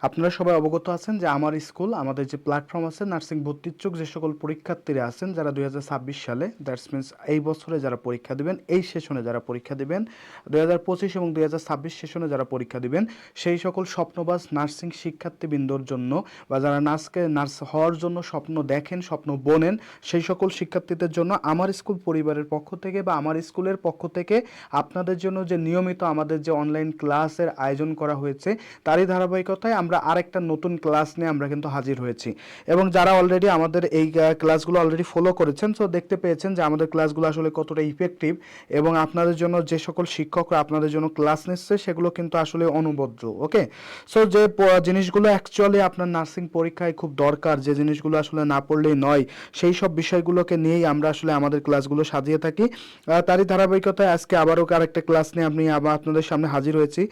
আপনারা সবাই অবগত আছেন যে আমার স্কুল আমাদের যে প্ল্যাটফর্ম আছে নার্সিং ভর্তি ইচ্ছুক যে সকল পরীক্ষার্থীরা আছেন যারা 2026 সালে দ্যাটস মিনস এই বছরে যারা পরীক্ষা দিবেন, এই সেশনে যারা পরীক্ষা দিবেন, 2025 এবং 2026 সেশনে যারা পরীক্ষা দিবেন, সেই সকল স্বপ্নবাজ নার্সিং শিক্ষার্থীবৃন্দর জন্য বা যারা নার্স হওয়ার জন্য স্বপ্ন দেখেন, স্বপ্ন বোনেন, সেই সকল শিক্ষার্থীদের জন্য আমার স্কুল পরিবারের পক্ষ থেকে বা আমার স্কুলের পক্ষ থেকে আপনাদের জন্য যে নিয়মিত আমাদের যে অনলাইন ক্লাসের আয়োজন করা হয়েছে, তারই ধারাবাহিকতায় আমরা আরেকটা নতুন ক্লাস নিয়ে আমরা কিন্তু হাজির হয়েছি। এবং যারা অলরেডি আমাদের এই ক্লাসগুলো অলরেডি ফলো করেছেন, সো দেখতে পেয়েছেন যে আমাদের ক্লাসগুলো আসলে কতটা ইফেক্টিভ এবং আপনাদের জন্য যে সকল শিক্ষকরা আপনাদের জন্য ক্লাস নিচ্ছে সেগুলো কিন্তু আসলে অনবদ্য। ওকে, সো যে জিনিসগুলো অ্যাকচুয়ালি আপনার নার্সিং পরীক্ষায় খুব দরকার, যে জিনিসগুলো আসলে না পড়লেই নয়, সেই সব বিষয়গুলোকে নিয়েই আমরা আসলে আমাদের ক্লাসগুলো সাজিয়ে থাকি। তারই ধারাবাহিকতায় আজকে আবারও আরেকটা ক্লাস নিয়ে আপনাদের সামনে হাজির হয়েছি।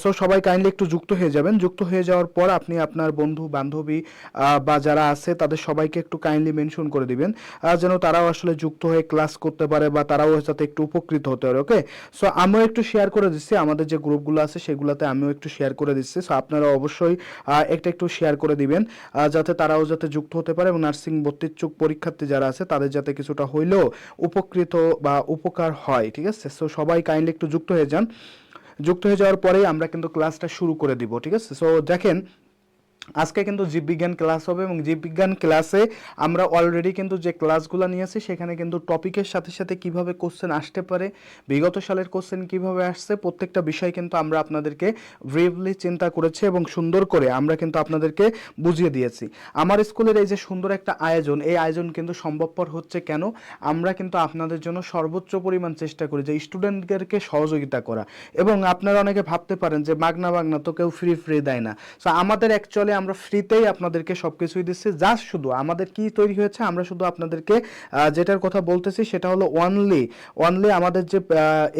সো সবাই কাইন্ডলি একটু যুক্ত হয়ে যাবেন। যুক্ত হয়ে যাওয়ার পর আপনি আপনার বন্ধু বান্ধবী বা যারা আছে তাদের সবাইকে একটু কাইন্ডলি মেনশন করে দিবেন, যেন তারাও আসলে যুক্ত হয়ে ক্লাস করতে পারে বা তারাও যাতে একটু উপকৃত হতে পারে। ওকে, সো আমিও একটু শেয়ার করে দিচ্ছি, আমাদের যে গ্রুপগুলো আছে সেগুলোতে আমিও একটু শেয়ার করে দিচ্ছি। সো আপনারা অবশ্যই একটু শেয়ার করে দিবেন, যাতে তারাও যাতে যুক্ত হতে পারে এবং নার্সিং ভর্তি ইচ্ছুক পরীক্ষার্থী যারা আছে তাদের যাতে কিছুটা হইলেও উপকৃত বা উপকার হয়। ঠিক আছে, সো সবাই কাইন্ডলি একটু যুক্ত হয়ে যান। যুক্ত হয়ে যাওয়ার পরেই আমরা কিন্তু ক্লাসটা শুরু করে দিব। ঠিক আছে, সো দেখেন আজকে কিন্তু জীববিজ্ঞান ক্লাস হবে এবং জীববিজ্ঞান ক্লাসে আমরা অলরেডি কিন্তু যে ক্লাসগুলো নিয়েছি সেখানে কিন্তু টপিকের সাথে সাথে কিভাবে কোশ্চেন আসতে পারে, বিগত সালের কোশ্চেন কিভাবে আসছে, প্রত্যেকটা বিষয় কিন্তু আমরা আপনাদেরকে ব্রিফলি চিন্তা করেছি এবং সুন্দর করে আমরা কিন্তু আপনাদেরকে বুঝিয়ে দিয়েছি। আমার স্কুলের এই যে সুন্দর একটা আয়োজন, এই আয়োজন কিন্তু সম্ভবপর হচ্ছে কেন, আমরা কিন্তু আপনাদের জন্য সর্বোচ্চ পরিমাণ চেষ্টা করি যে স্টুডেন্টদেরকে সহযোগিতা করা। এবং আপনারা অনেকে ভাবতে পারেন যে মাগনা তো কেউ ফ্রি দেয় না। সো আমাদের অ্যাকচুয়ালি আমরা ফ্রিতেই আপনাদেরকে সবকিছুই দিচ্ছি। জাস্ট শুধু আমাদের কি তৈরি হয়েছে, আমরা শুধু আপনাদেরকে যেটার কথা বলতেছি সেটা হলো অনলি আমাদের যে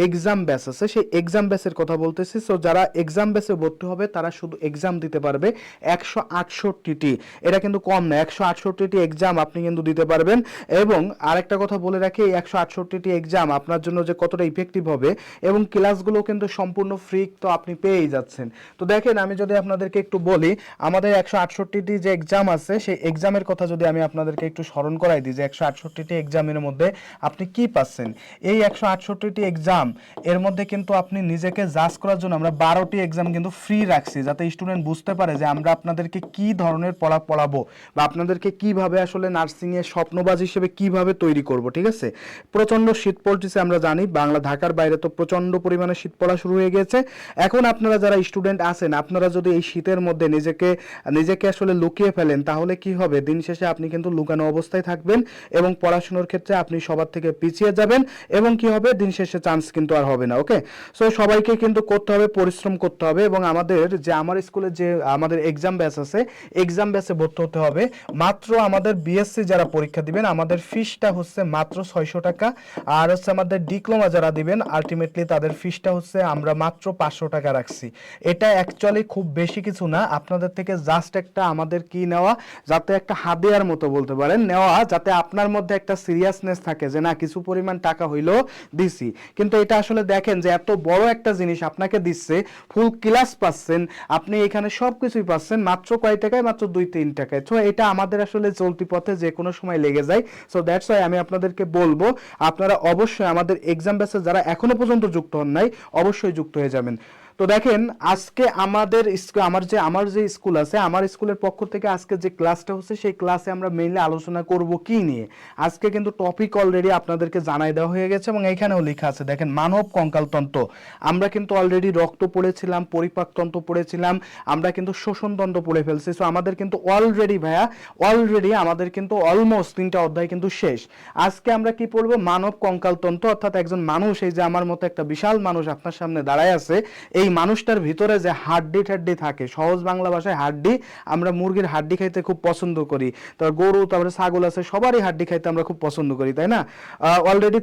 এক্সাম ব্যাচ আছে সেই এক্সাম ব্যাচের কথা বলতেছি। সো যারা এক্সাম ব্যাচে ভর্তি হবে তারা শুধু এক্সাম দিতে পারবে 168টি। এটা কিন্তু কম না, 168টি এক্সাম আপনি কিন্তু দিতে পারবেন। এবং আরেকটা কথা বলে রাখি, এই 168টি এক্সাম আপনার জন্য যে কতটা ইফেক্টিভ হবে এবং ক্লাসগুলো কিন্তু সম্পূর্ণ ফ্রি তো আপনি পেয়েই যাচ্ছেন। তো দেখেন আমি যদি আপনাদেরকে একটু বলি, আমাদের 168টি যে এক্সাম আছে সেই এক্সামের কথা যদি আমি আপনাদেরকে একটু স্মরণ করাই দিই যে 168টি এক্সামের মধ্যে আপনি কি পাচ্ছেন। এই 168টি এক্সাম এর মধ্যে কিন্তু আপনি নিজেকে জাজ করার জন্য আমরা 12টি এক্সাম কিন্তু ফ্রি রাখছি, যাতে স্টুডেন্ট বুঝতে পারে যে আমরা আপনাদেরকে কি ধরনের পড়াবো বা আপনাদেরকে কিভাবে আসলে নার্সিংয়ের স্বপ্নবাজ হিসেবে কিভাবে তৈরি করব। ঠিক আছে, প্রচণ্ড শীত পড়তেছে, আমরা জানি ঢাকার বাইরে তো প্রচণ্ড পরিমাণে শীত পড়া শুরু হয়ে গেছে। এখন আপনারা যারা স্টুডেন্ট আছেন, আপনারা যদি এই শীতের মধ্যে নিজেকে আসলে লুকিয়ে ফেলেন তাহলে কি হবে, দিন শেষে আপনি কিন্তু লুকানো অবস্থায় থাকবেন এবং পড়াশোনার ক্ষেত্রে আপনি সবার থেকে পিছিয়ে যাবেন এবং কি হবে, দিন শেষে চান্স কিন্তু আর হবে না। ওকে, সো সবাইকে কিন্তু করতে হবে, পরিশ্রম করতে হবে এবং আমার স্কুলের যে আমাদের এক্সাম ব্যাচ আছে, এক্সাম ব্যাচে ভর্তি হতে হবে। মাত্র আমাদের বিএসসি যারা পরীক্ষা দিবেন আমাদের ফিসটা হচ্ছে মাত্র 600 টাকা, আর হচ্ছে আমাদের ডিপ্লোমা যারা দিবেন আলটিমেটলি তাদের ফিসটা হচ্ছে আমরা মাত্র 500 টাকা রাখছি। এটা অ্যাকচুয়ালি খুব বেশি কিছু না, আপনাদের থেকে জাস্ট একটা আমাদের কি নেওয়া, যাতে একটা হাদিয়ার মতো বলতে পারেন নেওয়া, যাতে আপনার মধ্যে একটা সিরিয়াসনেস থাকে যে না কিছু পরিমাণ টাকা হইলেও দিছি। কিন্তু এটা আসলে দেখেন যে এত বড় একটা জিনিস আপনাকে দিচ্ছে, ফুল ক্লাস পাচ্ছেন আপনি, এখানে সব কিছুই পাচ্ছেন মাত্র কয় টাকায়, মাত্র 2-3 টাকায়। তো এটা আমাদের আসলে চলতি পথে যে কোনো সময় লেগে যায়। সো দ্যাটস ওয়াই আমি আপনাদেরকে বলবো আপনারা অবশ্যই আমাদের এক্সাম ব্যাচে যারা এখনো পর্যন্ত যুক্ত হন নাই অবশ্যই যুক্ত হয়ে যাবেন। তো দেখেন আজকে আমার যে স্কুল আছে, আমার স্কুলের পক্ষ থেকে আজকে যে ক্লাসটা হচ্ছে সেই ক্লাসে আমরা মেইনলি আলোচনা করব কি নিয়ে। আজকে কিন্তু টপিক অলরেডি আপনাদেরকে জানাই দেওয়া হয়ে গেছে এবং এখানেও লেখা আছে, দেখেন মানব কঙ্কালতন্ত্র। আমরা কিন্তু অলরেডি রক্ত পড়েছিলাম, পরিপাকতন্ত্র পড়েছিলাম, আমরা কিন্তু শোষণতন্ত্র পড়ে ফেলছি। সো আমাদের কিন্তু অলরেডি আমাদের কিন্তু অলমোস্ট 3টা অধ্যায় কিন্তু শেষ। আজকে আমরা কি পড়বো, মানব কঙ্কালতন্ত্র, অর্থাৎ একজন মানুষ, এই যে আমার মতো একটা বিশাল মানুষ আপনার সামনে দাঁড়ায় আছে, এই মানুষটার ভিতরে যে হাড্ডি ঠাড্ডি থাকে, সহজ বাংলা ভাষায় হাড্ডি, আমরা মুরগির হাড্ডি খাইতে খুব পছন্দ করি, তারপর গরু, তারপরে ছাগল আছে, সবারই হাড্ডি খাইতে আমরা খুব পছন্দ করি, তাই না? অলরেডি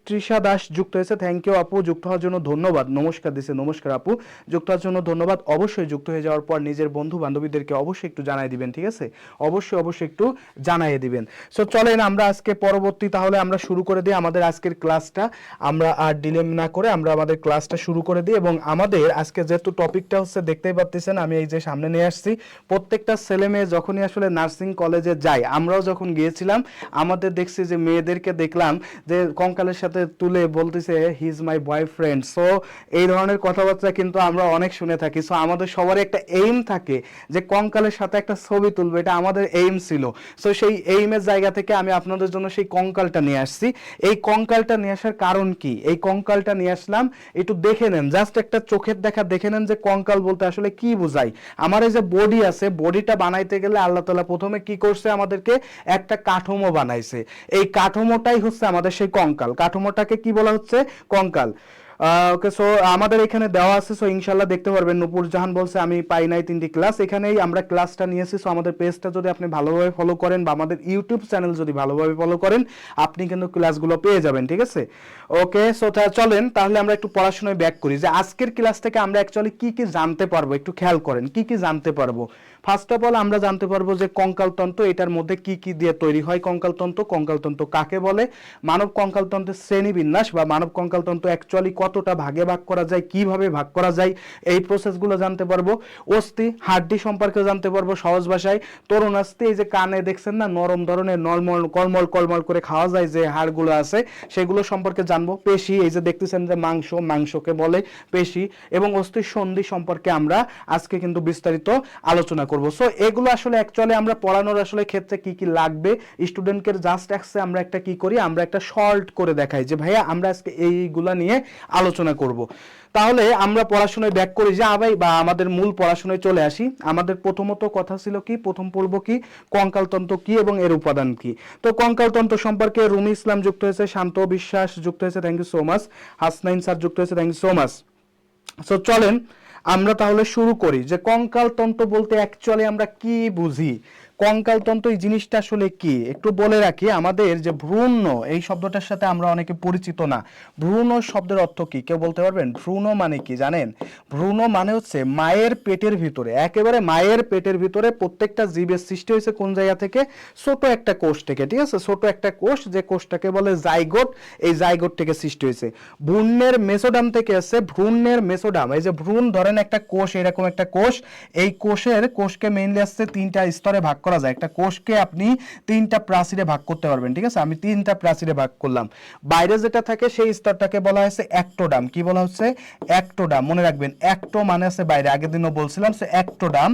তৃষা দাস যুক্ত হয়েছে, থ্যাংক ইউ আপু, যুক্ত হওয়ার জন্য ধন্যবাদ, নমস্কার দিছে, নমস্কার আপু, যুক্ত হওয়ার জন্য ধন্যবাদ। অবশ্যই যুক্ত হয়ে যাওয়ার পর নিজের বন্ধু বান্ধবীদেরকে অবশ্যই একটু জানাই দিবেন, ঠিক আছে? অবশ্যই একটু জানাই দিবেন। সো চলেন আমরা আজকে পরবর্তী তাহলে আমরা শুরু করে দিই আমাদের আজকের ক্লাসটা। আমরা আর ডিলে না করে আমরা আমাদের ক্লাসটা শুরু করে দিই এবং আমাদের আজকে যেহেতু টপিকটা হচ্ছে দেখতেই পাচ্ছেন আমি এই যে সামনে নিয়ে আসছি, প্রত্যেকটা ছেলে মেয়ে যখনই আসলে নার্সিং কলেজে যায়, আমরাও যখন গিয়েছিলাম আমাদের দেখছি যে মেয়েদেরকে দেখলাম যে কঙ্কালের সাথে তুলে বলতেছে he is my boyfriend. So এই ধরনের কথাবার্তা কিন্তু আমরা অনেক শুনে থাকি। সো আমাদের সবারই একটা এইম থাকে যে কঙ্কালের সাথে একটা ছবি তুলবে, এটা আমাদের এইম ছিল। সো সেই এইমের জায়গা থেকে আমি আপনাদের জন্য সেই কঙ্কালটা নিয়ে আসছি। এই কঙ্কালটা নিয়ে আসার কারণ কি, এই কঙ্কালটা নিয়ে আসলাম একটু দেখে নেন, জাস্ট একটা চোখের দেখা দেখে নেন যে কঙ্কাল বলতে আসলে কি বোঝায়। আমার এই যে বডি আছে, বডিটা বানাইতে গেলে আল্লাহ তাআলা প্রথমে কি করছে, আমাদেরকে একটা কাঠামো বানাইছে। এই কাঠামোটাই হচ্ছে আমাদের সেই কঙ্কাল। কাঠামোটাকে কি বলা হচ্ছে, কঙ্কাল। ওকে, সো আমাদের এখানে দেওয়া আছে, সো ইনশাল্লাহ দেখতে পারবেন। নূপুর জাহান বলছে আমি পাই নাই 3টি ক্লাস, এখানেই আমরা ক্লাসটা নিয়েছি। সো আমাদের পেজটা যদি আপনি ভালোভাবে ফলো করেন বা আমাদের ইউটিউব চ্যানেল যদি ভালোভাবে ফলো করেন, আপনি কিন্তু ক্লাসগুলো পেয়ে যাবেন, ঠিক আছে। ওকে, সো চলেন তাহলে আমরা একটু পড়াশোনায় ব্যাক করি যে আজকের ক্লাস থেকে আমরা অ্যাকচুয়ালি কি কি জানতে পারবো, একটু খেয়াল করেন কি কি জানতে পারবো। ফার্স্ট অফ অল আমরা জানতে পারবো যে কঙ্কালতন্ত্র, এটার মধ্যে কি কি দিয়ে তৈরি হয় কঙ্কালতন্ত্র, কঙ্কালতন্ত্র কাকে বলে, মানব কঙ্কালতন্ত্রের শ্রেণীবিন্যাস বা মানব কঙ্কালতন্ত্র অ্যাকচুয়ালি কতটা ভাগে ভাগ করা যায়, কিভাবে ভাগ করা যায়, এই প্রসেসগুলো জানতে পারবো। অস্থি হাড্ডি সম্পর্কে জানতে পারবো সহজ ভাষায়। তরুণাস্থি, এই যে কানে দেখছেন না নরম ধরনের নরমল কলমল কলমল করে খাওয়া যায় যে হাড়গুলো আছে, সেগুলো সম্পর্কে জানবো। পেশি, এই যে দেখতেছেন যে মাংস, মাংসকে বলে পেশি। এবং অস্থির সন্ধি সম্পর্কে আমরা আজকে কিন্তু বিস্তারিত আলোচনা করব। সো এগুলো আসলে অ্যাকচুয়ালি আমরা পড়ানোর আসলে ক্ষেত্রে কি কি লাগবে, স্টুডেন্টকে জাস্ট আমরা একটা কি করি, আমরা একটা শর্ট করে দেখাই যে ভাইয়া আমরা আজকে এইগুলা নিয়ে আলোচনা করব। তাহলে আমরা পড়াশোনায় ব্যাক করি যে আবাই বা আমাদের মূল পড়াশোনায় চলে আসি। আমাদের প্রথমত কথা ছিল কি, প্রথম পড়ব কি কঙ্কালতন্ত্র কি এবং এর উপাদান কি। তো কঙ্কালতন্ত্র সম্পর্কে রুমি ইসলাম যুক্ত হয়েছে, শান্ত বিশ্বাস যুক্ত হয়েছে, thank you so much, Hasnain sir যুক্ত হয়েছে, thank you so much. So চলেন আমরা তাহলে শুরু করি যে কঙ্কালতন্ত্র বলতে অ্যাকচুয়ালি আমরা কি বুঝি। কঙ্কালতন্ত্র এই জিনিসটা আসলে কি একটু বলে রাখি। আমাদের যে ভ্রূণ, এই শব্দটার সাথে আমরা অনেকে পরিচিত না। ভ্রূণ শব্দের অর্থ কি কেউ বলতে পারবেন? ভ্রূণ মানে কি জানেন? ভ্রূণ মানে হচ্ছে মায়ের পেটের ভিতরে, একেবারে মায়ের পেটের ভিতরে প্রত্যেকটা জীবের সৃষ্টি হয়েছে কোন জায়গা থেকে? ছোট একটা কোষ থেকে, ঠিক আছে, ছোট একটা কোষ, যে কোষটাকে বলে জাইগোট, এই জাইগোট থেকে সৃষ্টি হয়েছে। ভ্রূণের মেসোডাম থেকে আছে, ভ্রূণের মেসোডাম, এই যে ভ্রূণ ধরেন একটা কোষ, এরকম একটা কোষ, এই কোষকে মেইনলি আসছে 3টা স্তরে ভাগ করা যায়। একটা কোষকে আপনি 3টা প্রাচীরে ভাগ করতে পারবেন, ঠিক আছে। আমি 3টা প্রাচীরে ভাগ করলাম। বাইরে যেটা থাকে সেই স্তরটাকে বলা হয়েছে অ্যাক্টোডাম। কি বলা হচ্ছে? অ্যাক্টোডাম। মনে রাখবেন অ্যাক্টো মানে আছে বাইরে, আগের দিনও বলছিলাম, সে অ্যাক্টোডাম।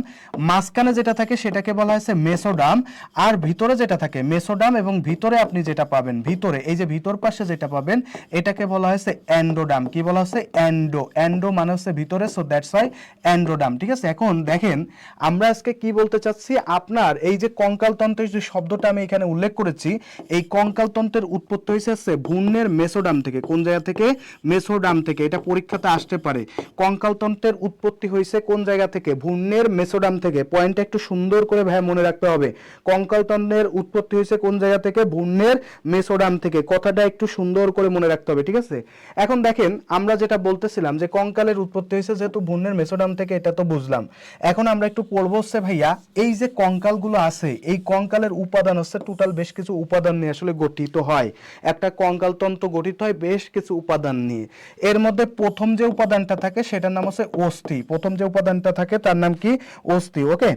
মাঝখানে যেটা থাকে সেটাকে বলা হয়েছে মেসোডাম। আর ভিতরে যেটা থাকে মেসোডাম, এবং ভিতরে আপনি যেটা পাবেন, ভিতরে এই যে ভিতর পাশে যেটা পাবেন এটাকে বলা হয়েছে অ্যান্ডোডাম। কি বলা হচ্ছে? অ্যান্ডো। অ্যান্ডো মানে হচ্ছে ভিতরে, সো দ্যাটস ওয়াই অ্যান্ডোডাম, ঠিক আছে। এখন দেখেন আমরা আজকে কি বলতে চাচ্ছি, আপনার এই যে কঙ্কালতন্ত্রের যে শব্দটা আমি এখানে উল্লেখ করেছি, এই কঙ্কালতন্ত্রের উৎপত্তি হয়েছে ভ্রূণের মেসোডাম থেকে। কোন জায়গা থেকে? মেসোডাম থেকে। এটা পরীক্ষাতে আসতে পারে। কঙ্কালতন্ত্রের উৎপত্তি হয়েছে কোন জায়গা থেকে? ভ্রূণের মেসোডাম থেকে। পয়েন্টটা একটু সুন্দর করে ভাই মনে রাখতে হবে। কঙ্কালতন্ত্রের উৎপত্তি হয়েছে কোন জায়গা থেকে? ভ্রূণের মেসোডাম থেকে। কথাটা একটু সুন্দর করে মনে রাখতে হবে, ঠিক আছে। এখন দেখেন আমরা যেটা বলতেছিলাম যে কঙ্কালের উৎপত্তি হয়েছে যেহেতু ভ্রূণের মেসোডাম থেকে, এটা তো বুঝলাম। এখন আমরা একটু পড়বো হচ্ছে ভাইয়া এই যে কঙ্কালগুলো আছে, এই কঙ্কালের উপাদান হচ্ছে টোটাল বেশ কিছু উপাদান নিয়ে আসলে গঠিত হয়। একটা কঙ্কালতন্ত্র গঠিত হয় বেশ কিছু উপাদান নিয়ে। এর মধ্যে প্রথম যে উপাদানটা থাকে সেটার নাম হচ্ছে অস্থি। প্রথম যে উপাদানটা থাকে তার নাম কি? অস্থি। ওকে,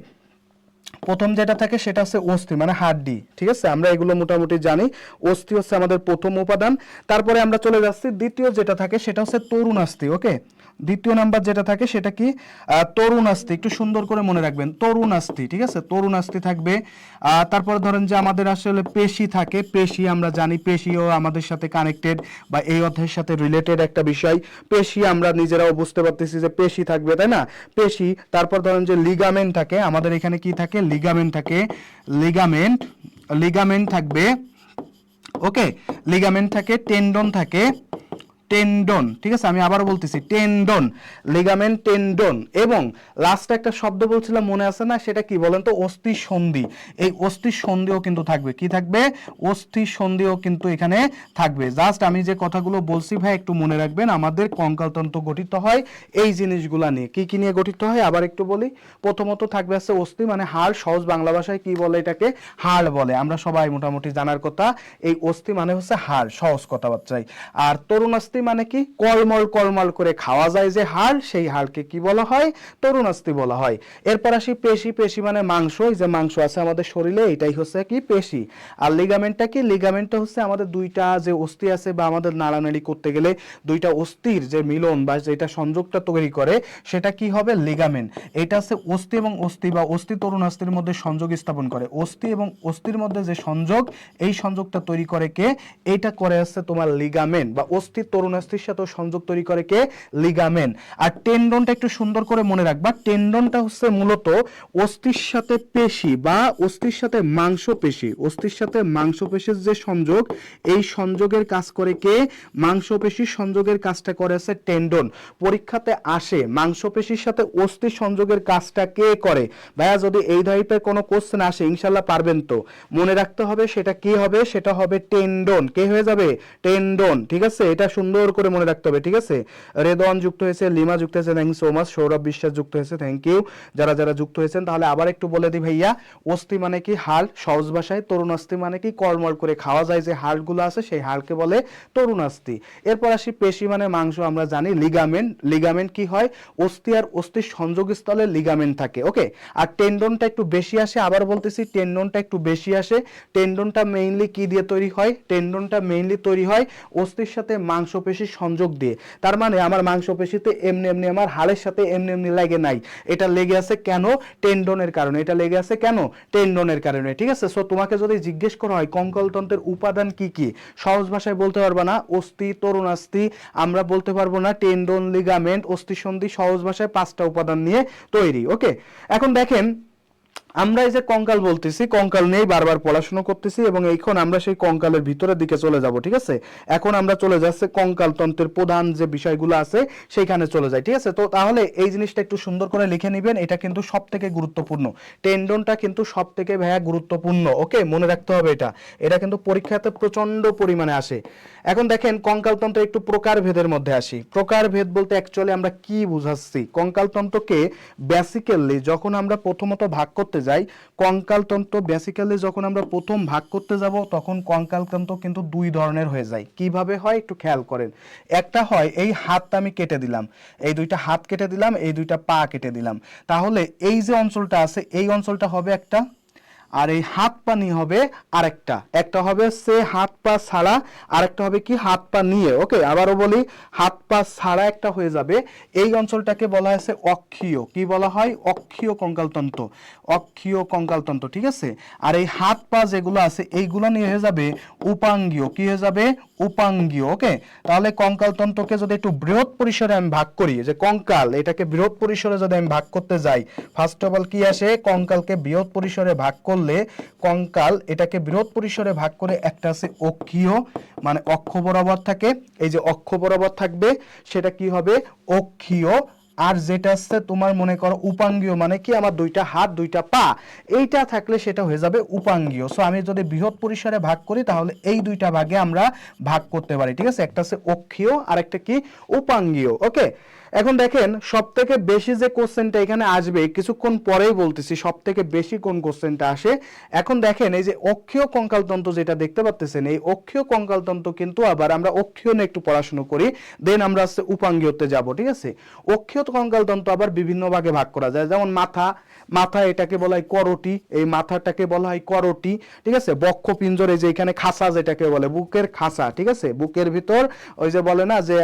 প্রথম যেটা থাকে সেটা হচ্ছে অস্থি মানে হাড্ডি, ঠিক আছে। আমরা এগুলো মোটামুটি জানি। অস্থি হচ্ছে আমাদের প্রথম উপাদান। তারপরে আমরা চলে যাচ্ছি দ্বিতীয় যেটা থাকে সেটা হচ্ছে তরুণাস্থি। ওকে, দ্বিতীয় নাম্বার যেটা থাকে সেটা কি? তরুণাস্থি। একটু সুন্দর করে মনে রাখবেন তরুণাস্থি, ঠিক আছে। তরুণাস্থি থাকবে। তারপর ধরেন যে আমাদের আসলে পেশি থাকে। পেশি আমরা জানি, পেশিও আমাদের সাথে কানেক্টেড বা এই অধ্যায়ের সাথে রিলেটেড একটা বিষয়। পেশি আমরা নিজেরাও বুঝতে পারতেছি যে পেশি থাকবে, তাই না? পেশি। তারপর ধরেন যে লিগামেন্ট থাকে, আমাদের এখানে কি থাকে? লিগামেন্ট থাকে। লিগামেন্ট থাকবে। ওকে, লিগামেন্ট থাকে, টেন্ডন থাকে, টেন্ডন, ঠিক আছে। আমি আবার বলতেছি টেন্ডন, লিগামেন্ট, টেন্ডন। এবং লাস্ট একটা শব্দ বলছিলাম মনে আছে না, সেটা কি বলেন তো? অস্থি সন্ধি। এই অস্থি সন্ধিও কিন্তু থাকবে। কি থাকবে? অস্থি সন্ধিও কিন্তু এখানে থাকবে। জাস্ট আমি যে কথাগুলো বলছি ভাই একটু মনে রাখবেন। আমাদের কঙ্কালতন্ত্র গঠিত হয় এই জিনিসগুলা নিয়ে। কি কি নিয়ে গঠিত হয় আবার একটু বলি। প্রথমত থাকবে আছে অস্থি মানে হাড়, সহজ বাংলা ভাষায় কি বলে এটাকে? হাড় বলে। আমরা সবাই মোটামুটি জানার কথা। এই অস্থি মানে হচ্ছে হাড়, সহজ কথাবার্তায়। আর তরুণাস্থি মানে কি, কলমল কলমল করে খাওয়া যায় যে হাড়, সেই হাড়কে কি বলা হয়, তরুণাস্থি বলা হয়। এরপর আসি পেশি। পেশি মানে মাংস, এই যে মাংস আছে আমাদের শরীরে এটাই হচ্ছে কি পেশি। আর লিগামেন্টটা কি, লিগামেন্টটা হচ্ছে আমাদের দুইটা যে অস্থি আছে বা আমাদের নাড়ানাড়ি করতে গেলে দুইটা অস্থির যে মিলন বা যেটা সংযোগটা তৈরি করে সেটা কি হবে, লিগামেন্ট। এটা হচ্ছে অস্থি এবং অস্থি বা অস্থি তরুণাস্থির মধ্যে সংযোগ স্থাপন করে। অস্থি এবং অস্থির মধ্যে যে সংযোগ, এই সংযোগটা তৈরি করে কে, এটা করে আসছে তোমার লিগামেন্ট, বা অস্থি তরুণাস্থির সাথে সংযোগ তৈরি করে কে, লিগামেন্ট। আর টেন্ডনটা একটু সুন্দর করে মনে রাখবা, টেন্ডনটা হচ্ছে মূলত অস্থির সাথে পেশি বা অস্থির সাথে মাংসপেশি, অস্থির সাথে মাংসপেশির যে সংযোগ, এই সংযোগের কাজ করে কে, মাংসপেশির সংযোগের কাজটা করে আছে টেন্ডন। পরীক্ষাতে আসে মাংসপেশির সাথে অস্থির সংযোগের কাজটা কে করে, ভাইয়া যদি এই টাইপের কোনো কোশ্চেন আসে ইনশাল্লাহ পারবেন তো, মনে রাখতে হবে সেটা কি হবে, সেটা হবে টেন্ডন। কে হয়ে যাবে, টেন্ডন, ঠিক আছে, এটা সুন্দর করে মনে রাখতে হবে, ঠিক আছে। রেদওয়ান যুক্ত হয়েছে, লিমা যুক্ত হয়েছে, thank you so much, Sourav Biswas যুক্ত হয়েছে, থ্যাংক ইউ যারা যারা যুক্ত হয়েছেন। তাহলে আবার একটু বলে দিই ভাইয়া, অস্থি মানে কি হাড় সহজ ভাষায়, তরুণাস্থি মানে কি কর্মর করে খাওয়া যায় যে হাড়গুলো আছে সেই হাড়কে বলে তরুণাস্থি। এরপর আসি পেশি মানে মাংস, আমরা জানি লিগামেন্ট। লিগামেন্ট কি হয়, অস্থি আর অস্থির সংযোগস্থলে লিগামেন্ট থাকে, ওকে। আর টেন্ডনটা একটু বেশি আসে, আবার বলতেছি টেন্ডনটা একটু বেশি আসে। টেন্ডনটা মেইনলি কি দিয়ে তৈরি হয়, টেন্ডনটা মেইনলি তৈরি হয় অস্থির সাথে মাংসপেশির সংযোগ দিয়ে। তার মানে আমার মাংসপেশিতে এমনি এমনি আমার হাড়ের সাথে এমনি এমনি লাগে নাই, এটা লেগে আছে কেন, টেন্ডনের কারণে। এটা লেগে আছে কেন, টেন্ডনের কারণে, ঠিক আছে। সো তোমাকে যদি জিজ্ঞেস করা হয় কঙ্কালতন্ত্রের উপাদান কি কি, সহজ ভাষায় বলতে পারবা না অস্থি তরুণাস্থি, আমরা বলতে পারবো না টেন্ডন লিগামেন্ট অস্থিসন্ধি, সহজ ভাষায় 5টা উপাদান নিয়ে তৈরি, ওকে। এখন দেখেন আমরা এই যে কঙ্কাল বলতেছি, কঙ্কাল নিয়েই বারবার পড়াশোনা করতেছি এবং এখন আমরা সেই কঙ্কালের ভিতরের দিকে চলে যাব, ঠিক আছে। এখন আমরা চলে যাচ্ছে কঙ্কাল তন্ত্রের প্রধান যে বিষয়গুলো আছে সেইখানে চলে যাই, ঠিক আছে। তো তাহলে এই জিনিসটা একটু সুন্দর করে লিখে নেবেন, এটা কিন্তু সব থেকে গুরুত্বপূর্ণ, টেন্ডনটা কিন্তু সব থেকে ভাইয়া গুরুত্বপূর্ণ, ওকে, মনে রাখতে হবে এটা। এটা কিন্তু পরীক্ষাতে প্রচন্ড পরিমাণে আসে। এখন দেখেন কঙ্কালতন্ত্র একটু প্রকারভেদের মধ্যে আসি। প্রকারভেদ বলতে অ্যাকচুয়ালি আমরা কি বুঝাচ্ছি, কঙ্কালতন্ত্রকে বেসিক্যালি যখন আমরা প্রথমত ভাগ করতে যাই, কঙ্কালতন্ত্র বেসিক্যালি যখন আমরা প্রথম ভাগ করতে যাব তখন কঙ্কালতন্ত্র কিন্তু 2 ধরনের হয়ে যায়। কিভাবে হয় একটু খেয়াল করেন। একটা হয় এই হাতটা আমি কেটে দিলাম, এই 2টা হাত কেটে দিলাম, এই 2টা পা কেটে দিলাম, তাহলে এই যে অঞ্চলটা আছে এই অঞ্চলটা হবে একটা, আর এই হাত পা নিয়ে হবে আরেকটা। একটা হবে সে হাত পা ছাড়া, আরেকটা হবে কি হাত পা নিয়ে, ওকে। আবারও বলি, হাত পা ছাড়া একটা হয়ে যাবে, এই অঞ্চলটাকে বলা হয়েছে অক্ষীয়। কি বলা হয়, অক্ষীয় কঙ্কালতন্ত্র, অক্ষীয় কঙ্কালতন্ত্র, ঠিক আছে। আর এই হাত পা যেগুলো আছে এইগুলো নিয়ে হয়ে যাবে উপাঙ্গীয়। কি হয়ে যাবে, উপাঙ্গীয়, ওকে। তাহলে কঙ্কালতন্ত্রকে যদি একটু বৃহৎ পরিসরে আমি ভাগ করি, যে কঙ্কাল এটাকে বৃহৎ পরিসরে যদি আমি ভাগ করতে যাই, ফার্স্ট অফ অল কি আসে, কঙ্কালকে বৃহৎ পরিসরে ভাগ করলে কঙ্কাল এটাকে বৃহৎ পরিসরে ভাগ করে একটা আছে অক্ষীয়, মানে অক্ষ বরাবর থাকে, এই যে অক্ষ বরাবর থাকবে সেটা কি হবে অক্ষীয়। আর যেটা আছে তোমার মনে করো উপাঙ্গীয়, মানে কি আমার 2টা হাত 2টা পা, এইটা থাকলে সেটা হয়ে যাবে উপাঙ্গীয়। সো আমি যদি বৃহৎ পরিসরে ভাগ করি তাহলে এই 2টা ভাগে আমরা ভাগ করতে পারি, ঠিক আছে। একটা আছে অক্ষীয় আর একটা কি উপাঙ্গীয়, ওকে। এখন দেখেন সব থেকে বেশি যে কোশ্চেনটা এখানে আসবে কিছুক্ষণ পরেই বলতেছি সব থেকে বেশি কোন কোশ্চেনটা আসে। এখন দেখেন এই যে অক্ষীয় কঙ্কালতন্ত্র যেটা দেখতে পাচ্ছেন, এই অক্ষীয় কঙ্কালতন্ত্র কিন্তু আবার আমরা অক্ষীয় নিয়ে একটু পড়াশোনা করি, দেন আমরা হচ্ছে উপাঙ্গীয়তে যাব, ঠিক আছে। অক্ষীয় কঙ্কালতন্ত্র আবার বিভিন্ন ভাগে ভাগ করা যায়, যেমন মাথা, মাথা এটাকে বলা হয় করটি, এই মাথাটাকে বলা হয় করটি, ঠিক আছে। বক্ষ পিঞ্জর, এই যে এখানে খাসা যেটাকে বলে বুকের খাসা, ঠিক আছে। বুকের ভিতর ওই যে বলে না যে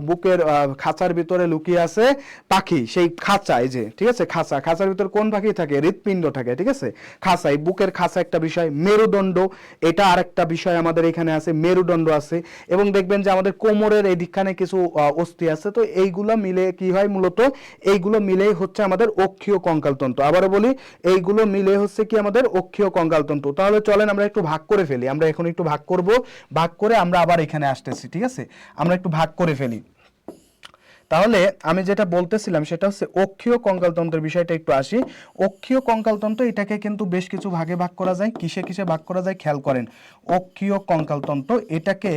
বুকের খাঁচার ভিতরে লুকিয়ে আছে পাখি, সেই খাঁচা, এই যে ঠিক আছে খাঁচা, খাঁচার ভিতর কোন পাখি থাকে, হৃৎপিণ্ড থাকে, ঠিক আছে। খাঁচা, এই বুকের খাঁচা একটা বিষয়। মেরুদণ্ড, এটা আরেকটা বিষয় আমাদের এখানে আছে, মেরুদণ্ড আছে। এবং দেখবেন যে আমাদের কোমরের এই দিকখানে কিছু অস্থি আছে, তো এইগুলো মিলে কি হয়, মূলত এইগুলো মিলেই হচ্ছে আমাদের অক্ষীয় কঙ্কালতন্ত্র। আবারও বলি, এইগুলো মিলে হচ্ছে কি আমাদের অক্ষীয় কঙ্কালতন্ত্র। তাহলে চলেন আমরা একটু ভাগ করে ফেলি, আমরা এখন একটু ভাগ করব, ভাগ করে আমরা আবার এখানে আসতেছি, ঠিক আছে। আমরা একটু ভাগ করে ফেলি। তাহলে আমি যেটা বলতেছিলাম সেটা হচ্ছে অক্ষীয় কঙ্কালতন্ত্রের বিষয়টা একটু আসি। অক্ষীয় কঙ্কালতন্ত্র এটাকে কিন্তু বেশ কিছু ভাগে ভাগ করা যায়। কিসে কিসে ভাগ করা যায় খেয়াল করেন। অক্ষীয় কঙ্কালতন্ত্র এটাকে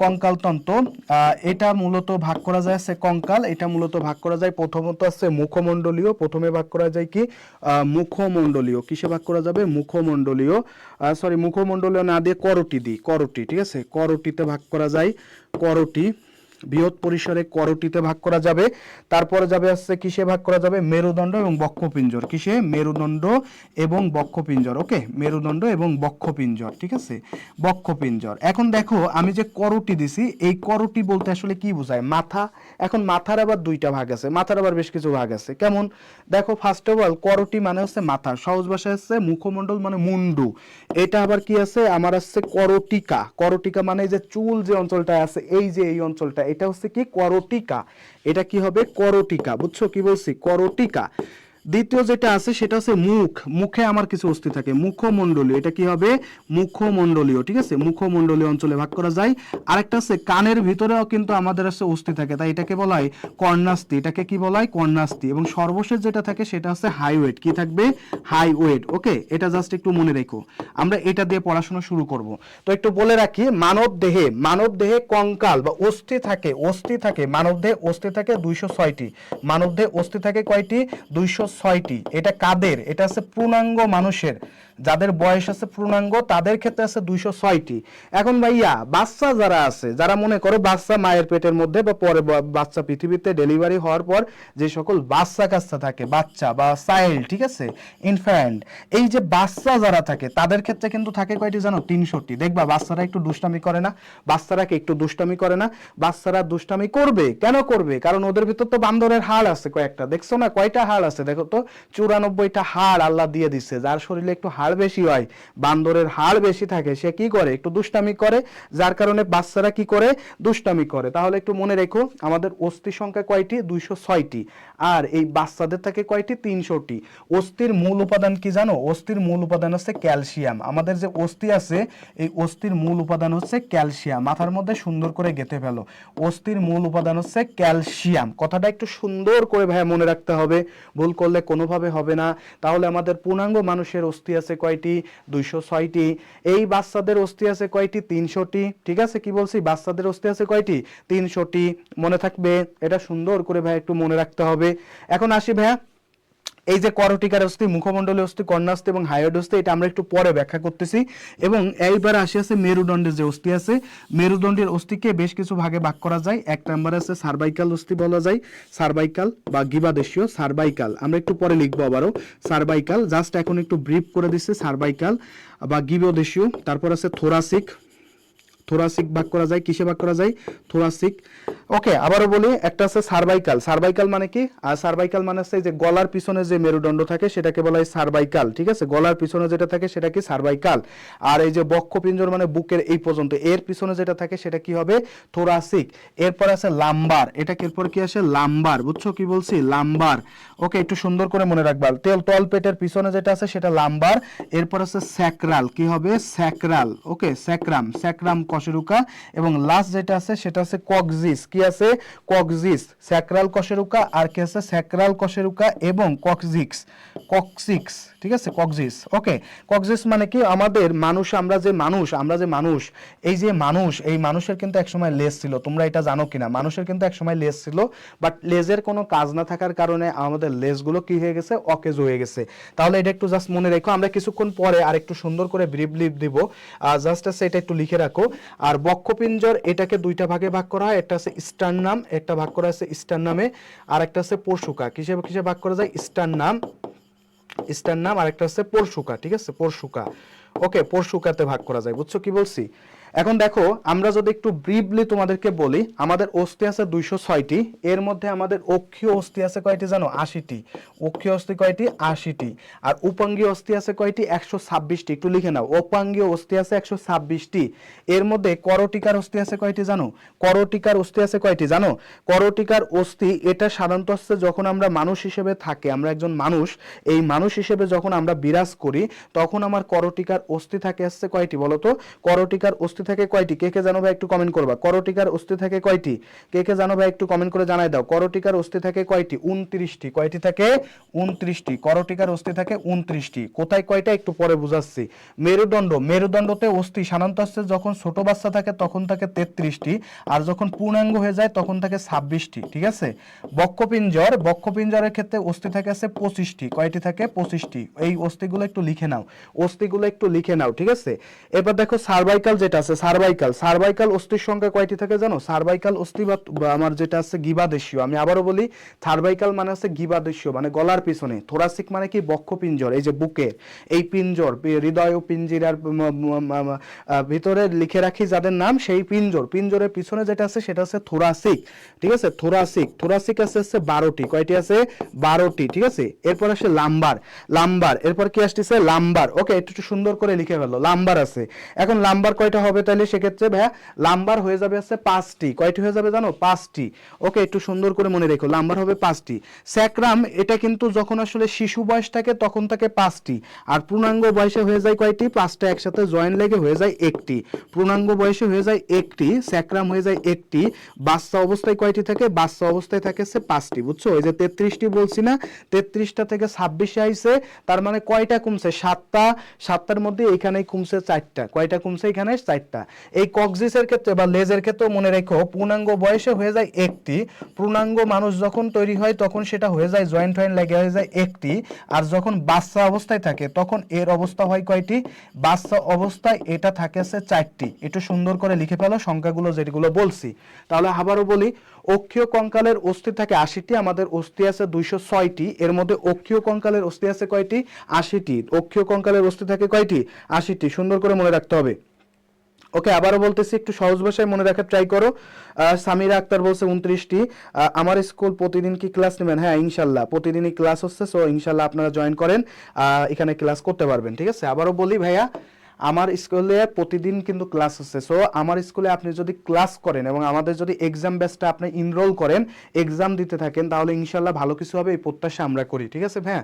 কঙ্কাল তন্তু, এটা মূলত ভাগ করা যায় আছে কঙ্কাল, এটা মূলত ভাগ করা যায় প্রথমত আছে মুখমণ্ডলীয়, প্রথমে ভাগ করা যায় কি মুখমণ্ডলীয়, কিসে ভাগ করা যাবে মুখমণ্ডলীয়, সরি মুখমণ্ডলীয় না দিয়ে করটি দিই, করটি, ঠিক আছে, করটিতে ভাগ করা যায়, করটি, বৃহৎ পরিসরে করটিতে ভাগ করা যাবে। তারপরে যাবে হচ্ছে কিসে ভাগ করা যাবে মেরুদণ্ড এবং বক্ষপিঞ্জর, কিসে মেরুদণ্ড এবং বক্ষপিঞ্জর, ওকে মেরুদণ্ড এবং বক্ষপিঞ্জর, ঠিক আছে বক্ষপিঞ্জর। এখন দেখো আমি যে করটি দিছি, এই করটি বলতে আসলে কি বোঝায় মাথা। এখন মাথার আবার দুইটা ভাগ আছে, মাথার আবার বেশ কিছু ভাগ আছে, কেমন দেখো ফার্স্ট অফ অল করটি মানে হচ্ছে মাথা, সহজ ভাষায় হচ্ছে মুখমণ্ডল মানে মুন্ডু। এটা আবার কি আছে আমার আছে করটিকা, করটিকা মানে যে চুল যে অঞ্চলটা আছে এই যে এই অঞ্চলটা এটা হচ্ছে কি করটিকা, এটা কি হবে করটিকা, বুঝছো কি বলছি করটিকা। দ্বিতীয় যেটা আছে সেটা হচ্ছে মুখ, মুখে আমার কিছু অস্থি থাকে মুখমণ্ডলীয়, এটা কি হবে মুখমণ্ডলীয়, ঠিক আছে মুখমণ্ডলীয় অঞ্চলে ভাগ করা যায়। আরেকটা আছে কানের ভিতরেও কিন্তু আমাদের আছে অস্থি থাকে, তাই এটাকে বলা হয় কর্ণাস্থি, এটাকে কি বলা হয় কর্ণাস্থি। এবং সর্বশেষ যেটা থাকে সেটা হচ্ছে হাইওয়েট, কি থাকবে হাইওয়েট, ওকে এটা জাস্ট একটু মনে রেখো, আমরা এটা দিয়ে পড়াশোনা শুরু করব। তো একটু বলে রাখি মানব দেহে কঙ্কাল বা অস্থি থাকে, অস্থি থাকে মানব দেহে অস্থি থাকে 206টি, মানব দেহে অস্থি থাকে কয়টি 206টি। এটা কাদের, এটা আছে পূর্ণাঙ্গ মানুষের, যাদের বয়স আছে পূর্ণাঙ্গ তাদের ক্ষেত্রে আছে 206টি। এখন ভাইয়া বাচ্চা যারা আছে, যারা মনে করো বাচ্চা মায়ের পেটের মধ্যে বা পরে বাচ্চা পৃথিবীতে ডেলিভারি হওয়ার পর যে সকল বাচ্চা কাচ্চা থাকে, বাচ্চা বা চাইল্ড, ঠিক আছে ইনফ্যান্ট, এই যে বাচ্চা যারা থাকে তাদের ক্ষেত্রে কিন্তু থাকে কয়টি জানো 300টি। দেখবা বাচ্চারা একটু দুষ্টামি করে না, বাচ্চারা একটু দুষ্টামি করে না, বাচ্চারা দুষ্টামি করবে, কেন করবে কারণ ওদের ভিতর তো বান্দরের হাড় আছে কয়েকটা, দেখছো না কয়টা হাড় আছে দেখো তো 94টা হাড় আল্লাহ দিয়ে দিচ্ছে, যার শরীরে একটু হাড় বেশি হয়, বান্দরের হাড় বেশি থাকে, সে কি করে একটু দুষ্টামি করে, যার কারণে বাচ্চারা কি করে দুষ্টামি করে। তাহলে একটু মনে রেখো আমাদের অস্থি সংখ্যা কয়টি 206টি, আর এই বাচ্চাদের থাকে কয়টি 300টি। অস্থির মূল উপাদান কি জানো, অস্থির মূল উপাদান হচ্ছে ক্যালসিয়াম, আমাদের যে অস্থি আছে এই অস্থির মূল উপাদান হচ্ছে ক্যালসিয়াম, মাথার মধ্যে সুন্দর করে গেঁথে ফেলো, অস্থির মূল উপাদান হচ্ছে ক্যালসিয়াম, কথাটা একটু সুন্দর করে ভাই মনে রাখতে হবে, ভুল করলে কোনোভাবে হবে না। তাহলে আমাদের পূর্ণাঙ্গ মানুষের অস্থি আছে কয়টি 206টি, এই বাচ্চাদের অস্থি আছে কয়টি 300টি, ঠিক আছে কি বলছি বাচ্চাদের অস্থি আছে কয়টি 300টি, মনে থাকবে, এটা সুন্দর করে ভাই একটু মনে রাখতে হবে। এখন আসি ভাইয়া এই যে করটিকার অস্থি, মুখমণ্ডলীয় অস্থি, কর্ণাস্থি এবং হাইওয়েড অস্থি, এটা আমরা একটু পরে ব্যাখ্যা করতেছি। এবং এইবার আসি আছে মেরুদণ্ডের যে অস্থি আছে, মেরুদণ্ডের অস্থিকে বেশ কিছু ভাগে ভাগ করা যায়। এক নম্বরে আছে সার্ভাইকাল অস্থি বলা যায়, সার্ভাইকাল বা গিবাদেশীয় সার্ভাইকাল, আমরা একটু পরে লিখবো আবারও সার্ভাইকাল, জাস্ট এখন একটু ব্রিফ করে দিচ্ছি সার্ভাইকাল বা গিবদেশীয়। তারপর আছে থোরাসিক, থোরাসিক ভাগ করা যায়, কিসে ভাগ করা যায় থোরাসিক, ওকে আবারও বলি একটা আছে সার্ভাইকাল, সার্ভাইকাল মানে কি আর সার্ভাইকাল মানে হচ্ছে যে গলার পিছনে যে মেরুদণ্ড থাকে সেটাকে বলা হয় সার্ভাইকাল, ঠিক আছে গলার পিছনে যেটা থাকে সেটা কি সার্ভাইকাল। আর এই যে বক্ষপিঞ্জর মানে বুকের এই পর্যন্ত এর পিছনে যেটা থাকে সেটা কি হবে থোরাসিক। এরপর আছে লাম্বার, এটা এরপর কি আসে লাম্বার, বুঝছো কি বলছি লাম্বার, ওকে একটু সুন্দর করে মনে রাখবা, তল পেটের পিছনে যেটা আছে সেটা লাম্বার। এরপর আছে স্যাক্রাল, কি হবে স্যাক্রাল, ওকে স্যাক্রাম, স্যাক্রাম কশেরুকা। এবং লাস্ট যেটা আছে সেটা আছে কক্সিস, কি আছে কক্সিস, স্যাক্রাল কশেরুকা আর কি আছে স্যাক্রাল কশেরুকা এবং কক্সিক্স, কক্সিক্স, ঠিক আছে কক্সিস, ওকে কক্সিস মানে কি আমাদের মানুষ, আমরা যে মানুষ এই যে মানুষ, এই মানুষের কিন্তু একসময় লেজ ছিল, তোমরা এটা জানো কিনা মানুষের কিন্তু একসময় লেজ ছিল, বাট লেজের কোনো কাজ না থাকার কারণে আমাদের লেজগুলো কি হয়ে গেছে অকেজ হয়ে গেছে। তাহলে এটা একটু জাস্ট মনে রেখো, আমরা কিছুক্ষণ পরে আর একটু সুন্দর করে ব্রিফলি দিব, জাস্ট আছে এটা একটু লিখে রাখো। আর বক্ষপিঞ্জর এটাকে দুইটা ভাগে ভাগ করা হয়, একটা আছে স্টারনাম, একটা ভাগ করা আছে স্টারনামে, আর একটা আছে পরশুকা, কিসে কিসে ভাগ করা যায় স্টারনাম, স্টারনাম আর একটা আছে পরশুকা, ঠিক আছে পরশুকা, ওকে পরশুকাতে ভাগ করা যায়, বুঝছো কি বলছি। এখন দেখো আমরা যদি একটু ব্রিফলি তোমাদেরকে বলি, আমাদের অস্থি আছে 206টি, এর মধ্যে আমাদের অক্ষীয় অস্থি আছে কয়টি জানো 80টি, অক্ষীয় অস্থি কয়টি 80টি, আর উপাঙ্গীয় অস্থি আছে কয়টি 126টি, একটু লিখে নাও অপাঙ্গীয় অস্থি আছে 126টি। এর মধ্যে করটিকার অস্থি আছে কয়টি জানো, করটিকার অস্থি আছে কয়টি জানো, করটিকার অস্থি এটা সাধারণত হচ্ছে যখন আমরা মানুষ হিসেবে থাকি, আমরা একজন মানুষ, এই মানুষ হিসেবে যখন আমরা বিরাজ করি তখন আমার করটিকার অস্থি থাকে আসছে কয়টি বলতো, করটিকার অস্থি অস্থি থাকে কয়টি? কে কে জানো ভাই একটু কমেন্ট করবা। করটিকার অস্থি থাকে কয়টি? কে কে জানো ভাই একটু কমেন্ট করে জানাই দাও। করটিকার অস্থি থাকে কয়টি? 29টি। কয়টি থাকে? 29টি। করটিকার অস্থি থাকে 29টি। কোথায় কয়টা একটু পরে বুঝাচ্ছি। মেরুদণ্ডতে অস্থি সাধারণত হচ্ছে যখন ছোট বাচ্চা থাকে তখন থাকে 33টি, আর যখন পূর্ণাঙ্গ হয়ে যায় তখন থাকে 26টি। ঠিক আছে। বক্ষপিঞ্জরের ক্ষেত্রে অস্থি থাকে আছে 25টি। কয়টি থাকে? 25টি। এই অস্থিগুলো একটু লিখে নাও, অস্থিগুলো একটু লিখে নাও। ঠিক আছে। এবার দেখো সার্ভাইকাল যেটা আছে, সার্ভাইকাল অস্থির সংখ্যা কয়টি থাকে জানো? সার্ভাইকাল অস্থি বা আমার যেটা আছে গিবাদেশীয়, আমি আবারও বলি, সার্ভাইকাল মানে হচ্ছে গিবাদেশীয় মানে গলার পিছনে, থোরাসিক মানে কি বক্ষপিঞ্জর, এই যে বুকে এই পিঞ্জর, হৃদয় ও পিঞ্জিরার ভিতরে লিখে রাখি যাদের নাম, সেই পিঞ্জরের পিছনে যেটা আছে সেটা হচ্ছে থোরাসিক। ঠিক আছে। থোরাসিক আছে 12টি। কয়টি আছে? 12টি। ঠিক আছে। এরপর আসে লাম্বার, এরপর কি আসতেছে? লাম্বার। ওকে, একটু সুন্দর করে লিখে ফেলো, লাম্বার আছে। এখন লাম্বার কয়টা হবে তাহলে সেক্ষেত্রে ভাইয়া? লাম্বার হয়ে যাবে আছে 5টি। কয়টি হয়ে যাবে জানো? 5টি। ওকে, একটু সুন্দর করে মনে রেখো, লাম্বার হবে 5টি। স্যাক্রাম, এটা কিন্তু যখন আসলে শিশু বয়স থাকে তখন থাকে 5টি, আর পূর্ণাঙ্গ বয়সে হয়ে যায় কয়টি? 5টা একসাথে জয়েন লেগে হয়ে যায় 1টি। পূর্ণাঙ্গ বয়সে হয়ে যায় 1টি, স্যাক্রাম হয়ে যায় 1টি। বাচ্চা অবস্থায় কয়টি থাকে? বাচ্চা অবস্থায় থাকে 5টি। বুঝছো? ওই যে 33টি বলছি না, 33টা থেকে 26 আইছে, তার মানে কয়টা কমছে? 7টা। 7টার মধ্যে এখানেই কমছে 4টা। কয়টা কমছে? এখানে 4টা। এই কক্সিসের ক্ষেত্রে বা লেজের ক্ষেত্রেও মনে রেখো, পূর্ণাঙ্গ বয়সে হয়ে যায় 1টি। পূর্ণাঙ্গ মানুষ যখন তৈরি হয় তখন সেটা হয়ে যায় জয়েন্ট লেগে হয়ে যায় 1টি, আর যখন বাচ্চা অবস্থায় থাকে তখন এর অবস্থা হয় কয়টি? বাচ্চা অবস্থায় এটা থাকে 4টি। একটু সুন্দর করে লিখে ফেলো সংখ্যাগুলো যেগুলো বলছি। তাহলে আবারও বলি, অক্ষীয় কঙ্কালের অস্থি থাকে 80টি, আমাদের অস্থি আছে 206টি। এর মধ্যে অক্ষীয় কঙ্কালের অস্থি আছে কয়টি? 80টি। অক্ষীয় কঙ্কালের অস্থি থাকে কয়টি? 80টি। সুন্দর করে মনে রাখতে হবে। ওকে, আবারও বলতেছি, একটু সহজ ভাষায় মনে রাখার ট্রাই করো। সামিরা আক্তার বলছে 29টি। আমার স্কুল প্রতিদিন কি ক্লাস নেবেন? হ্যাঁ, ইনশাল্লাহ প্রতিদিনই ক্লাস হচ্ছে, সো ইনশাল্লাহ আপনারা জয়েন করেন, এখানে ক্লাস করতে পারবেন। ঠিক আছে। আবারও বলি ভাইয়া, আমার স্কুলে প্রতিদিন কিন্তু ক্লাস হচ্ছে, সো আমার স্কুলে আপনি যদি ক্লাস করেন এবং আমাদের যদি এক্সাম ব্যাচটা আপনি ইনরোল করেন, এক্সাম দিতে থাকেন, তাহলে ইনশাল্লাহ ভালো কিছু হবে, এই প্রত্যাশা আমরা করি। ঠিক আছে ভাইয়া।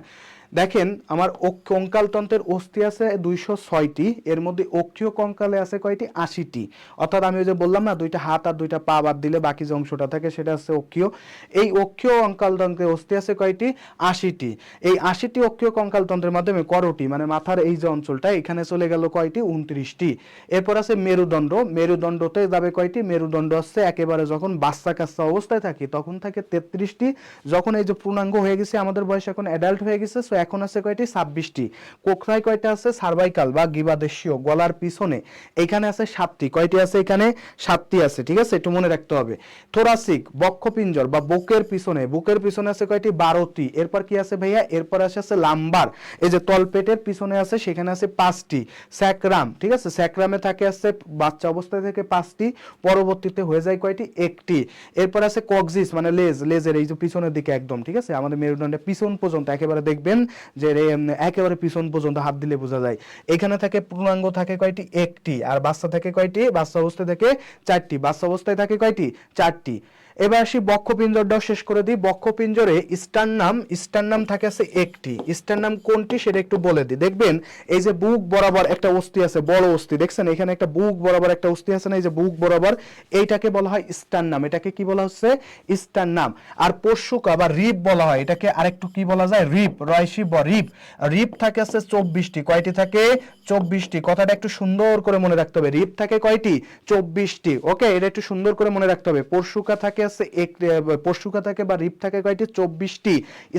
দেখেন, আমার কঙ্কালতন্ত্রের অস্থি আছে 206টি, এর মধ্যে অক্ষীয় কঙ্কালে আছে কয়টি? 80টি। অর্থাৎ আমি ওই যে বললাম না, 2টা হাত আর 2টা পা বাদ দিলে বাকি যে অংশটা থাকে সেটা হচ্ছে অক্ষীয়। এই অক্ষীয় কঙ্কালতন্ত্রের অস্থি আছে কয়টি? 80টি। এই 80টি অক্ষীয় কঙ্কালতন্ত্রের মাধ্যমে করটি মানে মাথার এই যে অঞ্চলটা, এখানে চলে গেল কয়টি? 29টি। এরপর আছে মেরুদণ্ডতে যাবে কয়টি? মেরুদণ্ড আছে একেবারে যখন বাচ্চা কাচ্চা অবস্থায় থাকি তখন থাকে 33টি। যখন এই যে পূর্ণাঙ্গ হয়ে গেছে, আমাদের বয়স এখন অ্যাডাল্ট হয়ে গেছে, সো এখন আছে কয়টি? 26টি। কোথায় কয়টা আছে? সার্ভাইকাল বা গিবাদেশীয় গলার পিছনে, এখানে আছে 7টি। কয়টি আছে? এখানে 7টি আছে। ঠিক আছে, একটু মনে রাখতে হবে। থোরাসিক বক্ষপিঞ্জর বা বুকের পিছনে আছে কয়টি? 12টি। এরপর কি আছে ভাইয়া? এরপর আছে লাম্বার, এই যে তলপেটের পিছনে আছে, সেখানে আছে 5টি। স্যাক্রাম, ঠিক আছে, স্যাক্রামে থাকে আছে বাচ্চা অবস্থায় থেকে 5টি, পরবর্তীতে হয়ে যায় কয়টি? 1টি। এরপর আছে কক্সিস মানে লেজের এই যে পিছনের দিকে একদম, ঠিক আছে, আমাদের মেরুদণ্ডের পিছন পর্যন্ত একেবারে দেখবেন যে একেবারে পিছন পর্যন্ত হাত দিলে বোঝা যায়। এখানে থাকে পূর্ণাঙ্গ থাকে কয়টি? 1টি। আর বাচ্চা থাকে কয়টি? বাচ্চা অবস্থায় থাকে 4টি। বাচ্চা অবস্থায় থাকে কয়টি? 4টি। এবার আসি বক্ষপিঞ্জরটাও শেষ করে দিই। বক্ষপিঞ্জরে স্টার্নাম থাকে আছে 1টি। স্টার্নাম কোনটি সেটা একটু বলে দিই। দেখবেন এই যে বুক বরাবর একটা অস্থি আছে, বড় অস্থি, দেখছেন এখানে একটা বুক বরাবর একটা অস্থি আছে না, এই যে বুক বরাবর, এইটাকে বলা হয় স্টার্নাম। এটাকে কি বলা হচ্ছে? স্টার্নাম। আর পশুকা বা রিব বলা হয়, এটাকে আরেকটু কি বলা যায়? রিব, রয়সি ব রিব। রিব থাকে আছে 24টি। কয়টি থাকে? 24টি। কথাটা একটু সুন্দর করে মনে রাখতে হবে। রিব থাকে কয়টি? 24টি। ওকে, এটা একটু সুন্দর করে মনে রাখতে হবে। পশুকা থাকে আছে পশুকা থাকে বা রিব থাকে কয়টি? 24টি।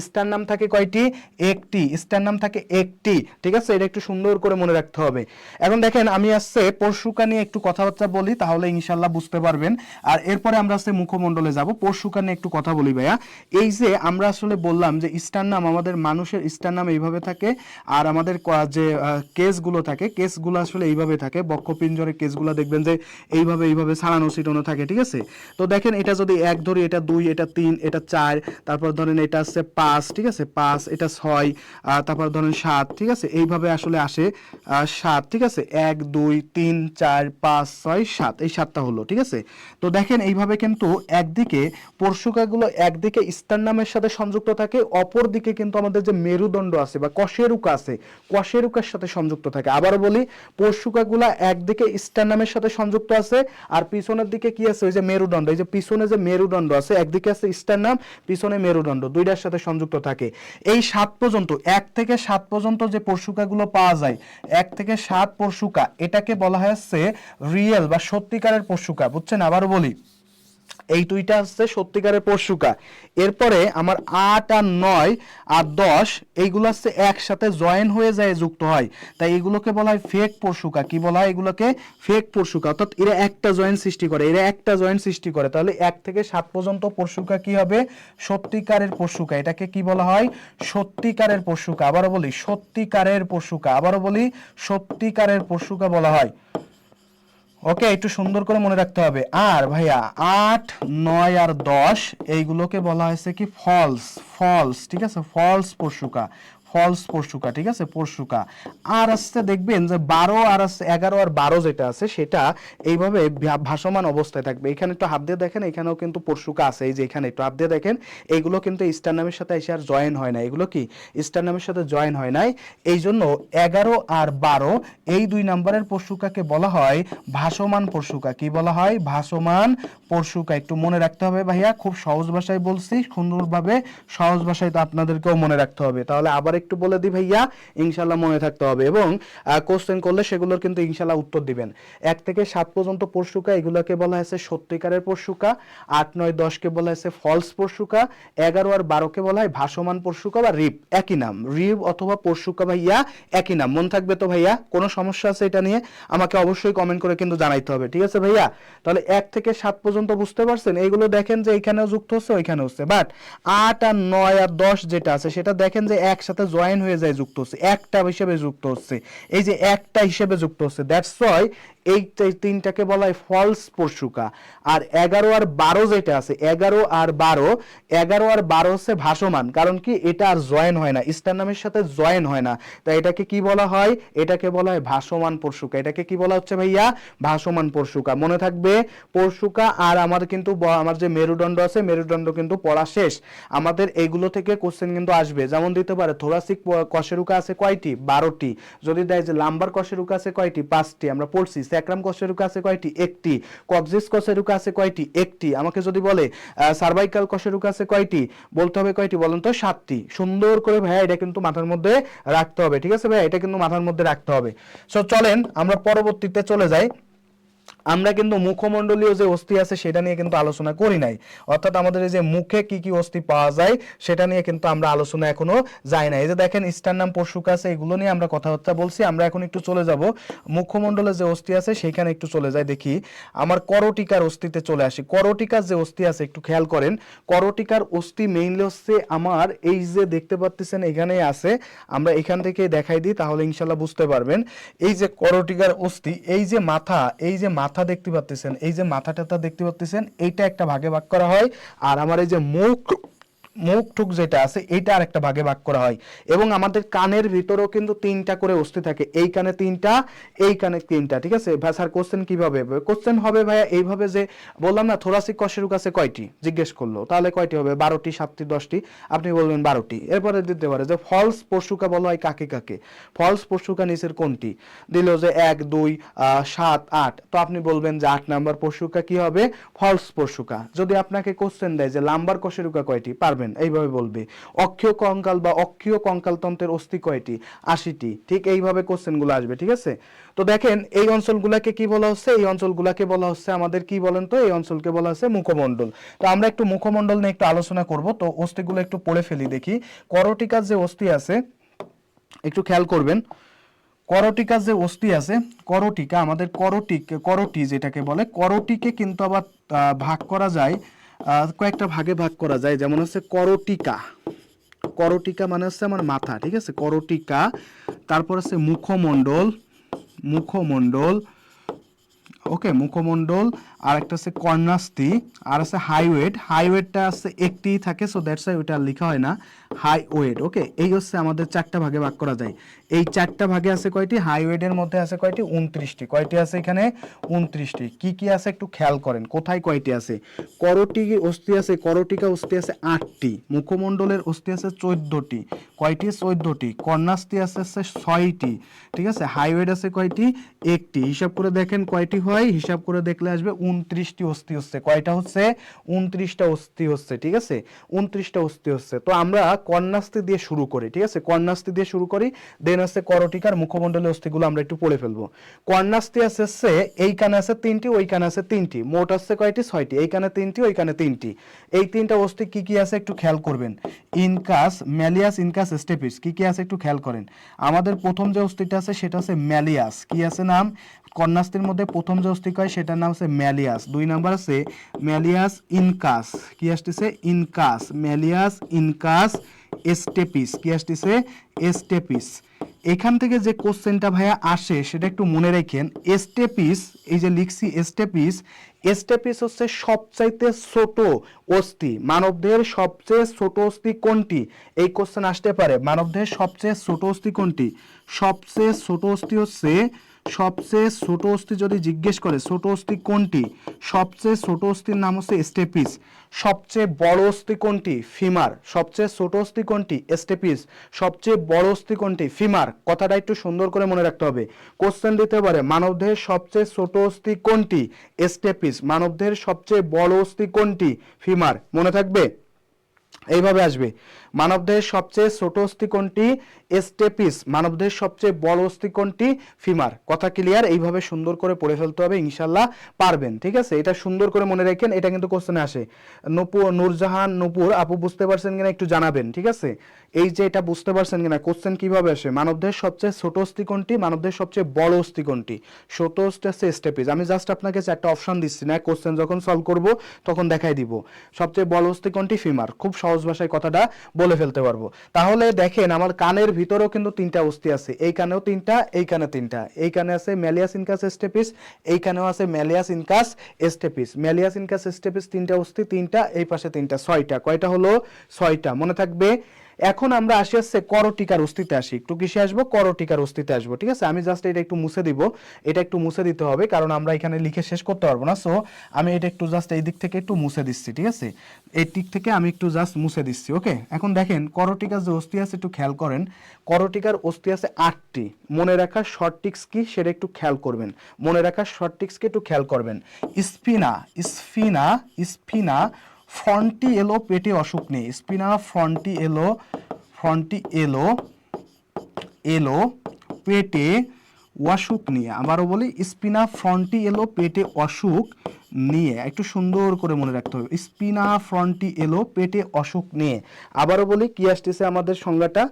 স্টার্নাম থাকে কয়টি? 1টি। স্টার্নাম থাকে 1টি। ঠিক আছে, এটা একটু সুন্দর করে মনে রাখতে হবে। এখন দেখেন, আমি আসছে পশুকা নিয়ে একটু কথাবার্তা বলি, তাহলে ইনশাল্লাহ বুঝতে পারবেন। আর এরপরে আমরা আসছে মুখমণ্ডলে যাব। পশুকা নিয়ে একটু কথা বলি ভাইয়া। এই যে আমরা আসলে বললাম যে স্টার্নাম, আমাদের মানুষের স্টার্নাম এইভাবে থাকে, আর আমাদের যে কেসগুলো থাকে, কেসগুলো আসলে এইভাবে থাকে। বক্ষপিঞ্জরের কেসগুলো দেখবেন যে এইভাবে ছাড়ানো ছিটানো থাকে। ঠিক আছে, তো দেখেন এটা যদি এক ধরি, এটা 2, এটা 3, এটা 4, তারপর ধরেন এটা আছে 5, ঠিক আছে 5, এটা 6, তারপর ধরেন 7, ঠিক আছে এইভাবে আসলে আসে 7, ঠিক আছে 1 2 3 4 5 6 7, এই 7টা হলো, ঠিক আছে। তো দেখেন এইভাবে কিন্তু একদিকে পরশুকাগুলো একদিকে স্টারনামের সাথে সংযুক্ত থাকে, অপর দিকে কিন্তু আমাদের যে মেরুদণ্ড আছে বা কশেরুকা আছে, কশেরুকার সাথে সংযুক্ত থাকে। আবার বলি, পরশুকাগুলা একদিকে স্টারনামের সাথে সংযুক্ত আছে, আর পিছনের দিকে কি আছে, ওই যে মেরুদণ্ড, এই যে পিছনে যে মেরুদণ্ড আছে, একদিকে আছে স্টারনাম, পিছনে মেরুদণ্ড, দুইটার সাথে সংযুক্ত থাকে। এই 7 পর্যন্ত, 1 থেকে 7 পর্যন্ত যে পরশুকাগুলো পাওয়া যায়, 1 থেকে 7 পরশুকা, এটাকে বলা হচ্ছে রিয়েল বা সত্যিকারের পরশুকা, বুঝছেন। আবার বলি, এই দুইটা হচ্ছে সত্যিকারের পরশুকা। এরপরে আমার 8 আর 9 আর 10 এইগুলো হচ্ছে একসাথে জয়েন হয়ে যায়, যুক্ত হয়, তাই এগুলোকে বলা হয় ফেক পরশুকা। কি বলা হয় এগুলোকে? ফেক পরশুকা। অর্থাৎ এরা একটা জয়েন সৃষ্টি করে, এরা একটা জয়েন সৃষ্টি করে। তাহলে 1 থেকে 7 পর্যন্ত পরশুকা কি হবে? সত্যিকারের পরশুকা। এটাকে কি বলা হয়? সত্যিকারের পরশুকা। আবারও বলি, সত্যিকারের পরশুকা। আবারও বলি, সত্যিকারের পরশুকা বলা হয়। ওকে, একটু সুন্দর করে মনে রাখতে হবে। আর ভাইয়া 8 9 আর 10 এইগুলোকে বলা হয়েছে কি? ফলস। ফলস, ঠিক আছে, ফলস পরশুকা, ফলস পরশুকা, ঠিক আছে, পরশুকা। আর আসছে দেখবেন যে 12 আর আছে 11 আর 12 যেটা আছে সেটা এইভাবে ভাসমান অবস্থায় থাকবে। এখানে একটু হাত দিয়ে দেখেন, এখানেও কিন্তু পরশুকা আছে, এই যে এখানে একটু হাত দিয়ে দেখেন, এইগুলো কিন্তু স্টার নামের সাথে এসে আর জয়েন হয় না। এগুলো কি স্টার নামের সাথে জয়েন হয় নাই, এই জন্য 11 আর 12 এই 2 নাম্বারের পরশুকাকে বলা হয় ভাসমান পরশুকা। কি বলা হয়? ভাসমান পরশুকা। একটু মনে রাখতে হবে ভাইয়া, খুব সহজ ভাষায় বলছি, সুন্দরভাবে সহজ ভাষায় তো আপনাদেরকেও মনে রাখতে হবে। তাহলে আবার একটু বলে দিই ভাইয়া, ইনশাল্লাহ মনে থাকতে হবে, এবং কোশ্চেন করলে সেগুলোর কিন্তু ইনশাল্লাহ উত্তর দিবেন। 1 থেকে 7 পর্যন্ত পরশুকা, এগুলোকে বলা হয়েছে সত্যিকারের পরশুকা। 8 9 10 কে বলা হয়েছে ফলস পরশুকা। 11 আর 12 কে বলা হয় ভাসমান পরশুকা বা রিপ, একই নাম। রিপ অথবা পরশুকা ভাইয়া একই নাম। মন থাকবে তো ভাইয়া? কোনো সমস্যা আছে এটা নিয়ে? আমাকে অবশ্যই কমেন্ট করে কিন্তু জানাইতে হবে, ঠিক আছে ভাইয়া? তাহলে 1 থেকে 7 পর্যন্ত বুঝতে পারছেন? এইগুলো দেখেন যে এখানেও যুক্ত হচ্ছে, ওইখানে হচ্ছে, বাট 8 আর 9 আর 10 যেটা আছে সেটা দেখেন যে একসাথে জয়েন হয়ে যায়, যুক্ত হচ্ছে, একটা হিসেবে যুক্ত হচ্ছে, এই যে একটা হিসেবে যুক্ত হচ্ছে। দ্যাটস ওয়াই এই তিনটাকে বলা হয় ফলস পরশুকা। আর 11 আর 12 যেটা আছে, 11 আর 12, 11 আর 12 হচ্ছে ভাসমান। কারণ কি? এটা আর জয়েন হয় না, স্টার নামের সাথে জয়েন হয় না, তাই এটাকে কি বলা হয়? এটাকে বলা হয় ভাসমান পরশুকা। এটাকে কি বলা হচ্ছে ভাইয়া? ভাসমান পরশুকা। মনে থাকবে, পরশুকা আর আমার কিন্তু আমার যে মেরুদণ্ড আছে, মেরুদণ্ড কিন্তু পড়া শেষ। আমাদের এইগুলো থেকে কোশ্চেন কিন্তু আসবে, যেমন দিতে পারে থোরাসিক কশেরুকা আছে কয়টি? 12টি। যদি দেয় যে লাম্বার কশেরুকা আছে কয়টি? 5টি, আমরা পড়ছি। স্যাক্রাম কশেরুকা আছে কয়টি? 1টি। কক্সিস কশেরুকা আছে কয়টি? 1টি। আমাকে যদি বলে সার্ভাইকাল কশেরুকা আছে কয়টি? বলতে হবে কয়টি বলেন তো? 7টি। সুন্দর করে ভাইয়া এটা কিন্তু মাথার মধ্যে রাখতে হবে, ঠিক আছে ভাইয়া? এটা কিন্তু মাথার মধ্যে রাখতে হবে। সো চলেন আমরা পরবর্তীতে চলে যাই। আমরা কিন্তু মুখমণ্ডলীয় যে অস্থি আছে সেটা নিয়ে কিন্তু আলোচনা করি নাই, অর্থাৎ আমাদের এই যে মুখে কি কি অস্থি পাওয়া যায় সেটা নিয়ে কিন্তু আমরা আলোচনা এখনো যাই না। এই যে দেখেন স্টারনাম পরশুকা আছে, এগুলো নিয়ে আমরা কথাবার্তা বলছি। আমরা এখন একটু চলে যাব মুখমণ্ডলে যে অস্থি আছে সেইখানে একটু চলে যাই। দেখি আমার করটিকার অস্থিতে চলে আসি। করটিকার যে অস্থি আছে একটু খেয়াল করেন। করটিকার অস্থি মেইনলি হচ্ছে আমার এই যে দেখতে পাচ্ছেন এখানে আছে, আমরা এখান থেকে দেখাই দিই তাহলে ইনশাল্লাহ বুঝতে পারবেন। এই যে করটিকার অস্থি, এই যে মাথা, এই যে মাথা দেখতে পাচ্ছেন, এই যে মাথাটা দেখতে পাচ্ছেন, এইটা একটা ভাগে ভাগ করা হয়। আর আমার এই যে মুখ, মুখ টুক যেটা আছে এইটা আর একটা ভাগে ভাগ করা হয়। এবং আমাদের কানের ভিতরেও কিন্তু 3টা করে অস্থি থাকে, এই কানে 3টা, এই কানে 3টা, ঠিক আছে ভাই? স্যার কোশ্চেন কিভাবে হবে? কোশ্চেন হবে ভাইয়া এইভাবে, যে বললাম না থোরাসিক কশেরুক আছে কয়টি, জিজ্ঞেস করলো, তাহলে কয়টি হবে? 12টি 7টি 10টি, আপনি বলবেন 12টি। এরপরে দিতে পারে যে ফলস পরশুকা বলা হয় কাকে কাকে? ফলস পরশুকা নিচের কোনটি? দিল যে 1 2 7 8, তো আপনি বলবেন যে 8 নাম্বার পরশুকা কি হবে? ফলস পরশুকা। যদি আপনাকে কোশ্চেন দেয় যে লাম্বার কশেরুকা কয়টি, পারবেন এইভাবে বলবে। অক্ষীয় কঙ্কাল বা অক্ষীয় কঙ্কাল তন্ত্রের অস্থি কয়টি? 80টি। ঠিক এইভাবে কোশ্চেনগুলো আসবে, ঠিক আছে? তো দেখেন এই অঞ্চলগুলোকে কি বলা হচ্ছে? এই অঞ্চলগুলোকে বলা হচ্ছে আমাদের কি বলেন তো? এই অঞ্চলকে বলা হচ্ছে মুখমণ্ডল। তো আমরা একটু মুখমণ্ডল নিয়ে একটু আলোচনা করব। তো অস্থিগুলো একটু পড়ে ফেলি দেখি। করটিকার যে অস্থি আছে একটু খেয়াল করবেন। করটিকার যে অস্থি আছে, করটিকা আমাদের করটি যেটাকে বলে, করটিকে কিন্তু আবার ভাগ করা যায়, কয়েকটা ভাগে ভাগ করা যায়। যেমন হচ্ছে করটিকা, করটিকা মানে হচ্ছে আমার মাথা, ঠিক আছে? করটিকা। তারপর আছে মুখমণ্ডল, মুখমণ্ডল, ওকে, মুখমণ্ডল, আর একটা আছে কর্ণাস্থি, আর আছে হাইওয়েট। হাইওয়েটটা আছে একটি থাকে, সো দ্যাটস ওয়াই ওটা লেখা হয় না, হাইওয়েট। ওকে, এই হচ্ছে আমাদের চারটা ভাগে ভাগ করা যায়। এই চারটা ভাগে আছে কয়টি? হাইওয়েটের মধ্যে আছে কয়টি? 29টি। কয়টি আছে এখানে? 29টি। কি কি আছে একটু খেয়াল করেন, কোথায় কয়টি আছে? করটি অস্থি আছে, করটিকা অস্থি আছে 8টি, মুখমণ্ডলের অস্থি আছে 14টি। কয়টি? 14টি। কর্ণাস্থি আছে 6টি, ঠিক আছে। হাইওয়েট আছে কয়টি? একটি। হিসাব করে দেখেন কয়টি হয়, হিসাব করে দেখলে আসবে 29টি অস্থি হচ্ছে। কয়টা হচ্ছে? 29টা অস্থি হচ্ছে, ঠিক আছে, 29টা অস্থি হচ্ছে। তো আমরা কর্ণাস্থি দিয়ে শুরু করি, ঠিক আছে, কর্ণাস্থি দিয়ে শুরু করি, দেন আছে করটিকার মুখমণ্ডলের অস্থিগুলো আমরা একটু পড়ে ফেলবো। কর্ণাস্থি আছে এইখানে আছে 3টি, ওইখানে আছে 3টি, মোট আছে কয়টি? 6টি। এইখানে 3টি, ওইখানে 3টি। এই 3টা অস্থি কি কি আছে একটু খেয়াল করবেন। Incus, malleus, incus, stapes. কি কি আছে একটু খেয়াল করেন। আমাদের প্রথম যে অস্থিটা আছে সেটা হচ্ছে ম্যালিয়াস। কি আছে নাম? কর্ণাস্থির মধ্যে প্রথম যে অস্থি কয় সেটার নাম হচ্ছে ম্যালিয়াস। 2 নাম্বার আছে ম্যালিয়াস ইনকাস। কি আসতেছে? ইনকাস। Malleus incus stapes. কি আসতেছে? স্টেপিস। এখান থেকে যে কোশ্চেনটা ভাইয়া আসে সেটা একটু মনে রাখেন। স্টেপিস, এই যে লিখছি স্টেপিস, স্টেপিস হচ্ছে সবচাইতে ছোট অস্থি। মানবদেহের সবচেয়ে ছোট অস্থি কোনটি? এই কোশ্চেন আসতে পারে। মানবদেহের সবচেয়ে ছোট অস্থি কোনটি? সবচেয়ে ছোট অস্থি হচ্ছে, সবচেয়ে ছোট অস্থি যদি জিজ্ঞেস করে ছোট অস্থি কোনটি, সবচেয়ে ছোট অস্থির নাম হচ্ছে স্টেপিস। সবচেয়ে বড় অস্থি কোনটি? ফিমার। সবচেয়ে ছোট অস্থি কোনটি? স্টেপিস। সবচেয়ে বড় অস্থি কোনটি? ফিমার। কথাটা একটু সুন্দর করে মনে রাখতে হবে। কোশ্চেন দিতে পারে মানবদেহের সবচেয়ে ছোট অস্থি কোনটি? স্টেপিস। মানবদেহের সবচেয়ে বড় অস্থি কোনটি? ফিমার। মনে থাকবে? এইভাবে আসবে। মানবদেহের সবচেয়ে ছোট অস্থি কোনটি? স্টেপিস। মানবদেহের সবচেয়ে বড় অস্থি কোনটি? ফিমার। কথা ক্লিয়ার? এইভাবে সুন্দর করে পড়ে ফেলতে হবে, ইনশাল্লাহ পারবেন, ঠিক আছে। এটা সুন্দর করে মনে রাখেন, এটা কিন্তু কোশ্চেনে আসে। নূরজাহান, নূপুর আপু বুঝতে পারছেন কিনা একটু জানাবেন, ঠিক আছে। এই যে এটা বুঝতে পারছেন কিনা, কোশ্চেন কিভাবে আসে। মানবদেহের সবচেয়ে ছোট অস্থি কোনটি? মানবদেহের সবচেয়ে বড় অস্থি কোনটি? ছোট অস্থি আছে স্টেপিস। আমি জাস্ট আপনাকে চারটা অপশন দিচ্ছি না, কোশ্চেন যখন সলভ করব তখন দেখাই দিব। সবচেয়ে বড় অস্থি কোনটি? ফিমার। খুব সহজ ভাষায় কথাটা বলে ফেলতে পারবো। তাহলে দেখেন আমার কানের ভিতরেও কিন্তু 3টা অস্থি আছে। এই কানেও 3টা, এইখানে 3টা। এই কানে আছে ম্যালিয়াস ইনকাস স্টেপিস, এইখানেও আছে malleus incus stapes. Malleus incus stapes 3টা অস্থি, 3টা, এই পাশে 3টা, 6টা। কয়টা হলো? 6টা। মনে থাকবে? এখন আমরা আসি হচ্ছে করটিকার অস্থিতে আসি। একটু কিসে আসবো? করটিকার অস্থিতে আসবো, ঠিক আছে। আমি জাস্ট এটা একটু মুছে দিব, এটা একটু মুছে দিতে হবে কারণ আমরা এখানে লিখে শেষ করতে পারবো না। সো আমি এটা একটু জাস্ট এই দিক থেকে একটু মুছে দিচ্ছি, ঠিক আছে। এই দিক থেকে আমি একটু জাস্ট মুছে দিচ্ছি। ওকে, এখন দেখেন করটিকার যে অস্থি আছে একটু খেয়াল করেন। করটিকার অস্থি আছে 8টি। মনে রাখার শর্ট টিক্স কি সেটা একটু খেয়াল করবেন। মনে রাখার শর্ট টিক্সকে একটু খেয়াল করবেন। স্পিনা, স্পিনা, স্পিনা ফ্রন্টি এলো, পেটে অসুখ নেই। স্পিনা ফ্রন্টি এলো, ফ্রন্টি এলো, এলো পেটে অসুখ নিয়ে। আবারও বলি, স্পিনা ফ্রন্টি এলো, পেটে অসুখ নিয়ে। একটু সুন্দর করে মনে রাখতে হবে, স্পিনা ফ্রন্টি এলো, পেটে অসুখ নিয়ে। আবারও বলি, কি আসতেছে আমাদের সংজ্ঞাটা?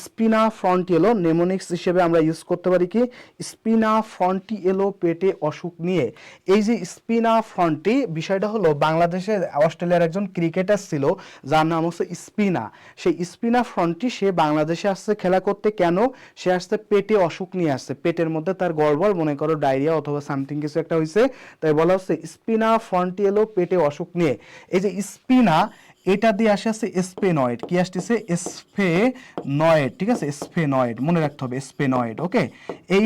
স্পিনা ফ্রন্টি এলো নেমোনিক্স হিসেবে আমরা ইউজ করতে পারি কি? স্পিনা ফ্রন্টি এলো, পেটে অসুখ নিয়ে। এই যে স্পিনা ফ্রন্টি, বিষয়টা হলো বাংলাদেশে অস্ট্রেলিয়ার একজন ক্রিকেটার ছিল যার নাম হচ্ছে স্পিনা। সেই স্পিনা ফ্রন্টি সে বাংলাদেশে আসছে খেলা করতে। কেন? সে আসছে পেটে অসুখ নিয়ে আসছে। পেটের মধ্যে তার গড়বড়, মনে করো ডায়রিয়া অথবা সামথিং কিছু একটা হয়েছে, তাই বলা হচ্ছে স্পিনা ফ্রন্টি এলো, পেটে অসুখ নিয়ে। এই যে স্পিনা, এটা দিয়ে আসে আছে স্পেনয়েড। কি আসতেছে? স্পেনয়েড, ঠিক আছে, স্পেনয়েড মনে রাখতে হবে, স্পেনয়েড। ওকে, এই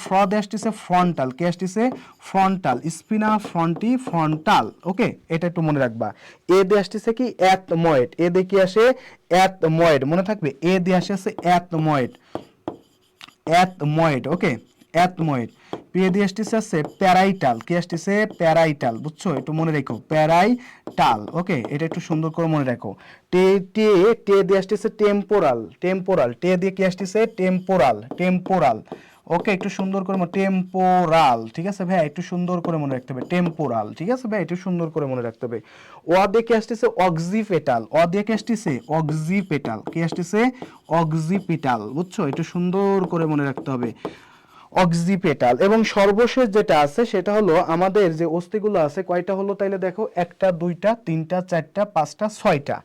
ফ্র দিয়ে আসতেছে ফ্রন্টাল। কি আসতেছে? ফ্রন্টাল। Spina ফ্রন্টি, frontal. ওকে, এটা একটু মনে রাখবা। এ দিয়ে আসতেছে কি? অ্যাথময়েড। এ দিয়ে কি আসে? অ্যাথময়েড। মনে থাকবে, এ দিয়ে আসে আছে অ্যাথময়েড, অ্যাথময়েড। ওকে, অ্যাথময়েড। পে দিয়ে আসতেছে আছে প্যারাইটাল। কি আসতেছে? প্যারাইটাল। বুঝছো? একটু মনে রেখো, প্যারাইটাল। ওকে, এটা একটু সুন্দর করে মনে রাখো। টে টে টে দিয়ে আসতেছে টেম্পোরাল, টেম্পোরাল। টে দিয়ে কি আসতেছে? Temporal, temporal. ওকে, একটু সুন্দর করে টেম্পোরাল, ঠিক আছে ভাই, একটু সুন্দর করে মনে রাখতে হবে, টেম্পোরাল, ঠিক আছে ভাই, একটু সুন্দর করে মনে রাখতে হবে। ও দিয়ে কি আসতেছে? অক্সিপেটাল। ও দিয়ে কি আসতেছে? অক্সিপেটাল। কি আসতেছে? অক্সিপিটাল। বুঝছো? একটু সুন্দর করে মনে রাখতে হবে। অক্সিপেটাল। এবং সর্বশেষ যেটা আছে সেটা হলো আমাদের যে অস্থিগুলো আছে কয়টা হলো তাইলে দেখো, একটা, দুইটা, তিনটা, চারটা, পাঁচটা, ছয়টা।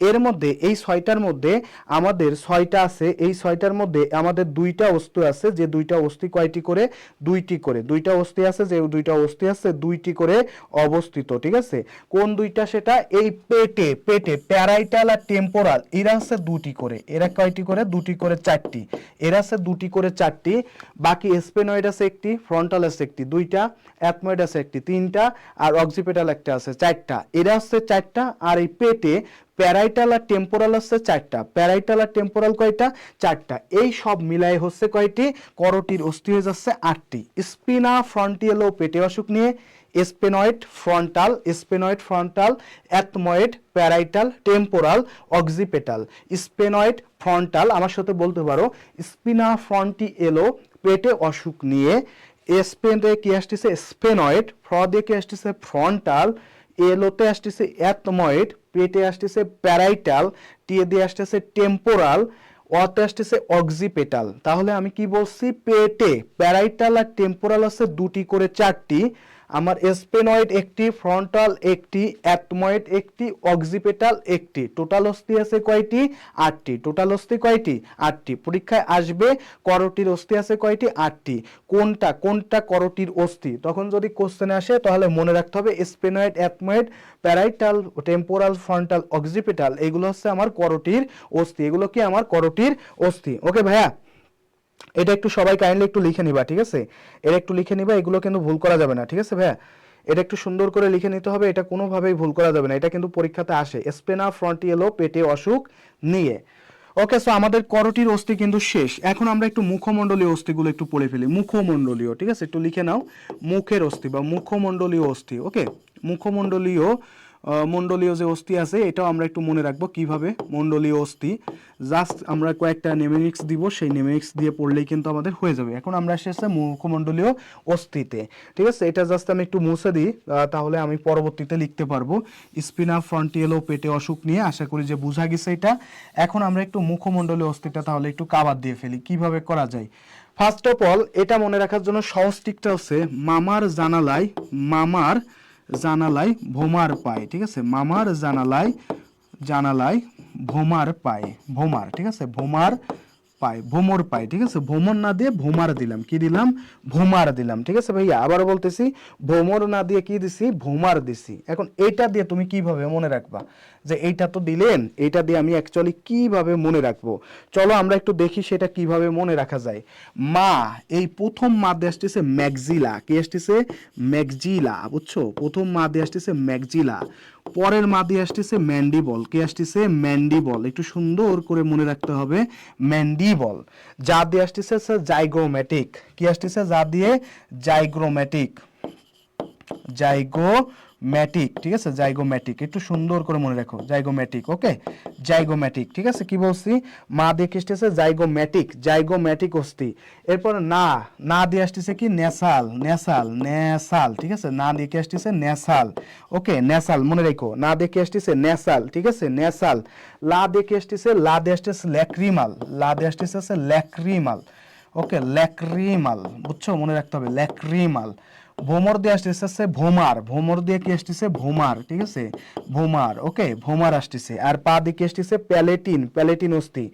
এর মধ্যে এই ছয়টার মধ্যে আমাদের ছয়টা আছে, এই ছয়টার মধ্যে আমাদের দুইটা অস্থি আছে, যে দুইটা অস্থি কয়টি করে, দুইটি করে, দুইটা অস্থি আছে, যে দুইটা অস্থি আছে দুইটি করে অবস্থিত, ঠিক আছে। কোন দুইটা, সেটা এই পেটে, পেটে প্যারাইটাল আর টেম্পোরাল, এরা আছে দুটি করে, এরা কয়টি করে, দুটি করে চারটি, এরা আছে দুটি করে চারটি। বাকি স্পেনয়েড আছে একটি, ফ্রন্টাল আছে একটি, দুইটা, অ্যাথময়েড আছে একটি, তিনটা, আর অক্সিপেটাল একটা আছে, চারটা, এরা আছে চারটা। আর এই পেটে প্যারাইটাল আর টেম্পোরাল আছে চারটা, প্যারাইটাল আর টেম্পোরাল কয়টা, চারটা। এই সব মিলাই হচ্ছে কয়টি, করোটির অস্থি হয়ে যাচ্ছে আটটি। স্পিনা ফ্রন্টিয়েলো পেটে অসুখ নিয়ে sphenoid frontal, sphenoid frontal, ethmoid, parietal, temporal, occipital. Sphenoid frontal, আমার সাথে বলতে পারো, স্পিনা ফ্রন্টিয়েলো পেটে অসুখ নিয়ে, স্পেন দিয়ে কি আসতেছে স্পেনয়েড, ফ্র দিয়ে কি আসতেছে ফ্রন্টাল, এলোতে আসতেছে অ্যাথময়েড, পেটে আসতেছে প্যারাইটাল, টিয়ে দিয়ে আসতেছে টেম্পোরাল, অতে আসতেছে অক্সিপেটাল। তাহলে আমি কি বলছি, পেটে প্যারাইটাল আর টেম্পোরাল আছে দুটি করে চারটি, আমার স্পেনয়েড একটি, ফ্রন্টাল একটি, অ্যাথময়েড একটি, অক্সিপেটাল একটি, টোটাল অস্থি আছে কয়টি, আটটি। টোটাল অস্থি কয়টি, আটটি। পরীক্ষায় আসবে করোটির অস্থি আছে কয়টি, আটটি। কোনটা কোনটা করোটির অস্থি, তখন যদি কোশ্চেনে আসে তাহলে মনে রাখতে হবে স্পেনয়েড, অ্যাথময়েড, প্যারাইটাল, টেম্পোরাল, ফ্রন্টাল, অক্সিপেটাল, এগুলো হচ্ছে আমার করোটির অস্থি, এগুলো কি আমার করোটির অস্থি। ওকে ভাইয়া, এটা একটু সবাই কাইন্ডলি একটু লিখে নিবা, ঠিক আছে, এটা একটু লিখে নিবা, এগুলো কিন্তু ভুল করা যাবে না, ঠিক আছে ভাইয়া, এটা একটু সুন্দর করে লিখে নিতে হবে, এটা কোনোভাবেই ভুল করা যাবে না, এটা কিন্তু পরীক্ষাতে আসে, স্পেনা ফ্রন্টিয়েলো পেটে অসুখ নিয়ে। ওকে, সো আমাদের করোটির অস্থি কিন্তু শেষ। এখন আমরা একটু মুখমণ্ডলীয় অস্থিগুলো একটু পড়ে ফেলি। মুখমণ্ডলীয়, ঠিক আছে, একটু লিখে নাও, মুখের অস্থি বা মুখমণ্ডলীয় অস্থি। ওকে, মুখমণ্ডলীয় মণ্ডলীয় যে অস্থি আছে এটাও আমরা একটু মনে রাখবো কিভাবে মণ্ডলীয় অস্থি, জাস্ট আমরা কয়েকটা নেমিনিক্স দিব, সেই নেমিনিক্স দিয়ে পড়লেই কিন্তু আমাদের হয়ে যাবে। এখন আমরা এসেছে মুখমণ্ডলীয় অস্থিতে, ঠিক আছে, এটা জাস্ট আমি একটু মুছে দিই, তাহলে আমি পরবর্তীতে লিখতে পারবো। স্পিনা ফ্রন্টিয়েলো পেটে অসুখ নিয়ে, আশা করি যে বোঝা গেছে এটা। এখন আমরা একটু মুখমণ্ডলীয় অস্থিটা তাহলে একটু কাভার দিয়ে ফেলি, কিভাবে করা যায়। ফার্স্ট অফ অল, এটা মনে রাখার জন্য সহজ টিকটা হচ্ছে মামার জানালায়, মামার জানালায় ভোমার পায়, ঠিক আছে, মামার জানালায়, জানালায় ভোমার পায়, ভোমার, ঠিক আছে, ভোমার পায়, ভোমর পায়, ঠিক আছে, ভোমর না দিয়ে ভোমার দিলাম, কি দিলাম, ভোমার দিলাম, ঠিক আছে ভাইয়া, আবারও বলতেছি, ভোমর না দিয়ে কি দিছি, ভোমার দিছি। এখন এইটা দিয়ে তুমি কিভাবে মনে রাখবা, যে এইটা তো দিলেন, এইটা দিয়ে আমি অ্যাকচুয়ালি কিভাবে মনে রাখবো, চলো আমরা একটু দেখি সেটা কিভাবে মনে রাখা যায়। মা, এই প্রথম মা দিয়ে আসতেছে ম্যাগজিলা, কি আসতেছে, ম্যাগজিলা, বুঝছো, প্রথম মা দিয়ে আসতেছে ম্যাগজিলা, পরের মা দিয়ে আসতেছে ম্যান্ডিবল, কি আসতেছে, ম্যান্ডিবল, একটু সুন্দর করে মনে রাখতে হবে, ম্যান্ডিবল। যা দিয়ে আসতেছে জাইগোমেটিক, কি আসতেছে, যা দিয়ে, জাইগ্রোমেটিক, জাইগোম্যাটিক, ঠিক আছে, জাইগোম্যাটিক, একটু সুন্দর করে মনে রাখো, জাইগোম্যাটিক। ওকে, জাইগোম্যাটিক, ঠিক আছে, কি বলছি, মা দিয়ে আসতেছে জাইগোম্যাটিক, জাইগোম্যাটিক অস্থি। এরপর না, না দিয়ে আসতেছে কি, ন্যাসাল, ন্যাসাল, ন্যাসাল, ঠিক আছে, না দিয়ে কি আসতেছে, ন্যাসাল। ওকে, ন্যাসাল মনে রেখো, না দিয়ে কি আসতেছে, ন্যাসাল, ঠিক আছে, ন্যাসাল। লা দিয়ে কি আসতেছে, লা দিয়ে আসতেছে ল্যাক্রিমাল, লা দিয়ে আসতেছে ল্যাক্রিমাল। ওকে, ল্যাক্রিমাল, বুঝছো, মনে রাখতে হবে, ল্যাক্রিমাল। ভোমর দিয়ে আসতেছে ভোমার, ভোমর দিয়ে কি আসতেছে, ভোমার, ঠিক আছে, ভোমার। ওকে, ভোমার আসতেছে। আর পা দিয়ে কি আসতেছে, প্যালেটিন, প্যালেটিন অস্থি,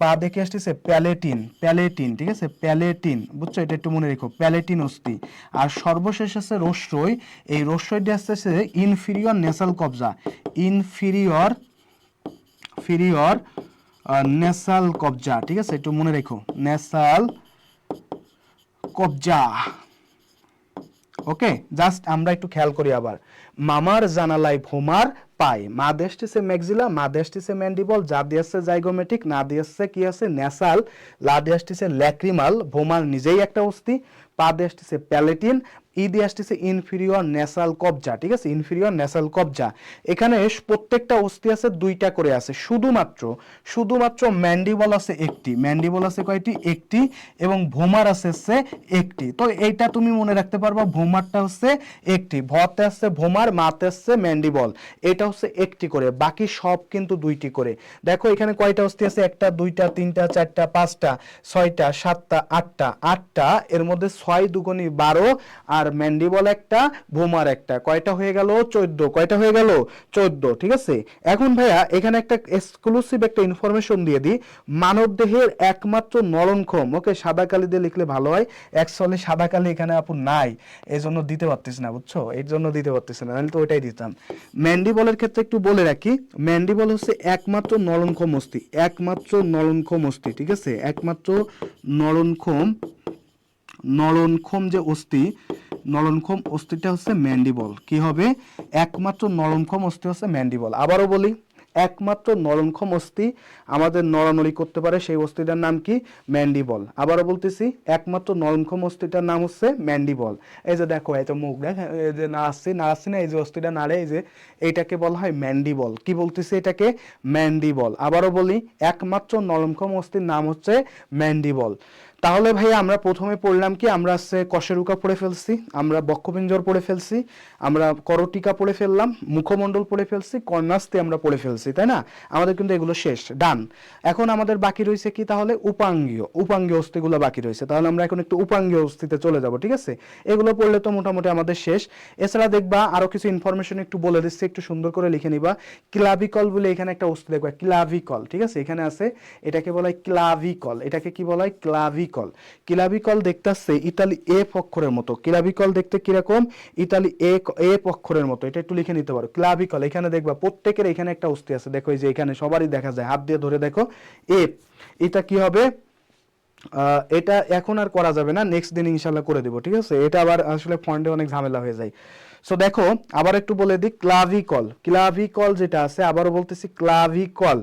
পা দিয়ে কি আসতেছে, প্যালেটিন, প্যালেটিন, ঠিক আছে, প্যালেটিন, বুঝছো, এটা একটু মনে রেখো, প্যালেটিন অস্থি। আর সর্বশেষ আছে রস্যই, এই রস্যই দিয়ে আসতেছে ইনফিরিয়র নেসাল কবজা, ইনফিরিয়র, ফিরিয়র নেসাল কবজা, ঠিক আছে, একটু মনে রেখো, নেসাল কবজা। ওকে, জাস্ট আমরা একটু খেয়াল করি আবার, মামার জানালায় ভোমার পায়, মা দেশটিছে ম্যাগজিলা, মা দেশটিছে ম্যান্ডিবল, যা দিয়েছে জাইগোমেটিক, না দিয়েছে কি আছে, ন্যাসাল, লা দেশটিছে ল্যাক্রিমাল, ভোমার নিজেই একটা অস্থি, পা দেশটিছে প্যালেটিন, ই দিয়ে আসতেছে ইনফিরিয়র ন্যাসাল কবজা, ঠিক আছে, ইনফিরিয়র ন্যাসাল কবজা। এখানে প্রত্যেকটা অস্থি আছে দুইটা করে আছে, শুধুমাত্র ম্যান্ডিবল আছে একটি, ম্যান্ডিবল আছে কয়টি? একটি, এবং ভোমার আছে একটি। তো এইটা তুমি মনে রাখতে পারবা, ভোমারটা হচ্ছে একটি, ভতে আছে ভোমার, মাতে আছে ম্যান্ডিবল, এটা হচ্ছে একটি করে, বাকি সব কিন্তু দুইটি করে। দেখো এখানে কয়টা অস্থি আছে? একটা, দুইটা, তিনটা, চারটা, পাঁচটা, ছয়টা, সাতটা, আটটা, এর মধ্যে 6 দুগুণী 12, আর ম্যান্ডিবল একটা, ভোমার একটা, কয়টা হয়ে গেল? 14। কয়টা হয়ে গেল? 14, ঠিক আছে। এখন ভাইয়া এখানে একটা এক্সক্লুসিভ একটা ইনফরমেশন দিয়ে দিই, মানব দেহের একমাত্র নরনক্ষম, ওকে, সাদা কালি দিয়ে লিখলে ভালো হয়, অ্যাকচুয়ালি সাদা কালি এখানে আপু নাই, এই জন্য দিতে পারতেছি না, বুঝছো, এর জন্য দিতে পারতেছি না, নাহলে তো ওইটাই দিতাম। ম্যান্ডিবলের ক্ষেত্রে একটু বলে রাখি, ম্যান্ডিবল হচ্ছে একমাত্র নরনক্ষম অস্থি, একমাত্র নরনক্ষম অস্থি, ঠিক আছে, একমাত্র নরনক্ষম যে অস্থি, নরনক্ষম অস্থিটা হচ্ছে ম্যান্ডিবল। কি হবে? একমাত্র নরনক্ষম অস্থি হচ্ছে ম্যান্ডিবল। আবারও বলি, একমাত্র নরনক্ষম অস্থি আমাদের নড়ানড়ি করতে পারে, সেই অস্থিটার নাম কি? ম্যান্ডিবল। আবারও বলতেছি, একমাত্র নরনক্ষম অস্থিটার নাম হচ্ছে ম্যান্ডিবল। এই যে দেখো, এই তো মুখ দেখ, এই যে নাড়াচ্ছি না, এই যে অস্থিটা নাড়ে, এই যে এইটাকে বলা হয় ম্যান্ডিবল। কি বলতেছি? এটাকে ম্যান্ডিবল। আবারও বলি, একমাত্র নরনক্ষম অস্থির নাম হচ্ছে ম্যান্ডিবল। তাহলে ভাই আমরা প্রথমে পড়লাম কি? আমরা কশেরুকা পড়ে ফেলছি, আমরা বক্ষপিঞ্জর পড়ে ফেলছি, আমরা করটিকা পড়ে ফেললাম, মুখমণ্ডল পড়ে ফেলছি, কর্ণাস্তি আমরা পড়ে ফেলছি, তাই না? আমাদের কিন্তু এগুলো শেষ, ডান। এখন আমাদের বাকি রয়েছে কি? তাহলে উপাঙ্গীয় অস্থিগুলো বাকি রয়েছে। তাহলে আমরা এখন একটু উপাঙ্গীয় অস্থিতে চলে যাব, ঠিক আছে? এগুলো পড়লে তো মোটামুটি আমাদের শেষ। এছাড়া দেখবা আরো কিছু ইনফরমেশন একটু বলে দিচ্ছি, একটু সুন্দর করে লিখে নিবা। ক্লাভিকল বলে এখানে একটা অস্থি দেখবা, ক্লাভিকল, ঠিক আছে, এখানে আছে, এটাকে বলা হয় ক্লাভিকল। এটাকে কি বলা হয়? ক্লাভিকল। ক্লাভিকল দেখতে আসছে ইতালি এফ অক্ষরের মতো, ক্লাভিকল দেখতে কিরকম? ইতালি এফ অক্ষরের মতো, এটা একটু লিখে নিতে পারো, ক্লাভিকল। এখানে দেখবা প্রত্যেকের এখানে একটা অস্থি আছে, দেখো এই যে এখানে সবারই দেখা যায়, হাত দিয়ে ধরে দেখো, এফ। এটা কি হবে? এটা এখন আর করা যাবে না, নেক্সট দিন ইনশাল্লাহ করে দিব, ঠিক আছে? এটা আবার আসলে ফন্টে অনেক ঝামেলা হয়ে যায়। সো দেখো আবার একটু বলে দিই, ক্লাভিকল যেটা আছে, আবারও বলতেছি ক্লাভিকল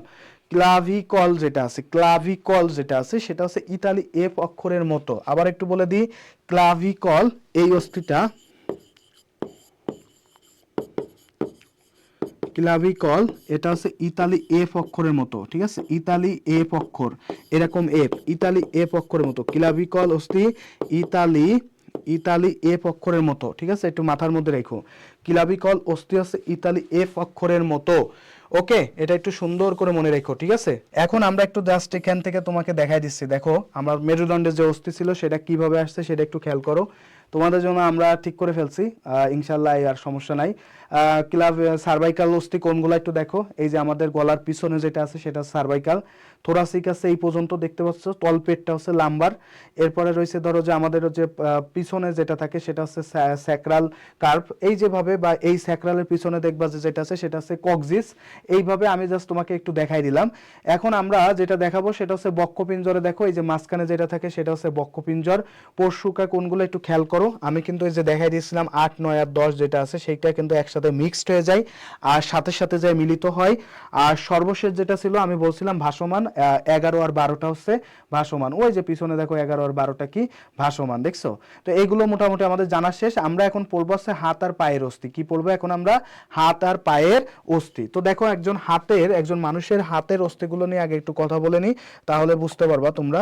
যেটা আছে সেটা হচ্ছে ইতালি এফ অক্ষরের মতো। আবার একটু বলে দিই, ক্লাভিকল, এই অস্থিটা, ক্লাভিকল, এটা হচ্ছে ইতালি এফ অক্ষরের মতো, ঠিক আছে, ইতালি এফ অক্ষর, এরকম এফ, ইতালি এফ অক্ষরের মতো, ক্লাভিকল অস্থি ইতালি এফ অক্ষরের মতো, ঠিক আছে, একটু মাথার মধ্যে রেখো, ক্লাভিকল অস্থি হচ্ছে ইতালি এফ অক্ষরের মতো। ওকে, এটা একটু সুন্দর করে মনে রেখো, ঠিক আছে? এখন আমরা একটু জাস্ট এখান থেকে তোমাকে দেখাই দিচ্ছি, দেখো আমার মেরুদণ্ডের যে অস্থি ছিল সেটা কিভাবে আসছে সেটা একটু খেয়াল করো। তোমাদের জন্য আমরা ঠিক করে ফেলছি, ইনশাল্লাহ আর সমস্যা নাই। সার্ভাইকাল অস্থি কোনগুলো একটু দেখো, এই যে আমাদের গলার পিছনে যেটা আছে সেটা সার্ভাইকাল, থোরাসিক আছে এই পর্যন্ত দেখতে পাচ্ছ, তলপেটটা হচ্ছে লাম্বার, এরপরে রয়েছে ধরো যে আমাদের যে পিছনে যেটা থাকে সেটা হচ্ছে স্যাক্রাল কার্ভ, এই যেভাবে, বা এই স্যাক্রালের পিছনে দেখবা যে যেটা আছে সেটা হচ্ছে কক্সিস। এইভাবে আমি জাস্ট তোমাকে একটু দেখাই দিলাম। এখন আমরা যেটা দেখাবো সেটা হচ্ছে বক্ষপিঞ্জরে, দেখো এই যে মাঝখানে যেটা থাকে সেটা হচ্ছে বক্ষপিঞ্জর। পরশুকা কোনগুলো একটু খেয়াল করো, আমি কিন্তু এই যে দেখাই দিয়েছিলাম 8, 9 আর 10 যেটা আছে সেইটা কিন্তু একসাথে মিক্সড হয়ে যায় আর সাথে সাথে যায় মিলিত হয়। আর সর্বশেষ যেটা ছিল আমি বলছিলাম ভাসমান, 11 আর 12টা হচ্ছে ভাসমান, ওই যে পিছনে দেখো 11 আর 12টা কি ভাসমান, দেখছো? তো এইগুলো মোটামুটি আমাদের জানা শেষ। আমরা এখন পড়বো হচ্ছে হাত আর পায়ের অস্থি। কি পড়বো এখন আমরা? হাত আর পায়ের অস্থি। তো দেখো একজন মানুষের হাতের অস্থিগুলো নিয়ে আগে একটু কথা বলে নিই, তাহলে বুঝতে পারবা তোমরা,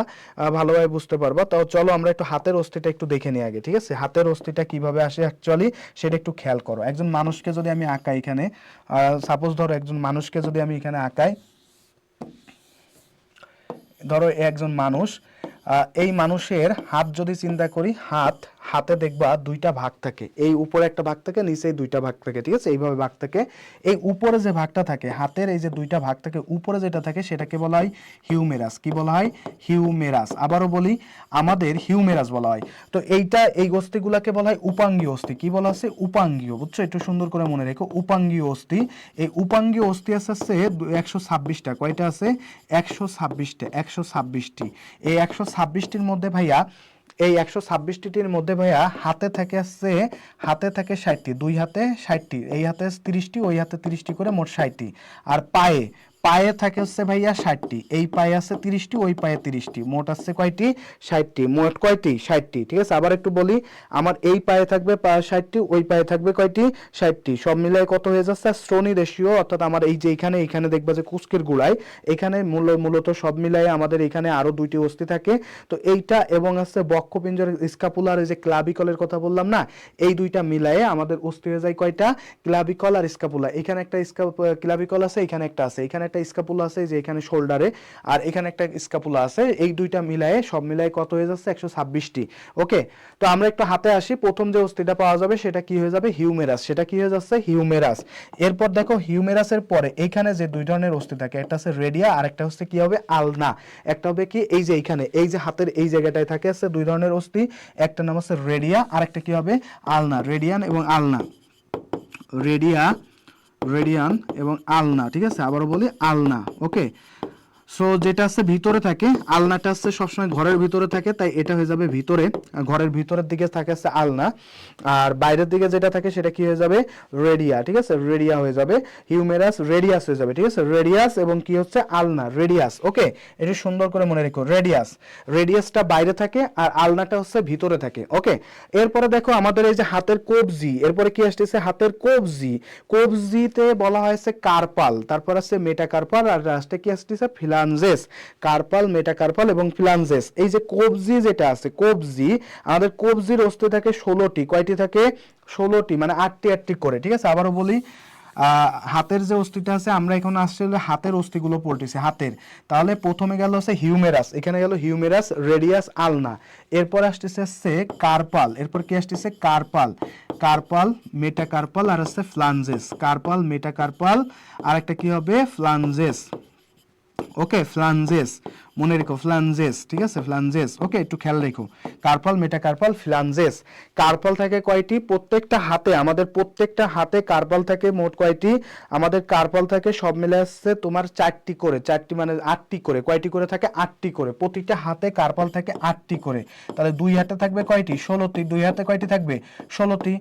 ভালোভাবে বুঝতে পারবা। তো চলো আমরা একটু হাতের অস্থিটা একটু দেখে নিই আগে, ঠিক আছে? হাতের অস্থিটা কিভাবে আসে অ্যাকচুয়ালি সেটা একটু খেয়াল করো। একজন মানুষকে যদি আমি আঁকাই এখানে, সাপোজ ধরো একজন মানুষকে যদি আমি এখানে আঁকাই, ধরো একজন মানুষ, এই মানুষের হাত যদি চিন্তা করি, হাতে দেখবা দুইটা ভাগ থাকে, এই উপরে একটা ভাগ থাকে, নিচে দুইটা ভাগ থাকে, ঠিক আছে, এইভাবে ভাগ থাকে। এই উপরে যে ভাগটা থাকে হাতের, এই যে দুইটা ভাগ থাকে, উপরে যেটা থাকে সেটাকে বলা হয় হিউমেরাস। কি বলা হয়? হিউমেরাস। আবারও বলি, আমাদের হিউমেরাস বলা হয়। তো এই অস্থিগুলাকে বলা হয় উপাঙ্গীয় অস্থি। কি বলা আছে? উপাঙ্গীয়, বুঝছো? একটু সুন্দর করে মনে রেখো, উপাঙ্গীয় অস্থি। এই উপাঙ্গীয় অস্থি আছে 126টা। কয়টা আছে? 126টি। এই 126টির মধ্যে ভাইয়া, এই 126টির মধ্যে ভাইয়া হাতে থাকে 60টি, দুই হাতে 60টি, এই হাতে 30টি, ওই হাতে 30টি করে মোট 60টি। আর পায়ে পায়ে থাকে হচ্ছে ভাইয়া 60টি, এই পায়ে আছে 30টি, ওই পায়ে 30টি, মোট আছে কয়টি? 60টি। মোট কয়টি? 60টি। ঠিক আছে, আবার একটু বলি, আমার এই পায়ে থাকবে 60টি, ওই পায়ে থাকবে কয়টি? 60টি। সব মিলাই কত হয়ে যাচ্ছে? শ্রোণী রেশিও, অর্থাৎ আমার এই যে এখানে দেখবা যে কুস্কের গোড়ায় এখানে মূলত সব মিলাই আমাদের এখানে আরো 2টি অস্থি থাকে। তো এইটা এবং আছে বক্ষপিঞ্জরের স্ক্যাপুলার, এই যে ক্লাভিকলের কথা বললাম না, এই দুইটা মিলায়ে আমাদের অস্থি হয়ে যায় কয়টা? ক্লাভিকল আর স্ক্যাপুলা। এখানে একটা ক্লাভিকল আছে, এখানে একটা আছে, এখানে একটা স্ক্যাপুলা আছে যে এখানে শোল্ডারে, আর এখানে একটা স্ক্যাপুলা আছে। এই দুইটা মিলায়ে সব মিলায়ে কত হয়ে যাচ্ছে? 126টি। ওকে, তো আমরা একটু হাতে আসি। প্রথম যে অস্থিটা পাওয়া যাবে সেটা কি হয়ে যাবে? হিউমেরাস। সেটা কি হয়ে যাচ্ছে? হিউমেরাস। এরপর দেখো হিউমেরাসের পরে এখানে যে দুই ধরনের অস্থি থাকে, একটা আছে রেডিয়া আর একটা হচ্ছে কি হবে? আলনা। একটা হবে কি, এই যে এখানে এই যে হাতের এই জায়গাটায় থাকে আছে দুই ধরনের অস্থি, একটা নাম আছে রেডিয়া আর একটা কি হবে? আলনা। রেডিয়ান এবং আলনা, রেডিয়ান এবং আলনা। ঠিক আছে, আবারও বলি আলনা। ওকে, সো যেটা আছে ভিতরে থাকে, আলনাটা আছে সবসময় ঘরের ভিতরে থাকে, তাই এটা হয়ে যাবে ভিতরে, ঘরের ভিতরের দিকে থাকে আছে আলনা, আর বাইরের দিকে যেটা থাকে সেটা কি হয়ে যাবে? রেডিয়া। ঠিক আছে, রেডিয়া হয়ে যাবে। হিউমেরাস রেডিয়াস হয়ে যাবে। ঠিক আছে, রেডিয়াস এবং কি হচ্ছে? আলনা, রেডিয়াস। ওকে, এটি সুন্দর করে মনে রেখো, রেডিয়াসটা বাইরে থাকে আর আলনাটা হচ্ছে ভিতরে থাকে। ওকে, এরপরে দেখো আমাদের এই যে হাতের কবজি, এরপরে কি আসতেছে? হাতের কবজি। কবজিতে বলা হয়েছে কার্পাল, তারপর আছে মেটাকার্পাল, আর লাস্টে কি আসতেছে? ফ্লাঞ্জেস। কার্পাল, মেটাকার্পাল এবং ফ্লাঞ্জেস। এই যে কবজি যেটা আছে, কবজি, আমাদের কবজির অস্থি থাকে 16টি। কয়টি থাকে? 16টি, মানে 8টি করে। ঠিক আছে, আবারও বলি, হাতের যে অস্থিটা আছে, আমরা এখন আসলে হাতের অস্থিগুলো পড়তেছি হাতের। তাহলে প্রথমে গেল হচ্ছে হিউমেরাস, এখানে গেল হিউমেরাস, রেডিয়াস, আলনা। এরপর আসতেছে কার্পাল, এরপর কি আসতেছে? কার্পাল, মেটাকার্পাল আর আছে ফ্লাঞ্জেস। কার্পাল, মেটাকার্পাল আর একটা কি হবে? ফ্লাঞ্জেস। ওকে, ফ্লাঞ্জেস, মনে রেখো ফ্লাঞ্জেস। ঠিক আছে, ফ্লাঞ্জেস। ওকে, একটু খেয়াল রেখো, কার্পাল, মেটাকার্পাল, ফ্লাঞ্জেস। কার্পাল থাকে কয়টি? প্রত্যেকটা হাতে, আমাদের প্রত্যেকটা হাতে কার্পাল থাকে মোট কয়টি? আমাদের কার্পাল থাকে সব মিলে আসছে তোমার 4টি করে, 4টি মানে 8টি করে। কয়টি করে থাকে? 8টি করে। প্রতিটা হাতে কার্পাল থাকে 8টি করে। তাহলে দুই হাতে থাকবে কয়টি? 16টি। দুই হাতে কয়টি থাকবে? 16টি।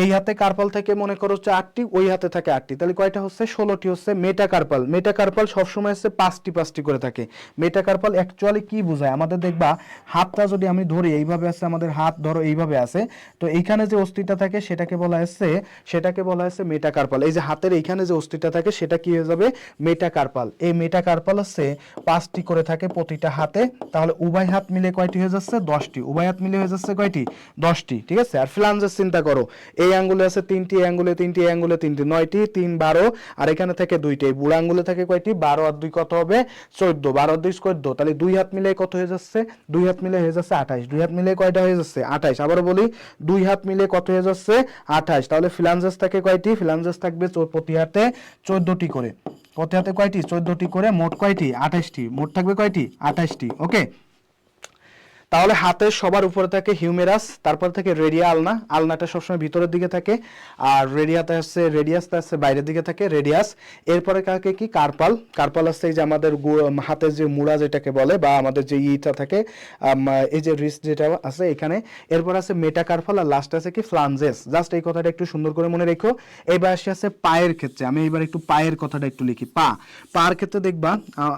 এই হাতে কার্পাল থেকে মনে করো 8টি, ওই হাতে থাকে 8টি, তাহলে কয়টা হচ্ছে? 16টি হচ্ছে মেটাকার্পাল। মেটাকার্পাল সবসময় হচ্ছে 5টি করে থাকে। মেটাকার্পাল অ্যাকচুয়ালি কি বোঝায়? আমাদের দেখবা হাতটা যদি আমি ধরি এইভাবে আছে, আমাদের হাত ধরো এইভাবে আছে, তো এইখানে যে অস্থিটা থাকে সেটাকে বলা হচ্ছে মেটাকার্পাল। এই যে হাতের এইখানে যে অস্থিটা থাকে সেটা কি হয়ে যাবে? মেটাকার্পাল। এই মেটাকার্পাল হচ্ছে 5টি করে থাকে প্রতিটা হাতে। তাহলে উভয় হাত মিলে কয়টি হয়ে যাচ্ছে? 10টি। উভয় হাত মিলে হয়ে যাচ্ছে কয়টি? 10টি। ঠিক আছে, আর ফ্লাঞ্জেস চিন্তা করো, এই আঙ্গুলে আছে 3টি, এই আঙ্গুলে 3টি, এই আঙ্গুলে 3টি, 9টি, 3 12, আর এখানে থাকে 2টি। এই বুড়া আঙ্গুলে থাকে কয়টি? 12 আর 2 কত হবে? 14। 12 আর 2 14। তাহলে দুই হাত মিলে কত হয়ে যাচ্ছে? দুই হাত মিলে হয়ে যাচ্ছে 28। দুই হাত মিলে কয়টা হয়ে যাচ্ছে? 28। আবার বলি, দুই হাত মিলে কত হয়ে যাচ্ছে? 28। তাহলে ফ্লাঞ্জেস থাকে কয়টি? ফ্লাঞ্জেস থাকবে প্রতি হাতে 14টি করে। প্রতি হাতে কয়টি? 14টি করে। মোট কয়টি? 28টি। মোট থাকবে কয়টি? 28টি। ওকে, তাহলে হাতের সবার উপরে থাকে হিউমেরাস, তারপর থেকে রেডিয়া, আলনা। আলনাটা সবসময় ভিতরের দিকে থাকে, আর রেডিয়াসটা আছে বাইরের দিকে থাকে, রেডিয়াস। এরপরে কাকে কি? কার্পাল। কার্পাল আছে এই যে আমাদের হাতের যে মুড়া যেটাকে বলে, বা আমাদের যে ইটা থাকে, এই যে রিস্ট যেটা আছে এখানে। এরপর আছে মেটাকার্পাল, আর লাস্ট আছে কি? ফ্লাঞ্জেস। জাস্ট এই কথাটা একটু সুন্দর করে মনে রেখো। এবার আছে পায়ের ক্ষেত্রে। আমি এবার একটু পায়ের কথাটা একটু লিখি। পার ক্ষেত্রে দেখবা,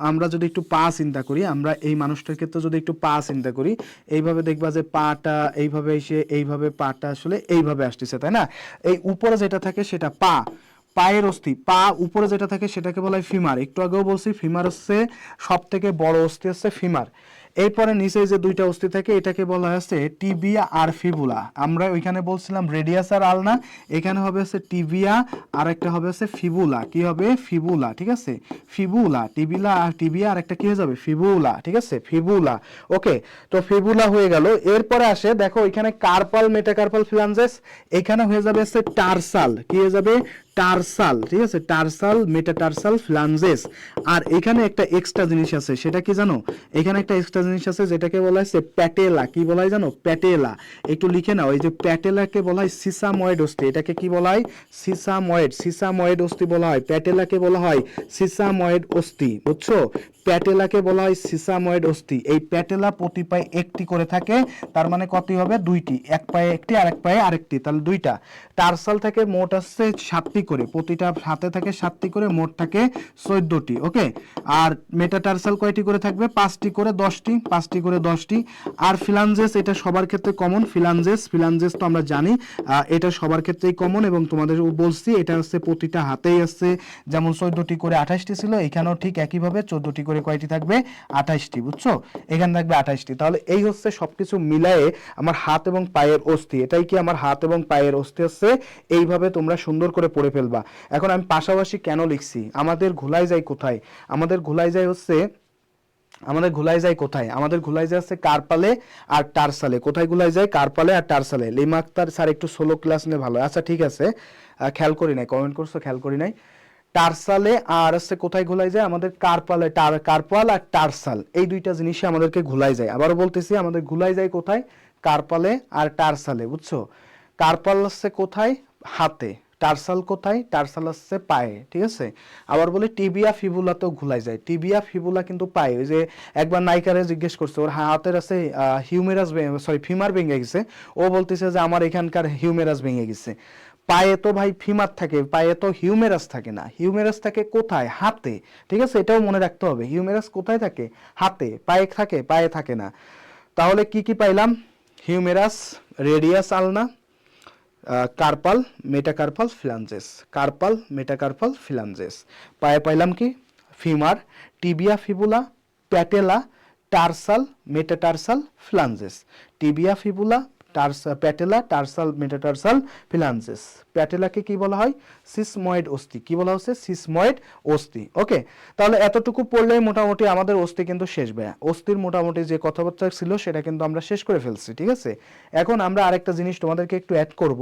আমরা যদি একটু পা চিন্তা করি, আমরা এই মানুষটার ক্ষেত্রে যদি একটু পা চিন্তা করি, এইভাবে দেখবা যে পাটা এইভাবে এসে এইভাবে পাটা আসলে এইভাবে আসতেছে, তাই না? এই উপরে যেটা থাকে সেটা পা, পায়ের অস্থি। পা উপরে যেটা থাকে সেটাকে বলা হয় ফিমার। একটু আগেও বলছি ফিমার হচ্ছে সব থেকে বড় অস্থি, হচ্ছে ফিমার। এরপরে নিচে যে দুইটা অস্থি থাকে এটাকে বলা হচ্ছে টিবিয়া আর ফিবুলা। আমরা ওইখানে বলছিলাম রেডিয়াস আর আলনা, এখানে হবে হচ্ছে টিবিয়া আর একটা হবে হচ্ছে ফিবুলা। কি হবে? ফিবুলা। ঠিক আছে, ফিবুলা। টিবিয়া আর একটা কি হয়ে যাবে? ফিবুলা। ঠিক আছে, ফিবুলা। ওকে, তো ফিবুলা হয়ে গেল। এরপরে আসে দেখো এখানে কার্পাল, মেটাকার্পাল, ফ্লাঞ্জেস। এখানে হয়ে যাবে হচ্ছে টার্সাল। কি হয়ে যাবে? টার্সাল। ঠিক আছে, টার্সাল, মেটাটার্সাল, ফ্লাঞ্জেস। আর এখানে একটা এক্সট্রা জিনিস আছে, সেটা কি জানো? এখানে একটা এক্সট্রা জিনিস আছে যেটাকে বলা হচ্ছে প্যাটেলা। কি বলা হয় জানো? প্যাটেলা। একটু লিখে নাও, এই যে প্যাটেলাকে বলা হয় সিসাময়েড অস্থি। এটাকে কি বলা হয়? সিসাময়েড অস্থি বলা হয়। প্যাটেলাকে বলা হয় সিসাময়েড অস্থি। বুঝছো? প্যাটেলাকে বলা হয় সিসাময়েড অস্থি। এই প্যাটেলা প্রতি পায়ে একটি করে থাকে, তার মানে কতই হবে? 2টি। এক পায়ে একটি আর এক পায়ে আরেকটি, তাহলে 2টা। টার্সাল থেকে মোট আসছে 7টি করে, প্রতিটা হাতে থাকে 7টি করে, মোট থাকে 14টি। ওকে, আর মেটাটার্সাল কয়টি করে থাকবে? 5টি করে, 10টি, 5টি করে 10টি। আর ফিলাঞ্জেস, এটা সবার ক্ষেত্রে কমন। ফিলাঞ্জেস তো আমরা জানি এটা সবার ক্ষেত্রেই কমন, এবং তোমাদের বলছি এটা হচ্ছে প্রতিটা হাতেই আছে, যেমন 14টি করে 28টি ছিল, এখানেও ঠিক একইভাবে 14টি করে কয়টি থাকবে? 28টি। বুঝছো, এখানে থাকবে 28টি। তাহলে এই হচ্ছে সবকিছু মিলায়ে আমার হাত এবং পায়ের অস্থি। এটাই কি আমার হাত এবং পায়ের অস্থি হচ্ছে। এইভাবে তোমরা সুন্দর করে পড়ে ফেলবা। এখন আমি পাশাপাশি কেন লিখছি? আমাদের ঘোলাই যায় কোথায়? আমাদের ঘোলাই যায় হচ্ছে, আমাদের ঘুলাই যায় কোথায়? আমাদের ঘুলাই যায় হচ্ছে কার্পালে আর টারসালে। কোথায় ঘুলাই যায়? কার্পালে আর টারসালে। লিমা আক্তার স্যার একটু সোলো ক্লাস নিয়ে ভালো। আচ্ছা ঠিক আছে, খেয়াল করি নাই, কমেন্ট করছো খেয়াল করি নাই। টারসালে আর হচ্ছে কোথায় ঘুলাই যায়? আমাদের কার্পালে, কার্পাল আর টারসাল, এই দুইটা জিনিসই আমাদেরকে ঘুলাই যায়। আবারও বলতেছি, আমাদের ঘুলাই যায় কোথায়? কার্পালে আর টারসালে। বুঝছো, কার্পাল হচ্ছে কোথায়? হাতে। টারসাল কোথায়? টারসাল হচ্ছে পায়ে। ঠিক আছে, আবার বলি টিবিয়া ফিবুলাতেও ঘুলাই যায়। টিবিয়া ফিবুলা কিন্তু পায়ে। ওই যে একবার নায়িকারে জিজ্ঞেস করছে, ওর হাতের আছে হিউমেরাস, সরি ফিমার ভেঙে গেছে, ও বলতেছে যে আমার এখানকার হিউমেরাস ভেঙে গেছে। পায়ে তো ভাই ফিমার থাকে, পায়ে তো হিউমেরাস থাকে না। হিউমেরাস থাকে কোথায়? হাতে। ঠিক আছে, এটাও মনে রাখতে হবে। হিউমেরাস কোথায় থাকে? হাতে। পায়ে থাকে? পায়ে থাকে না। তাহলে কি কি পাইলাম? Humerus, radius ulna, carpal, metacarpal, phalanges. Carpal, metacarpal, phalanges. পায়ে পাইলাম কি? Femur, tibia fibula, patella, tarsal, metatarsal, phalanges. Tibia fibula, patella, tarsal, metatarsal, phalanges. প্যাটেলাকে কি বলা হয়? সিসময়েড অস্থি। কি বলা হচ্ছে? সিসময়েড অস্থি। ওকে, তাহলে এতটুকু পড়লেই মোটামুটি আমাদের অস্থি কিন্তু শেষ। ভাইয়া অস্থির মোটামুটি যে কথাবার্তা ছিল সেটা কিন্তু আমরা শেষ করে ফেলছি। ঠিক আছে, এখন আমরা আরেকটা জিনিস তোমাদেরকে একটু অ্যাড করব।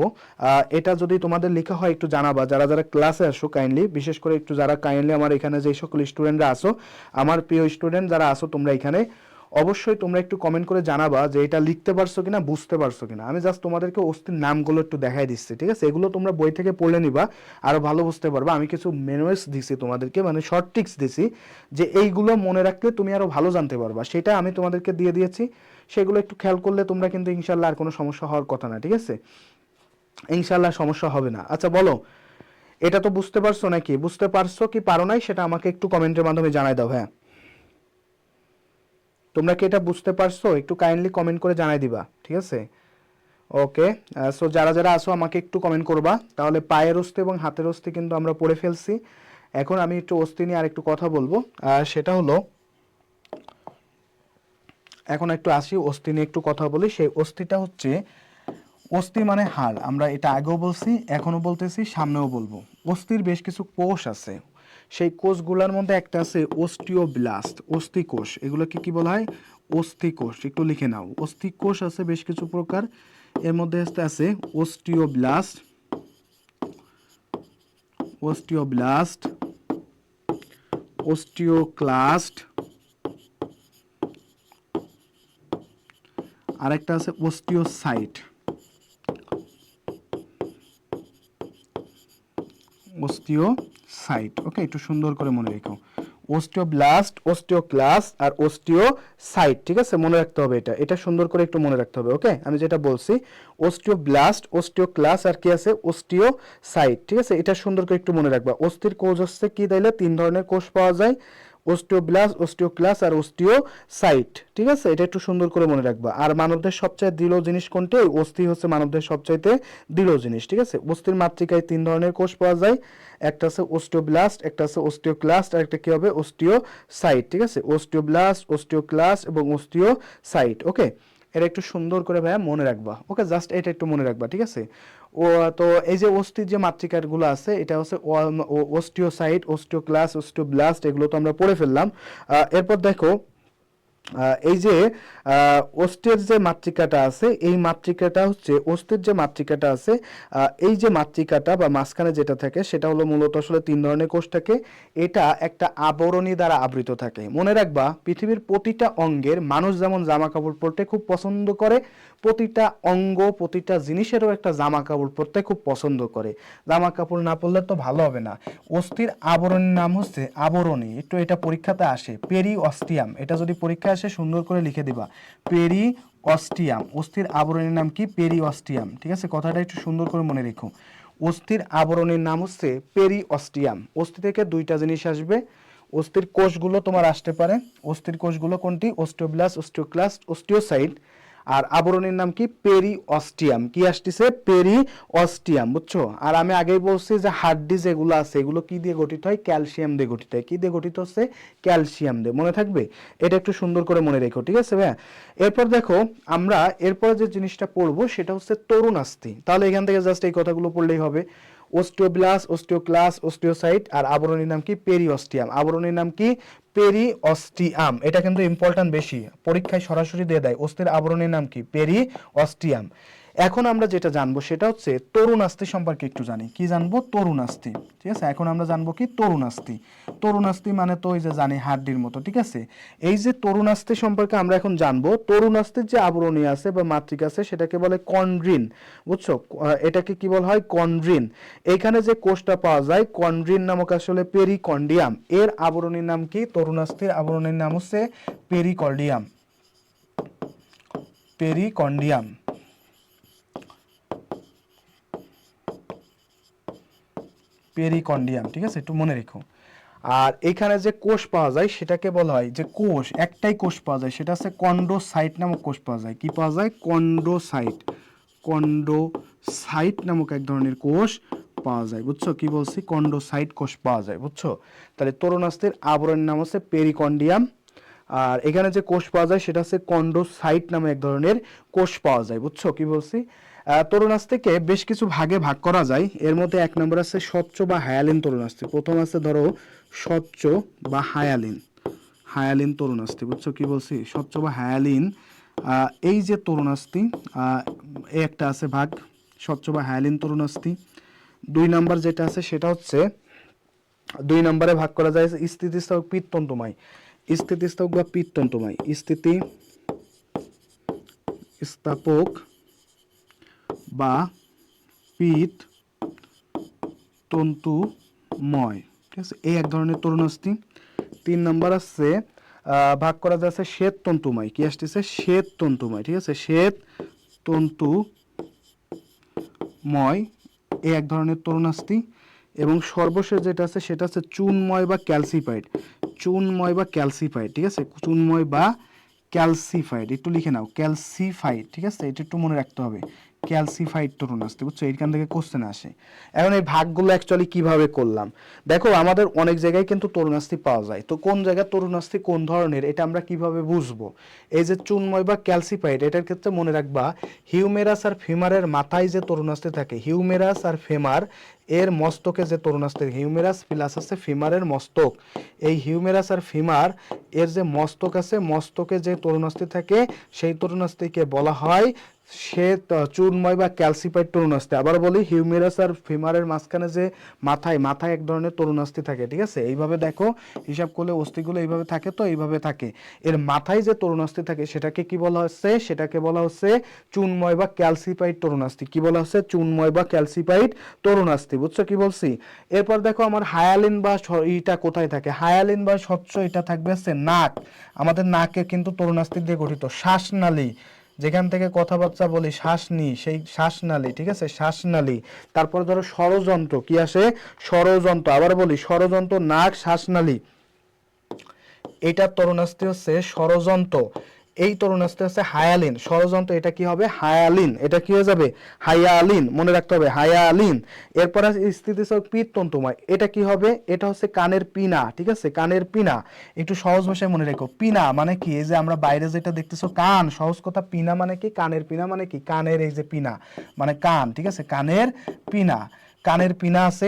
এটা যদি তোমাদের লেখা হয় একটু জানাবা, যারা যারা ক্লাসে আসো কাইন্ডলি, বিশেষ করে একটু যারা কাইন্ডলি আমার এখানে যে সকল স্টুডেন্টরা আসো, আমার প্রিয় স্টুডেন্ট যারা আসো তোমরা এখানে, অবশ্যই তোমরা একটু কমেন্ট করে জানাবা যে এটা লিখতে পারছো কিনা, বুঝতে পারছো কিনা। আমি জাস্ট তোমাদেরকে অস্থির নামগুলো একটু দেখাই দিচ্ছি। ঠিক আছে, এগুলো তোমরা বই থেকে পড়লে নিবা, আরো ভালো বুঝতে পারবা। আমি কিছু ম্যানুয়ালস দিছি তোমাদেরকে, মানে শর্ট ট্রিক্স দিছি, যে এইগুলো মনে রাখলে তুমি আরো ভালো জানতে পারবা, সেটা আমি তোমাদেরকে দিয়ে দিয়েছি। সেগুলো একটু খেয়াল করলে তোমরা কিন্তু ইনশাল্লাহ আর কোনো সমস্যা হওয়ার কথা না। ঠিক আছে, ইনশাল্লাহ সমস্যা হবে না। আচ্ছা বলো, এটা তো বুঝতে পারছো নাকি? বুঝতে পারছো কি পারো নাই সেটা আমাকে একটু কমেন্টের মাধ্যমে জানাই দাও। হ্যাঁ, তোমরা কি এটা বুঝতে পারছো? একটু কাইন্ডলি কমেন্ট করে জানাই দিবা। ঠিক আছে, ওকে। সো যারা যারা আসো আমাকে একটু কমেন্ট করবা। তাহলে পায়ের অস্থি এবং হাতের অস্থি কিন্তু আমরা পড়ে ফেলছি। এখন আমি একটু অস্থি নিয়ে আর একটু কথা বলবো, সেটা হলো, এখন একটু আসি অস্থি নিয়ে একটু কথা বলি। সেই অস্থিটা হচ্ছে, অস্থি মানে হাড়। আমরা এটা আগেও বলছি, এখনো বলতেছি, সামনেও বলবো। অস্থির বেশ কিছু কোষ আছে। সেই কোষগুলোর মধ্যে একটা আছে অস্টিওব্লাস্ট, অস্থি কোষ। এগুলোকে কি বলা হয়? অস্থি কোষ। একটু লিখে নাও, অস্থি কোষ আছে বেশ কিছু প্রকার। এর মধ্যে আছে অস্টিওব্লাস্ট, অস্টিওব্লাস্ট, অস্টিওক্লাস্ট, আরেকটা আছে অস্টিওসাইট, অস্টিওসাইট। ওকে, একটু সুন্দর করে মনে রেখো, অস্টিওব্লাস্ট, অস্টিওক্লাস্ট আর অস্টিওসাইট। ঠিক আছে, মনে রাখতে হবে এটা, এটা সুন্দর করে একটু মনে রাখতে হবে। ওকে, আমি যেটা বলছি, অস্টিওব্লাস্ট, অস্টিওক্লাস্ট আর কি আছে? অস্টিওসাইট। ঠিক আছে, এটা সুন্দর করে একটু মনে রাখবা। অস্থির কোষ হচ্ছে কি? তাইলে 3 ধরনের কোষ পাওয়া যায়, অস্টিওব্লাস্ট, অস্টিওক্লাস্ট আর অস্টিওসাইট। ঠিক আছে, এটা একটু সুন্দর করে মনে রাখবা। আর মানবদের সবচেয়ে দৃঢ় জিনিস কোনটি? অস্থি হচ্ছে মানবদের সবচাইতে দৃঢ় জিনিস। ঠিক আছে, অস্থির মাতৃকায় 3 ধরনের কোষ পাওয়া যায়, একটা আছে অস্টিওব্লাস্ট, একটা আছে অস্টিওক্লাস্ট, আর একটা কি হবে? অস্টিওসাইট। ঠিক আছে, অস্টিওব্লাস্ট, অস্টিওক্লাস্ট এবং অস্টিওসাইট। ওকে, এটা একটু সুন্দর করে ভাইয়া মনে রাখবা। ওকে, জাস্ট এটা একটু মনে রাখবা। ঠিক আছে, ও তো এই যে অস্থির যে মাতৃকাগুলো আছে, এটা হচ্ছে অস্টিওসাইট, অস্টিওক্লাস্ট, অস্টিওব্লাস্ট, এগুলো তো আমরা পড়ে ফেললাম। এরপর দেখো, এই যে অস্থির যে মাতৃকাটা আছে, এই মাতৃকাটা হচ্ছে, অস্থির যে মাতৃকাটা আছে, এই যে মাতৃকাটা বা মাঝখানে যেটা থাকে সেটা হলো মূলত আসলে 3 ধরনের কোষ থাকে। এটা একটা আবরণী দ্বারা আবৃত থাকে। মনে রাখবা, পৃথিবীর প্রতিটা অঙ্গের, মানুষ যেমন জামা কাপড় পরতে খুব পছন্দ করে, প্রতিটা অঙ্গ, প্রতিটা জিনিসেরও একটা জামা কাপড় পরতে খুব পছন্দ করে। জামা কাপড় না পরলে তো ভালো হবে না। অস্থির আবরণীর নাম হচ্ছে, আবরণী, একটু এটা পরীক্ষাতে আসে, পেরিঅস্টিয়াম। এটা যদি পরীক্ষা আসে সুন্দর করে লিখে দিবা, পেরিঅস্টিয়াম। অস্থির আবরণীর নাম কি? পেরিঅস্টিয়াম। ঠিক আছে, কথাটা একটু সুন্দর করে মনে রেখো। অস্থির আবরণীর নাম হচ্ছে পেরিঅস্টিয়াম। অস্থি থেকে দুইটা জিনিস আসবে, অস্থির কোষগুলো তোমার আসতে পারে। অস্থির কোষগুলো কোনটি? Osteoblast, osteoclast, osteocyte. আর আবরণীর নাম কি? পেরিঅস্টিয়াম। কি আসতেছে? পেরিঅস্টিয়াম, বুঝছো? আর আমি আগেই বলছি যে হাড্ডি যেগুলো আছে এগুলো কি দিয়ে গঠিত হয়? ক্যালসিয়াম দিয়ে গঠিত হয়। কি দিয়ে গঠিত হচ্ছে? ক্যালসিয়াম দিয়ে। মনে থাকবে? এটা একটু সুন্দর করে মনে রেখো, ঠিক আছে ভাইয়া? এরপর দেখো আমরা এরপর যে জিনিসটা পড়বো সেটা হচ্ছে তরুণাস্থি। তাহলে এখান থেকে জাস্ট এই কথাগুলো পড়লেই হবে। অস্টিওব্লাস্ট, অস্টিওক্লাস্ট, অস্টিওসাইট, আর আবরণীর নাম কি? পেরিঅস্টিয়াম। আবরণীর নাম কি? পেরিঅস্টিয়াম। এটা কিন্তু ইম্পর্টেন্ট বেশি, পরীক্ষায় সরাসরি দিয়ে দেয়। অস্থির আবরণীর নাম কি? পেরিঅস্টিয়াম। এখন আমরা যেটা জানবো সেটা হচ্ছে তরুণাস্থি সম্পর্কে একটু জানি। কি জানবো? তরুণাস্থি, ঠিক আছে? এখন আমরা জানবো কি? তরুণাস্থি। তরুণাস্থি মানে তো ওই যে জানি হাড্ডির মতো, ঠিক আছে? এই যে তরুণাস্থি সম্পর্কে আমরা এখন জানবো, তরুণাস্থির যে আবরণী আছে বা মাতৃকা আছে সেটাকে বলে কন্ড্রিন, বুঝছো? এটাকে কি বলা হয়? কন্ড্রিন। এইখানে যে কোষটা পাওয়া যায় কন্ড্রিন নামক আসলে পেরিকন্ডিয়াম, এর আবরণীর নাম কি? তরুণাস্থির আবরণীর নাম হচ্ছে পেরিকন্ডিয়াম। পেরিকন্ডিয়াম, পেরিকন্ডিয়াম, ঠিক আছে? একটু মনে রেখো। আর এখানে যে কোষ পাওয়া যায় সেটাকে বলা হয় যে কোষ, একটাই কোষ পাওয়া যায়, সেটা হচ্ছে কন্ডোসাইট নামক কোষ পাওয়া যায়। কি পাওয়া যায়? কন্ডোসাইট। কন্ডোসাইট নামক এক ধরনের কোষ পাওয়া যায়, বুঝছো? কি বলছি? কন্ডোসাইট কোষ পাওয়া যায়, বুঝছো? তাহলে তরুণাস্থির আবরণের নাম হচ্ছে পেরিকন্ডিয়াম। আর এখানে যে কোষ পাওয়া যায় সেটা হচ্ছে কন্ডোসাইট নামে এক ধরনের কোষ পাওয়া যায়, বুঝছো? কি বলছি? তরুণাস্থিকে বেশ কিছু ভাগে ভাগ করা যায়। এর মধ্যে এক নম্বর আছে স্বচ্ছ বা হায়ালিন তরুণাস্থি। প্রথম আছে ধরো স্বচ্ছ বা হায়ালিন, হায়ালিন তরুণাস্থি, বুঝছো? কি বলছি? স্বচ্ছ বা হায়ালিন। এই যে তরুণাস্থি, এই একটা আছে ভাগ, স্বচ্ছ বা হায়ালিন তরুণাস্থি। দুই নাম্বার যেটা আছে সেটা হচ্ছে, দুই নম্বরে ভাগ করা যায় স্থিতিস্থাপক পিত্তন্তময়। স্থিতিস্থাপক বা পিত্তন্তময়, স্থিতিস্থাপক বা পিত তন্তুময়, ঠিক আছে? এই এক ধরনের তরুণাস্থি। তিন নম্বর আছে ভাগ করা যাচ্ছে শ্বেত তন্তুময়। কি আসতেছে? শ্বেত তন্তুময়, ঠিক আছে? শ্বেত তন্তুময়, এই এক ধরনের তরুণাস্থি। এবং সর্বশেষ যেটা আছে সেটা হচ্ছে চুনময় বা ক্যালসিফাইড। চুনময় বা ক্যালসিফাইড, ঠিক আছে? চুনময় বা ক্যালসিফাইড, একটু লিখে নাও, ক্যালসিফাইড, ঠিক আছে? এটা একটু মনে রাখতে হবে, ক্যালসিফাইড তরুণাস্থি, বুঝছো? এইখান থেকে কোশ্চেন আসে। এখন এই ভাগগুলো অ্যাকচুয়ালি কিভাবে করলাম দেখো, আমাদের অনেক জায়গায় কিন্তু তরুণাস্থি পাওয়া যায়। তো কোন জায়গায় তরুণাস্থি কোন ধরনের এটা আমরা কিভাবে বুঝবো? এই যে চুনময় বা ক্যালসিফাইড, এটার ক্ষেত্রে মনে রাখবা হিউমেরাস আর ফিমারের মাথায় যে তরুণাস্থি থাকে, হিউমেরাস আর ফেমার এর মস্তকে যে তরুণাস্থি, হিউমেরাস প্লাস আছে ফিমারের মস্তক, এই হিউমেরাস আর ফিমার এর যে মস্তক আছে, মস্তকে যে তরুণাস্থি থাকে সেই তরুণাস্থিকে বলা হয় সে চুনময় বা ক্যালসিফাইড তরুণাস্থি। আবার বলি, হিউমেরাস আর ফিমারের মাঝখানে যে মাথায় মাথায় এক ধরনের তরুণাস্থি থাকে, ঠিক আছে? এইভাবে দেখো, হিসাব করলে অস্থিগুলো এইভাবে থাকে, তো এইভাবে থাকে। এর মাথায় যে তরুণাস্থি থাকে সেটাকে কি বলা হচ্ছে? সেটাকে বলা হচ্ছে চুনময় বা ক্যালসিফাইড তরুণাস্থি। কি বলা হচ্ছে? চুনময় বা ক্যালসিফাইড তরুণাস্থি, বুঝছো? কি বলছি? এরপর দেখো আমার হায়ালিন বা ইটা কোথায় থাকে? হায়ালিন বা স্বচ্ছ এটা থাকবে হচ্ছে নাক। আমাদের নাকে কিন্তু তরুণাস্থি দিয়ে গঠিত। শ্বাসনালী, যেখান থেকে কথাবার্তা বলি, শ্বাস নিই, সেই শ্বাসনালী, ঠিক আছে? শ্বাসনালী। তারপর ধরো ষড়যন্ত্র, কি আসে? ষড়যন্ত্র। আবার বলি ষড়যন্ত্র, নাক, শ্বাসনালী, এটা তরুণাস্থি হচ্ছে ষড়যন্ত্র। এই তরুণাস্থি হচ্ছে হায়ালিন। ষড়যন্ত্র এটা কি হবে? হায়ালিন। এটা কি হয়ে যাবে? হায়ালিন, মনে রাখতে হবে, হায়ালিন। এরপর আছে স্থিতিস্থাপক পিত্তন্তময়, এটা কি হবে? এটা হচ্ছে কানের পিনা, ঠিক আছে? কানের পিনা। একটু সহজ ভাষায় মনে রেখো, পিনা মানে কি? এই যে আমরা বাইরে যেটা দেখতেছো কান, সহজ কথা, পিনা মানে কি? কানের পিনা মানে কি? কানের এই যে পিনা মানে কান, ঠিক আছে? কানের পিনা, কানের পিনা আছে,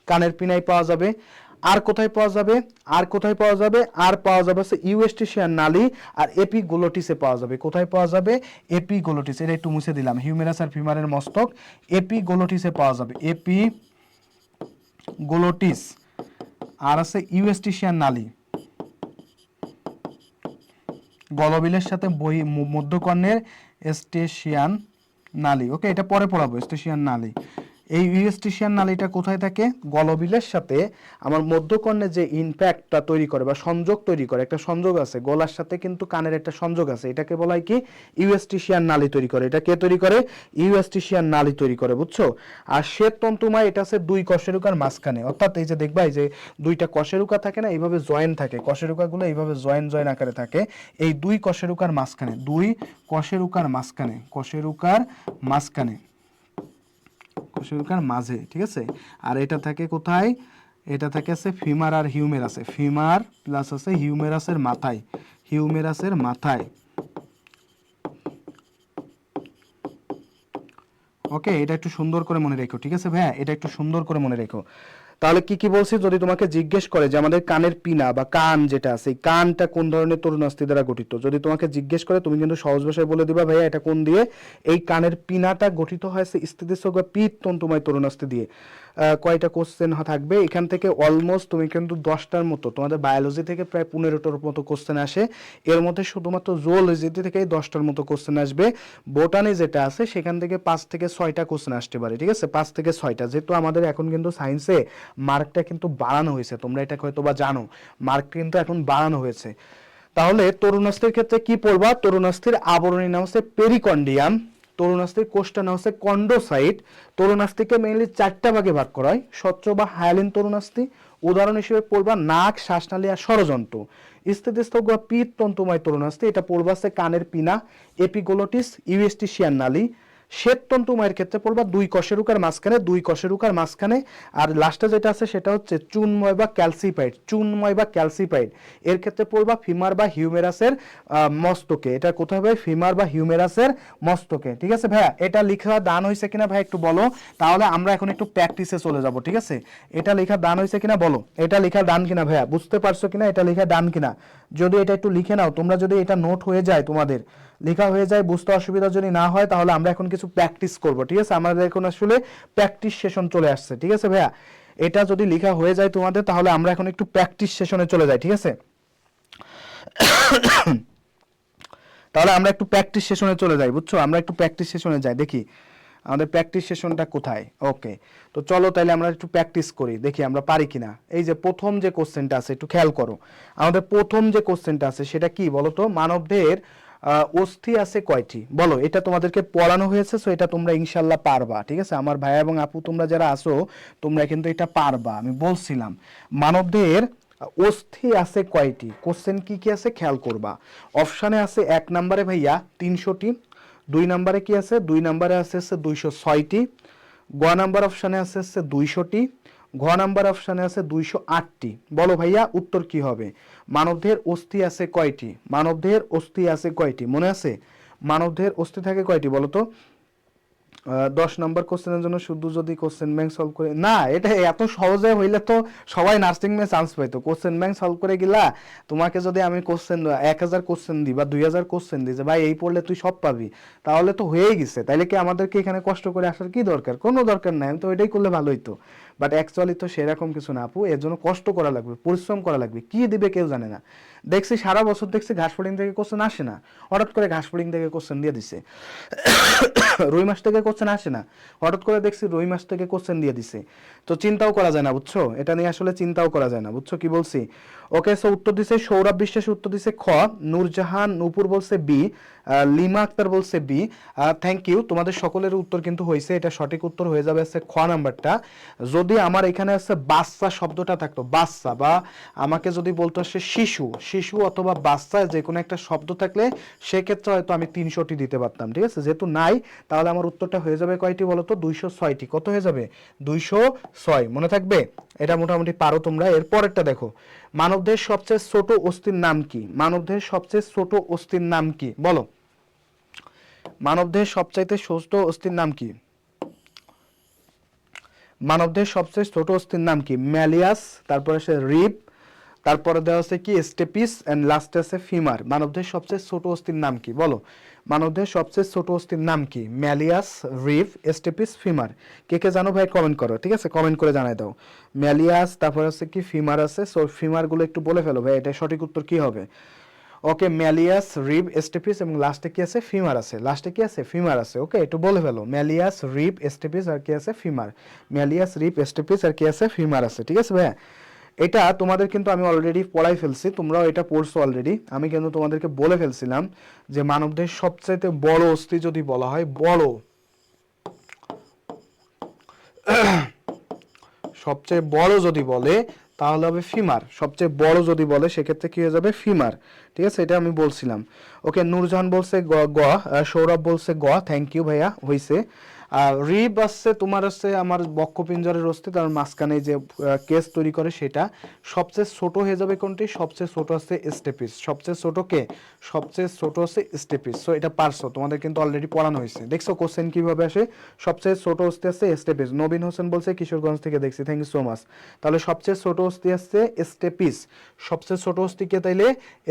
কানের পিনাই পাওয়া যাবে। আর কোথায় পাওয়া যাবে? আর কোথায় পাওয়া যাবে? আর পাওয়া যাবে হচ্ছে ইউস্টেশিয়ান নালী আর এপিগ্লোটিসে পাওয়া যাবে। কোথায় পাওয়া যাবে? এপিগ্লোটিস। এটা একটু মুছে দিলাম, হিউমেরাস আর ফিমারের মস্তক এপিগ্লোটিসে পাওয়া যাবে, এপিগ্লোটিস। আর আছে ইউস্টেশিয়ান নালী, গলবিলের সাথে মধ্যকর্ণের স্টেশিয়ান নালী। ওকে, এটা পরে পড়াবো, স্টেশিয়ান নালী। এই ইউএস্টিশিয়ান নালীটা কোথায় থাকে? গলবিলের সাথে আমার মধ্যকর্ণে যে ইনপ্যাক্টটা তৈরি করে বা সংযোগ তৈরি করে, একটা সংযোগ আছে গলার সাথে কিন্তু কানের একটা সংযোগ আছে, এটাকে বলা হয় কি? ইউএস্টিশিয়ান নালী তৈরি করে। এটা কে তৈরি করে? ইউএস্টিশিয়ান নালী তৈরি করে, বুঝছো? আর শ্বেত তন্তুময় এটা আছে দুই কশেরুকার মাঝখানে, অর্থাৎ এই যে দেখবা এই যে দুইটা কশেরুকা থাকে না, এইভাবে জয়েন থাকে, কশেরুকাগুলো এইভাবে জয়েন জয়েন আকারে থাকে, এই দুই কশেরুকার মাঝখানে, দুই কশেরুকার মাঝখানে, কশেরুকার মাঝখানে, কশেরুকার মাঝে, ঠিক আছে? আর এটা থাকে কোথায়? এটা থাকে আছে ফিমার আর হিউমেরাসে, ফিমার প্লাস আছে হিউমেরাসের মাথায়, হিউমেরাসের মাথায়। ওকে, এটা একটু সুন্দর করে মনে রেখো, ঠিক আছে ভাইয়া? এটা একটু সুন্দর করে মনে রেখো। তাহলে কি কি বলছি? যদি তোমাকে জিজ্ঞেস করে যে আমাদের কানের পিনা বা কান যেটা আছে, এই কানটা কোন ধরনের তরুণাস্থি দ্বারা গঠিত, যদি তোমাকে জিজ্ঞেস করে তুমি কিন্তু সহজ ভাষায় বলে দিবা ভাইয়া এটা কোন দিয়ে? এই কানের পিনাটা গঠিত হয়েছে স্থিতিস্থক বা পিত তন্তুময় তরুণাস্থি দিয়ে। কয়টা কোশ্চেন থাকবে এখান থেকে? অলমোস্ট তুমি কিন্তু 10টার মতো, তোমাদের বায়োলজি থেকে প্রায় 15টার মতো কোশ্চেন আসে, এর মধ্যে শুধুমাত্র জুওলজি থেকেই 10টার মতো কোশ্চেন আসবে। বোটানি যেটা আছে সেখান থেকে 5 থেকে 6টা কোশ্চেন আসতে পারে, ঠিক আছে? 5 থেকে 6টা, যেহেতু আমাদের এখন কিন্তু সায়েন্সে মার্কটা কিন্তু বাড়ানো হয়েছে, তোমরা এটা হয়তো বা জানো, মার্ক কিন্তু এখন বাড়ানো হয়েছে। তাহলে তরুণাস্থির ক্ষেত্রে কি পড়বা? তরুণাস্থির আবরণী নাম হচ্ছে পেরিকন্ডিয়াম, তরুণাস্থির কোষটা নাম হচ্ছে কন্ডোসাইট। তরুণাস্থিকে মেইনলি 4টা ভাগে ভাগ করা হয়, স্বচ্ছ বা হায়ালিন তরুণাস্থি। উদাহরণ হিসেবে পড়বা নাক, শ্বাসনালী আর ষড়যন্ত্র। স্থিতিস্থক বা পিত তন্তুময় তরুণাস্থি, এটা পড়বা আছে কানের পিনা, এপিগ্লোটিস, ইউএস্টিশিয়ান নালী। শ্বেত তন্তুময়ের ক্ষেত্রে পড়বা দুই কশেরুকার মাঝখানে, দুই কশেরুকার মাঝখানে। আর লাস্টে যেটা আছে সেটা হচ্ছে চুনময় বা ক্যালসিপাইড, চুনময় বা ক্যালসিপাইড। এর ক্ষেত্রে পড়বা ফিমার বা হিউমেরাসের মস্তকে। এটা কোথায় ভাই? ফিমার বা হিউমেরাসের মস্তকে, ঠিক আছে ভাইয়া? এটা লেখা দান হয়েছে কিনা ভাই একটু বলো, তাহলে আমরা এখন একটু প্র্যাকটিসে চলে যাব, ঠিক আছে? এটা লেখা দান হয়েছে কিনা বলো, এটা লেখা দান কিনা ভাইয়া? বুঝতে পারছো কিনা এটা লেখা দান কিনা? যদি এটা একটু লিখে নাও তোমরা, যদি এটা নোট হয়ে যায়, তোমাদের লেখা হয়ে যায়, বুঝতে অসুবিধা যদি না হয়, তাহলে আমরা এখন কিছু প্র্যাকটিস করব, ঠিক আছে? আমাদের এখন আসলে প্র্যাকটিস সেশন চলে আসছে, ঠিক আছে ভাইয়া? এটা যদি লেখা হয়ে যায় তোমাদের, তাহলে আমরা এখন একটু প্র্যাকটিস সেশনে চলে যাই, ঠিক আছে? তাহলে আমরা একটু প্র্যাকটিস সেশনে চলে যাই, বুঝছো? আমরা একটু প্র্যাকটিস সেশনে যাই, দেখি আমাদের প্র্যাকটিস সেশনটা কোথায়। ওকে, তো চলো তাহলে আমরা একটু প্র্যাকটিস করি, দেখি আমরা পারি কিনা। এই যে প্রথম যে কোশ্চেনটা আছে একটু খেয়াল করো, আমাদের প্রথম যে কোশ্চেনটা আছে সেটা কি বলো তো? মানবদেহের অস্থি আছে কয়টি বলো? এটা তোমাদেরকে পড়ানো হয়েছে, সো এটা তোমরা ইনশাল্লাহ পারবা, ঠিক আছে? আমার ভাই এবং আপু তোমরা যারা আসো, তোমরা কিন্তু এটা পারবা, আমি বলছিলাম। মানবদেহের অস্থি আছে কয়টি? কোশ্চেন কি কি আছে খেয়াল করবা। অপশানে আছে 1 নম্বরে ভাইয়া 300টি, 2 নম্বরে কি আছে? 2 নম্বরে আছে 206টি, গ নাম্বার অপশানে আছে 200টি, ঘ নাম্বার অপশানে আছে 208টি। বলো ভাইয়া উত্তর কি হবে? মানবদেহের অস্থি আছে কয়টি? মানবদেহের অস্থি আছে কয়টি? মনে আছে? মানবদেহের অস্থি থাকে কয়টি বলো তো? 10 নম্বর কোশ্চেনের জন্য শুধু যদি কোশ্চেন ব্যাংক সলভ করে না, এটা এত সহজে হইলে তো সবাই নার্সিং মে চান্স পাইতো। কোশ্চেন ব্যাংক সলভ করে গিলা, তোমাকে যদি আমি কোশ্চেন 1000 কোশ্চেন দিই বা 2000 কোশ্চেন দিই যে ভাই এই পড়লে তুই সব পাবি, তাহলে তো হয়েই গেছে। তাইলে কি আমাদেরকে এখানে কষ্ট করে আসার কি দরকার? কোনো দরকার নাই, আমি তো ওইটাই করলে ভালো হইতো। বাট অ্যাকচুয়ালি তো সেরকম কিছু না আপু, এর জন্য কষ্ট করা লাগবে, পরিশ্রম করা লাগবে। কি দিবে কেউ জানে না। দেখছি সারা বছর দেখছি ঘাস ফড়িং থেকে কোশ্চেন আসে না, হঠাৎ করে ঘাস ফড়িং থেকে কোশ্চেন দিয়ে দিছে। রুই মাছ থেকে কোশ্চেন আসে না, হঠাৎ করে দেখছি রুই মাছ থেকে কোশ্চেন দিয়ে দিছে। তো চিন্তাও করা যায় না, বুঝছো? এটা নিয়ে আসলে চিন্তাও করা যায় না, বুঝছো কি বলছি? ওকে, সো উত্তর দিছে সৌরভ বিশ্বাস, উত্তর দিছে খ। নূরজাহান নূপুর বলছে বি, লিমা আক্তার বলছে বি। থ্যাংক ইউ, তোমাদের সকলের উত্তর কিন্তু হয়েছে, এটা সঠিক উত্তর হয়ে যাবে আছে খ নাম্বারটা। যদি আমার এখানে আছে বাচ্চা শব্দটা থাকতো, বাচ্চা, বা আমাকে যদি বলতো আসে শিশু, শিশু অথবা বাচ্চা যে কোনো একটা শব্দ থাকলে সেক্ষেত্রে হয়তো আমি 300টি দিতে পারতাম, ঠিক আছে? যেহেতু নাই, তাহলে আমার উত্তরটা হয়ে যাবে কয়টি বলো তো? 206টি। কত হয়ে যাবে? 206, মনে থাকবে? এটা মোটামুটি পারো তোমরা। এর পরেরটা দেখো, মানবদেহের সবচেয়ে ছোট অস্থির নাম কি? মানবদেহের সবচেয়ে ছোট অস্থির নাম কি বলো? মানবদেহের সবচাইতে ছোট অস্থির নাম কি? মানবদেহের সবচেয়ে ছোট অস্থির নাম কি? ম্যালিয়াস, তারপরে আছে রিব, তারপরে দেওয়া আছে কি স্টেপিস, এন্ড লাস্টে আছে ফিমার। মানবদেহের সবচেয়ে ছোট অস্থির নাম কি বলো? মানবদেহের সবচেয়ে ছোট অস্থির নাম কি? Malleus, rib, stapes, femur. কে কে জানো ভাই কমেন্ট করো, ঠিক আছে? কমেন্ট করে জানাই দাও। ম্যালিয়াস, তারপর আছে কি ফিমার আছে, সো ফিমার গুলো একটু বলে ফেলো ভাই, এটা সঠিক উত্তর কি হবে? ওকে, ম্যালিয়াস, রিব, স্টেপিস এবং লাস্টে কি আছে? ফিমার আছে। লাস্টে কি আছে? ফিমার আছে। ওকে, একটু বলে ফেলো, ম্যালিয়াস, রিব, স্টেপিস আর কি আছে? ফিমার। ম্যালিয়াস, রিব, স্টেপিস আর কি আছে? ফিমার আছে। ঠিক আছে ভাইয়া, এটা তোমাদের কিন্তু আমি অলরেডি পড়াই ফেলছি, তোমরাও এটা পড়ছো অলরেডি। আমি কিন্তু তোমাদেরকে বলে ফেলছিলাম যে মানবদেহের সবচাইতে বড় অস্থি যদি বলা হয়, বড় সবচেয়ে বড় যদি বলে তাহলে হবে ফিমার। সবচেয়ে বড় যদি বলে সেক্ষেত্রে কি হয়ে যাবে? ফিমার। ঠিক আছে, এটা আমি বলছিলাম। ওকে, নূরজাহান বলছে গ গ, সৌরভ বলছে গ, থ্যাংক ইউ ভাইয়া, হইছে। আর রিব আসছে তোমার, হচ্ছে আমার বক্ষপিঞ্জরের অস্থি, তার মাঝখানে যে কেস তৈরি করে সেটা। সবচেয়ে ছোট হয়ে যাবে কোনটি? সবচেয়ে ছোট আছে স্টেপিস। সবচেয়ে ছোট কে? সবচেয়ে ছোট আছে স্টেপিস। সো এটা পারছো, তোমাদের কিন্তু অলরেডি পড়ানো হয়েছে। দেখছো কোশ্চেন কিভাবে আসে? সবচেয়ে ছোট অস্থি আছে স্টেপিস। নবীন হোসেন বলছে কিশোরগঞ্জ থেকে দেখছি, থ্যাংক ইউ সো মাচ। তাহলে সবচেয়ে ছোট অস্থি আছে স্টেপিস। সবচেয়ে ছোট অস্থি কে? তাইলে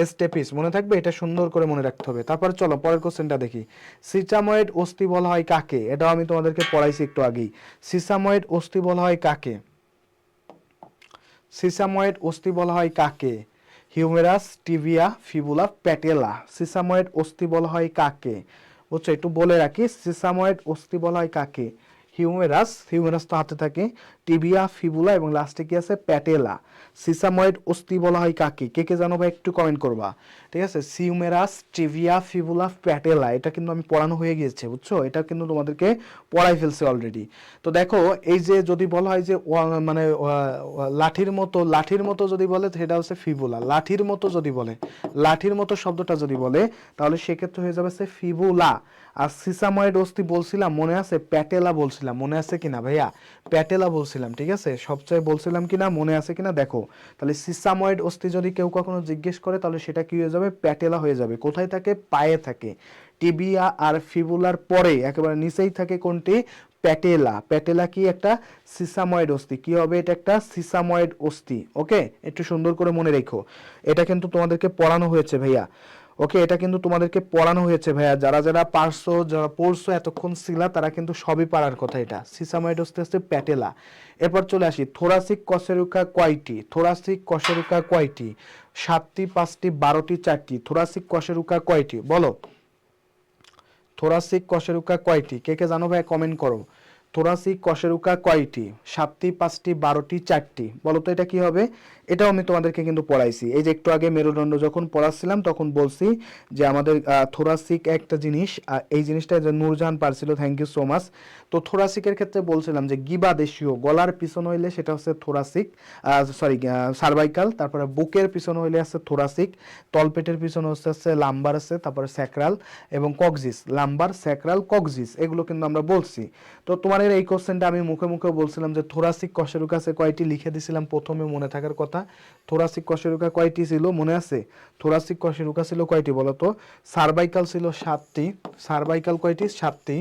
স্টেপিস। মনে থাকবে, এটা সুন্দর করে মনে রাখতে হবে। তারপর চলো পরের কোশ্চেনটা দেখি। সিসাময়েড অস্থি বলা হয় কাকে? এটাও আমি তোমাদেরকে পড়াইছি একটু আগেই। সিসাময়েড অস্থি বলা হয় কাকে? সিসাময়েড অস্থি বলা হয় কাকে? Humerus, tibia, fibula, patella. Sesamoid অস্থি বলা হয় কাকে? বুঝছো, একটু বলে রাখি, সিসাময়েড অস্থি বলা হয় কাকে? হিউমেরাস, হিউমেরাস তো হাতে থাকে, টিবিয়া, ফিবুলা এবং লাস্টে কি আছে? প্যাটেলা। সিসাময়েড অস্থি বলা হয় কাকে? কে কে জানো ভাই একটু কমেন্ট করবা। ঠিক আছে, সিউমেরাস, টিবিয়া, ফিবুলা, প্যাটেলা, এটা কিন্তু আমি পড়ানো হয়ে গিয়েছে, বুঝছো, এটা কিন্তু তোমাদেরকে পড়াই ফেলছে অলরেডি। তো দেখো, এই যে যদি বলা হয় যে মানে লাঠির মতো, লাঠির মতো যদি বলে সেটা হচ্ছে ফিবুলা। লাঠির মতো যদি বলে, লাঠির মতো শব্দটা যদি বলে তাহলে সেক্ষেত্রে হয়ে যাবে সে ফিবুলা। আর সিসাময়েড অস্থি বলছিলাম মনে আছে? প্যাটেলা বলছিলাম, মনে আছে কিনা ভাইয়া? প্যাটেলা বলছিলাম, ঠিক আছে, সবচেয়ে বলছিলাম কিনা, মনে আছে কিনা দেখো। তাহলে সিসাময়েড অস্থি যদি কেউ কখনো জিজ্ঞেস করে তাহলে সেটা কি হয়ে যাবে? প্যাটেলা হয়ে যাবে। কোথায় থাকে? পায়ে থাকে। টিবিয়া আর ফিবুলার পরে একেবারে নিচেই থাকে কোনটি? প্যাটেলা। প্যাটেলা কি? একটা সিসাময়েড অস্থি। কি হবে? এটা একটা সিসাময়েড অস্থি। ওকে, একটু সুন্দর করে মনে রেখো, এটা কিন্তু তোমাদেরকে পড়ানো হয়েছে ভাইয়া। ওকে, এটা কিন্তু তোমাদেরকে পড়ানো হয়েছে ভাইয়া। যারা যারা পারছো, যারা পড়ছো এতক্ষণ ছিলা, তারা কিন্তু সবই পারার কথা। এটা সিসাময়েড অস্থি হচ্ছে প্যাটেলা। এরপর চলে আসি, থোরাসিক কশেরুকা কয়টি? থোরাসিক কশেরুকা কয়টি? 7টি, 5টি, 12টি, 4টি। থোরাসিক কশেরুকা কয়টি বলো? থোরাসিক কশেরুকা কয়টি? কে কে জানো ভাই কমেন্ট করো। থোরাসিক কশেরুকা কয়টি? 7টি, 5টি, 12টি, 4টি। বলো তো এটা কি হবে? এটাও আমি তোমাদেরকে কিন্তু পড়াইছি। এই যে একটু আগে মেরুদণ্ড যখন পড়াচ্ছিলাম তখন বলছি যে আমাদের থোরাসিক একটা জিনিস, এই জিনিসটা যে নূরজাহান পারছিল, থ্যাংক ইউ সো মাচ। তো থোরাসিকের ক্ষেত্রে বলছিলাম যে গিবা দেশীয়, গলার পিছন হইলে সেটা হচ্ছে থোরাসিক, সরি সার্ভাইকাল। তারপরে বুকের পিছন হইলে আছে থোরাসিক, তলপেটের পিছনে হচ্ছে লাম্বার আছে, তারপরে স্যাক্রাল এবং কক্সিস। লাম্বার, স্যাক্রাল, কক্সিস, এগুলো কিন্তু আমরা বলছি। তো তোমার এই কোশ্চেনটা আমি মুখে মুখে বলছিলাম যে থোরাসিক কশেরুকা আছে কয়টি, লিখে দিছিলাম প্রথমে, মনে থাকার কথা। থোরাসিক কশেরুকা কয়টি ছিল মনে আছে? থোরাসিক কশেরুকা ছিল কয়টি বলো তো? সার্ভাইকাল ছিল 7টি। সার্ভাইকাল কয়টি? 7টি।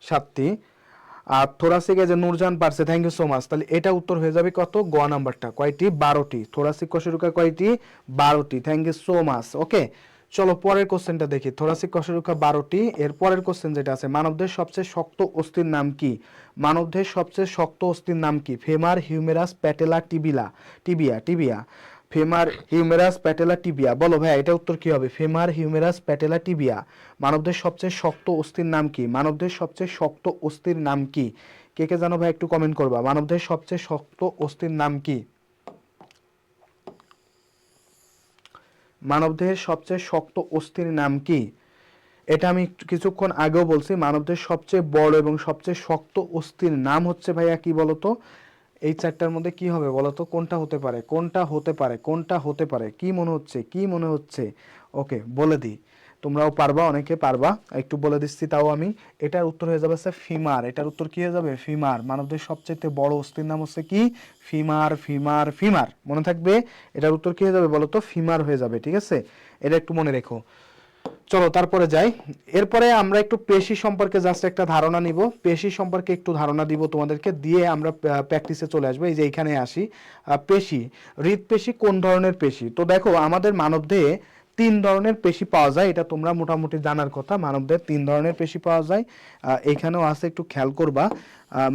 7টি। আর থোরাসিক, এই যে নূরজাহান পারছে, থ্যাংক ইউ সো মাচ। তাহলে এটা উত্তর হয়ে যাবে কত? গ নাম্বারটা। কয়টি? 12টি। থোরাসিক কশেরুকা কয়টি? 12টি। Thank you so much. Okay, চলো পরের কোশ্চেনটা দেখি। থোরাসিক কশেরুকা 12টি। এর পরের কোশ্চেন যেটা আছে, মানবদেহের সবচেয়ে শক্ত অস্থির নাম কি? মানবদেহের সবচেয়ে শক্ত অস্থির নাম কি? Famer, humerus, patella, tibia. Tibia. Famer, humerus, patella, tibia. বলো ভাই এটা উত্তর কি হবে? Famer, humerus, patella, tibia. মানবদেহের সবচেয়ে শক্ত অস্থির নাম কি? মানবদেহের সবচেয়ে শক্ত অস্থির নাম কি? কে কে জানো ভাই একটু কমেন্ট করবা। মানবদেহের সবচেয়ে শক্ত অস্থির নাম কি? মানবদেহের সবচেয়ে শক্ত অস্থির নাম কি? এটা আমি কিছুক্ষণ আগেও বলছি। মানবদেহের সবচেয়ে বড় এবং সবচেয়ে শক্ত অস্থির নাম হচ্ছে ভাইয়া কি বলতো? এই চারটার মধ্যে কি হবে বলতো? কোনটা হতে পারে? কোনটা হতে পারে? কোনটা হতে পারে? কি মনে হচ্ছে? কি মনে হচ্ছে? ওকে, বলে দিই, তোমরাও পারবা, অনেকে পারবা, একটু বলে দিচ্ছি তাও আমি। এটার উত্তর হয়ে যাবে ফিমার। এটার উত্তর কি হয়ে যাবে? ফিমার। মানবদের সবচেয়ে বড় অস্থির নাম হচ্ছে কি? Femur, femur, femur. মনে থাকবে, এটার উত্তর কি হয়ে যাবে বলতো? ফিমার হয়ে যাবে। ঠিক আছে, এটা একটু মনে রেখো। চলো তারপরে যাই। এরপরে আমরা একটু পেশি সম্পর্কে জাস্ট একটা ধারণা নিব। পেশি সম্পর্কে একটু ধারণা দিব তোমাদেরকে, দিয়ে আমরা প্র্যাকটিসে চলে আসবো। এই যে এখানে আসি, পেশি, হৃদপেশি কোন ধরনের পেশি? তো দেখো আমাদের মানবদেহে তিন ধরনের পেশি পাওয়া যায়, এটা তোমরা মোটামুটি জানার কথা। মানবদের তিন ধরনের পেশি পাওয়া যায়, এখানেও আছে, একটু খেয়াল করবা।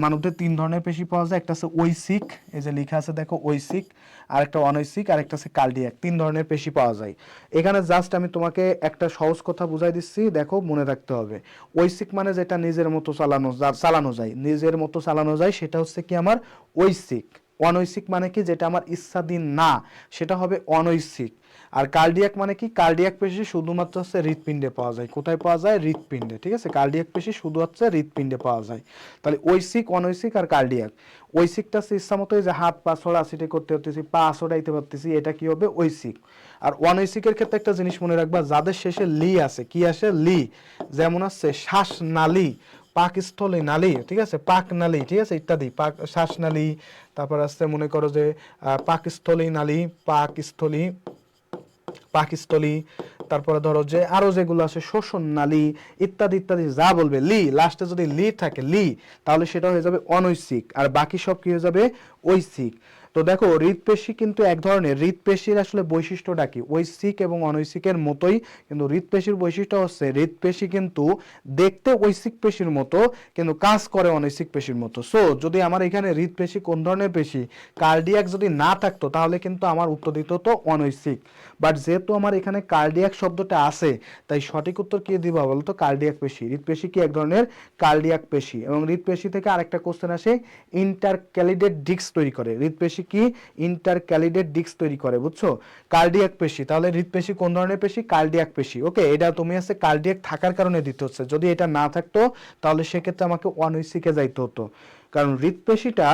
মানবদের তিন ধরনের পেশি পাওয়া যায়, একটা আছে ঐসিক, এই যে লেখা আছে দেখো ঐসিক, আর একটা অনৈসিক, আর একটা আছে কার্ডিয়াক। তিন ধরনের পেশি পাওয়া যায়। এখানে জাস্ট আমি তোমাকে একটা সহজ কথা বুঝাই দিচ্ছি, দেখো মনে রাখতে হবে। ঐসিক মানে যেটা নিজের মতো চালানো যায়, নিজের মতো চালানো যায়, সেটা হচ্ছে কি আমার ঐসিক। অনৈসিক মানে কি, যেটা আমার ইচ্ছাধীন না, সেটা হবে অনৈসিক। আর কার্ডিয়াক মানে কি, কার্ডিয়াক পেশি শুধুমাত্র হচ্ছে হৃৎপিণ্ডে পাওয়া যায়। কোথায় পাওয়া যায়? হৃৎপিণ্ডে, ঠিক আছে। কার্ডিয়াক পেশি শুধু হচ্ছে হৃৎপিণ্ডে পাওয়া যায়। তাহলে ঐসিক, অনৈসিক আর কার্ডিয়াক। ঐসিকটা হচ্ছে ইচ্ছা মতো, যে হাত পা ছোড়াছুটি করতে হতেছি, পা ছোড়াইতে পারতেছি, এটা কি হবে? ঐসিক। আর অনৈসিকের ক্ষেত্রে একটা জিনিস মনে রাখবা, যাদের শেষে লি আছে, কি আসে? লি। যেমন হচ্ছে শ্বাসনালী, পাকস্থলী নালী, ঠিক আছে, পাক নালী, ঠিক আছে, ইত্যাদি। পাক, শ্বাসনালী, তারপর আসছে মনে করো যে পাকস্থলী নালী, পাকস্থলী, তারপরে ধরো যে আরো যেগুলো আছে শোষণ নালী, ইত্যাদি ইত্যাদি, যা বলবে লি, লাস্টে যদি লি থাকে, লি, তাহলে সেটা হয়ে যাবে অনৈসিক। আর বাকি সব কি হয়ে যাবে? ঐসিক। তো দেখো হৃৎপেশি কিন্তু এক ধরনের, হৃৎপেশির আসলে বৈশিষ্ট্যটা কি? ঐসিক এবং অনৈসিকের মতোই, কিন্তু হৃৎপেশির বৈশিষ্ট্য হচ্ছে হৃৎপেশি কিন্তু দেখতে ঐসিক পেশির মতো, কিন্তু কাজ করে অনৈসিক পেশির মতো। সো যদি আমার এখানে হৃৎপেশি কোন ধরনের পেশি, কার্ডিয়াক যদি না থাকতো, তাহলে কিন্তু আমার উত্তর দিত তো অনৈসিক। বাট যেহেতু আমার এখানে কার্ডিয়াক শব্দটা আছে, তাই সঠিক উত্তর কি দিবা বলতো? কার্ডিয়াক পেশি। হৃৎপেশি কি এক ধরনের কার্ডিয়াক পেশি। এবং হৃৎপেশি থেকে আরেকটা কোশ্চেন আসে, ইন্টারক্যালিডেড ডিস্ক তৈরি করে। হৃৎপেশি কি? ইন্টারক্যালিডেড ডিস্ক তৈরি করে, বুঝছো? কার্ডিয়াক পেশি। তাহলে হৃৎপেশি কোন ধরনের পেশি? কার্ডিয়াক পেশি। ওকে, এটা তুমি আছে কার্ডিয়াক থাকার কারণে দিতে হচ্ছে। যদি এটা না থাকতো, তাহলে সেক্ষেত্রে আমাকে অনৈসিকে যাইতে হতো, কারণ হৃৎপেশিটা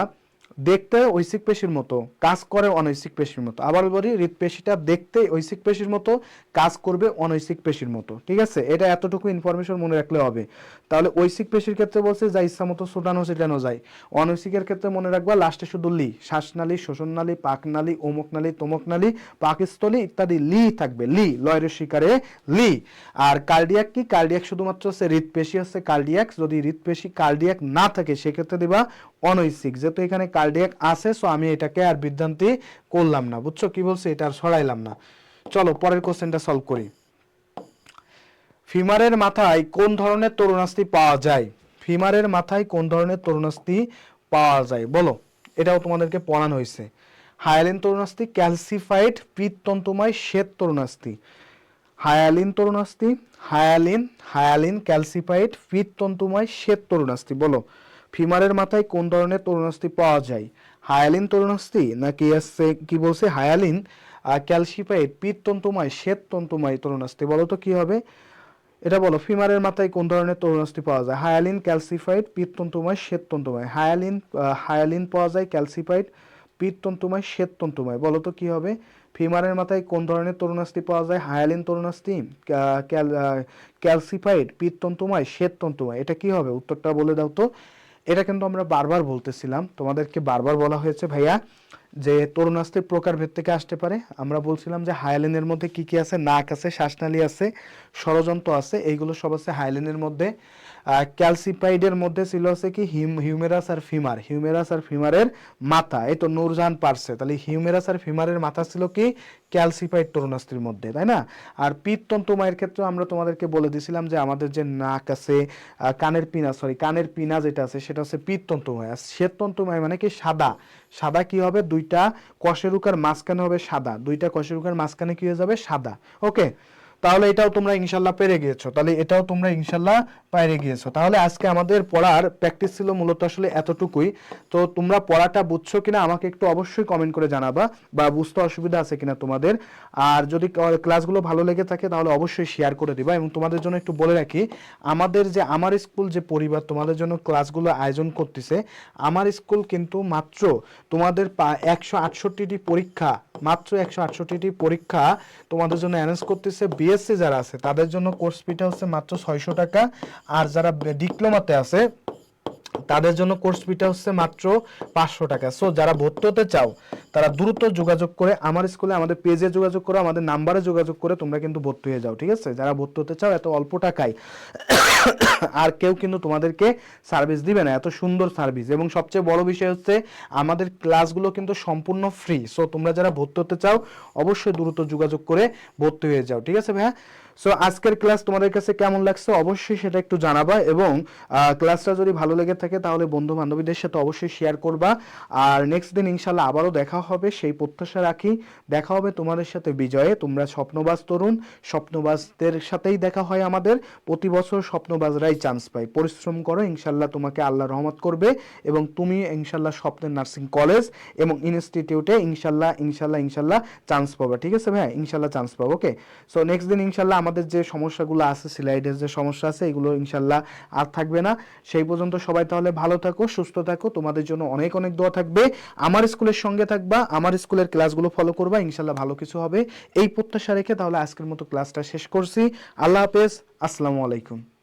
দেখতে ঐসিক পেশির মতো, কাজ করে অনৈসিক পেশির মতো। আবার বলি, হৃৎপেশিটা দেখতে ঐসিক পেশির মতো, কাজ করবে অনৈসিক পেশির মতো, ঠিক আছে। এটা এতটুকু ইনফরমেশন মনে রাখলে হবে। তাহলে ঐসিক পেশির ক্ষেত্রে বলছে যা ইচ্ছা মতো ছোটানো ছিটানো যায়। অনৈসিকের ক্ষেত্রে মনে রাখবা লাস্টে শুধু লি, শ্বাসনালী, শোষণনালী, পাকনালী, অমুক নালী, তমুক নালী, পাকস্থলী ইত্যাদি, লি থাকবে, লি, লয়ের শিকারে লি। আর কার্ডিয়াক কি? কার্ডিয়াক শুধুমাত্র হচ্ছে হৃৎপেশি হচ্ছে কার্ডিয়াক। যদি হৃৎপেশি কার্ডিয়াক না থাকে, সেক্ষেত্রে দিবা অনৈসিক। যেহেতু এখানে কার্ডিয়াক আছে, সো আমি এটাকে আর বিভ্রান্তি করলাম না, বুঝছো? কি বলছে, এটা আর সরাইলাম না। চলো পরের কোশ্চেনটা সলভ করি। ফিমারের মাথায় কোন ধরনের তরুণাস্থি পাওয়া যায়? ফিমারের মাথায় কোন ধরনের তরুণাস্থি পাওয়া যায় বলো? এটাও তোমাদেরকে পড়ানো হয়েছে। হায়ালিন তরুণাস্থি, ক্যালসিফাইড পিত্ততন্তুময় শ্বেত তরুণাস্থি। হায়ালিন তরুণাস্থি, হায়ালিন ক্যালসিফাইড পিত্ততন্তুময় শ্বেত তরুণাস্থি। বলো ফিমারের মাথায় কোন ধরনের তরুণাস্থি পাওয়া যায়? হায়ালিন তরুণাস্থি, নাকি আছে কি বলছে হায়ালিন ক্যালসিফাইড পিত্ততন্তুময় শ্বেত তন্তুময় তরুণাস্থি? বলো তো কি হবে? এটা বলো, ফিমারের মাথায় কোন ধরনের তরুণাস্থি পাওয়া যায়? হায়ালিন ক্যালসিফাইড পিত্ততন্তুময় শ্বেত তন্তুময়। হায়ালিন পাওয়া যায়, ক্যালসিফাইড পিত্ততন্তুময় শ্বেত তন্তুময়। বলো তো কি হবে? ফিমারের মাথায় কোন ধরনের তরুণাস্থি পাওয়া যায়? হায়ালিন তরুণাস্থি, ক্যালসিফাইড পিত্ততন্তুময় শ্বেত তন্তুময়। এটা কি হবে? উত্তরটা বলে দাও তো। এটা কিন্তু আমরা বারবার বলতেছিলাম, তোমাদেরকে বারবার বলা হয়েছে ভাইয়া যে তরুণাস্থির প্রকারভেদ থেকে আসতে পারে। আমরা বলছিলাম যে হায়ালিনের মধ্যে কি কি আছে? নাক আছে, শ্বাসনালী আছে, ষড়যন্ত্র আছে, এইগুলো সব আছে হায়ালিনের মধ্যে। ক্যালসিপাইডের মধ্যে ছিল হচ্ছে কি হিউমেরাস আর ফিমার, হিউমেরাস আর ফিমারের মাথা। এই তো নূরজাহান পারছে। তাহলে হিউমেরাস আর ফিমারের মাথা ছিল কি ক্যালসিপাইড তরুণাস্থির মধ্যে, তাই না? আর পিত্ততন্তুময়ের ক্ষেত্রে আমরা তোমাদেরকে বলে দিয়েছিলাম যে আমাদের যে নাক আছে, কানের পিনা যেটা আছে, সেটা হচ্ছে পিত্ততন্তুময়। আর শ্বেততন্তুময় মানে কি সাদা। সাদা কি হবে? দুইটা কশেরুকার মাঝখানে হবে সাদা, দুইটা কশেরুকার মাঝখানে কি হয়ে যাবে? সাদা। ওকে, তাহলে এটাও তোমরা ইনশাল্লাহ পেরে গিয়েছো। তাহলে এটাও তোমরা ইনশাল্লাহ পেরে গিয়েছো। তাহলে আজকে আমাদের পড়ার প্র্যাকটিস ছিল মূলত আসলে এতটুকুই। তো তোমরা পড়াটা বুঝছো কিনা আমাকে একটু অবশ্যই কমেন্ট করে জানাবা, বা বুঝতে অসুবিধা আছে কিনা তোমাদের। আর যদি ক্লাসগুলো ভালো লেগে থাকে, তাহলে অবশ্যই শেয়ার করে দিবা। এবং তোমাদের জন্য একটু বলে রাখি, আমাদের যে আমার স্কুল যে পরিবার তোমাদের জন্য ক্লাসগুলো আয়োজন করতেছে, আমার স্কুল কিন্তু মাত্র তোমাদের 168টি পরীক্ষা, মাত্র 168টি পরীক্ষা তোমাদের জন্য অ্যারেঞ্জ করতেছে। বিএসসি যারা আছে তাদের জন্য কোর্স ফিটা হচ্ছে মাত্র 600 টাকা। আর যারা ডিপ্লোমাতে আছে তাদের জন্য কোর্স ফিটা হচ্ছে মাত্র 500 টাকা। সো যারা ভর্তি হতে চাও তারা দ্রুত যোগাযোগ করে আমার স্কুলে, আমাদের পেজে যোগাযোগ করো, আমাদের নাম্বারে যোগাযোগ করে তোমরা কিন্তু ভর্তি হয়ে যাও, ঠিক আছে? যারা ভর্তি হতে চাও এত অল্প টাকায় আর কেউ কিন্তু তোমাদেরকে সার্ভিস দিবে না, এত সুন্দর সার্ভিস। এবং সবচেয়ে বড় বিষয় হচ্ছে আমাদের ক্লাসগুলো কিন্তু সম্পূর্ণ ফ্রি। সো তোমরা যারা ভর্তি হতে চাও অবশ্যই দ্রুত যোগাযোগ করে ভর্তি হয়ে যাও, ঠিক আছে ভাইয়া? সো আজকের ক্লাস তোমাদের কাছে কেমন লাগছে অবশ্যই সেটা একটু জানাবা, এবং ক্লাসটা যদি ভালো লেগে থাকে তাহলে বন্ধু বান্ধবীদের সাথে অবশ্যই শেয়ার করবা। আর নেক্সট দিন ইনশাল্লাহ আবারও দেখা হবে, সেই প্রত্যাশা রাখি। দেখা হবে তোমাদের সাথে বিজয়ে। তোমরা স্বপ্নবাজ তরুণ, স্বপ্নবাজদের সাথেই দেখা হয় আমাদের। প্রতি বছর স্বপ্নবাজরাই চান্স পায়। পরিশ্রম করো, ইনশাল্লাহ তোমাকে আল্লাহ রহমত করবে, এবং তুমি ইনশাল্লাহ স্বপ্নের নার্সিং কলেজ এবং ইনস্টিটিউটে ইনশাল্লাহ ইনশাল্লাহ ইনশাল্লাহ চান্স পাবে, ঠিক আছে ভাই? ইনশাল্লাহ চান্স পাবো। ওকে, সো নেক্সট দিন ইনশাল্লাহ আমাদের যে সমস্যাগুলো আছে, সিলাইডের যে সমস্যা আছে, এগুলো ইনশাল্লাহ আর থাকবে না। সেই পর্যন্ত সবাই তাহলে ভালো থাকো, সুস্থ থাকো। তোমাদের জন্য অনেক অনেক দোয়া থাকবে। আমার স্কুলের সঙ্গে থাকবা, আমার স্কুলের ক্লাসগুলো ফলো করবা, ইনশাল্লাহ ভালো কিছু হবে এই প্রত্যাশা রেখে তাহলে আজকের মতো ক্লাসটা শেষ করছি। আল্লাহ হাফেজ, আসসালামু আলাইকুম।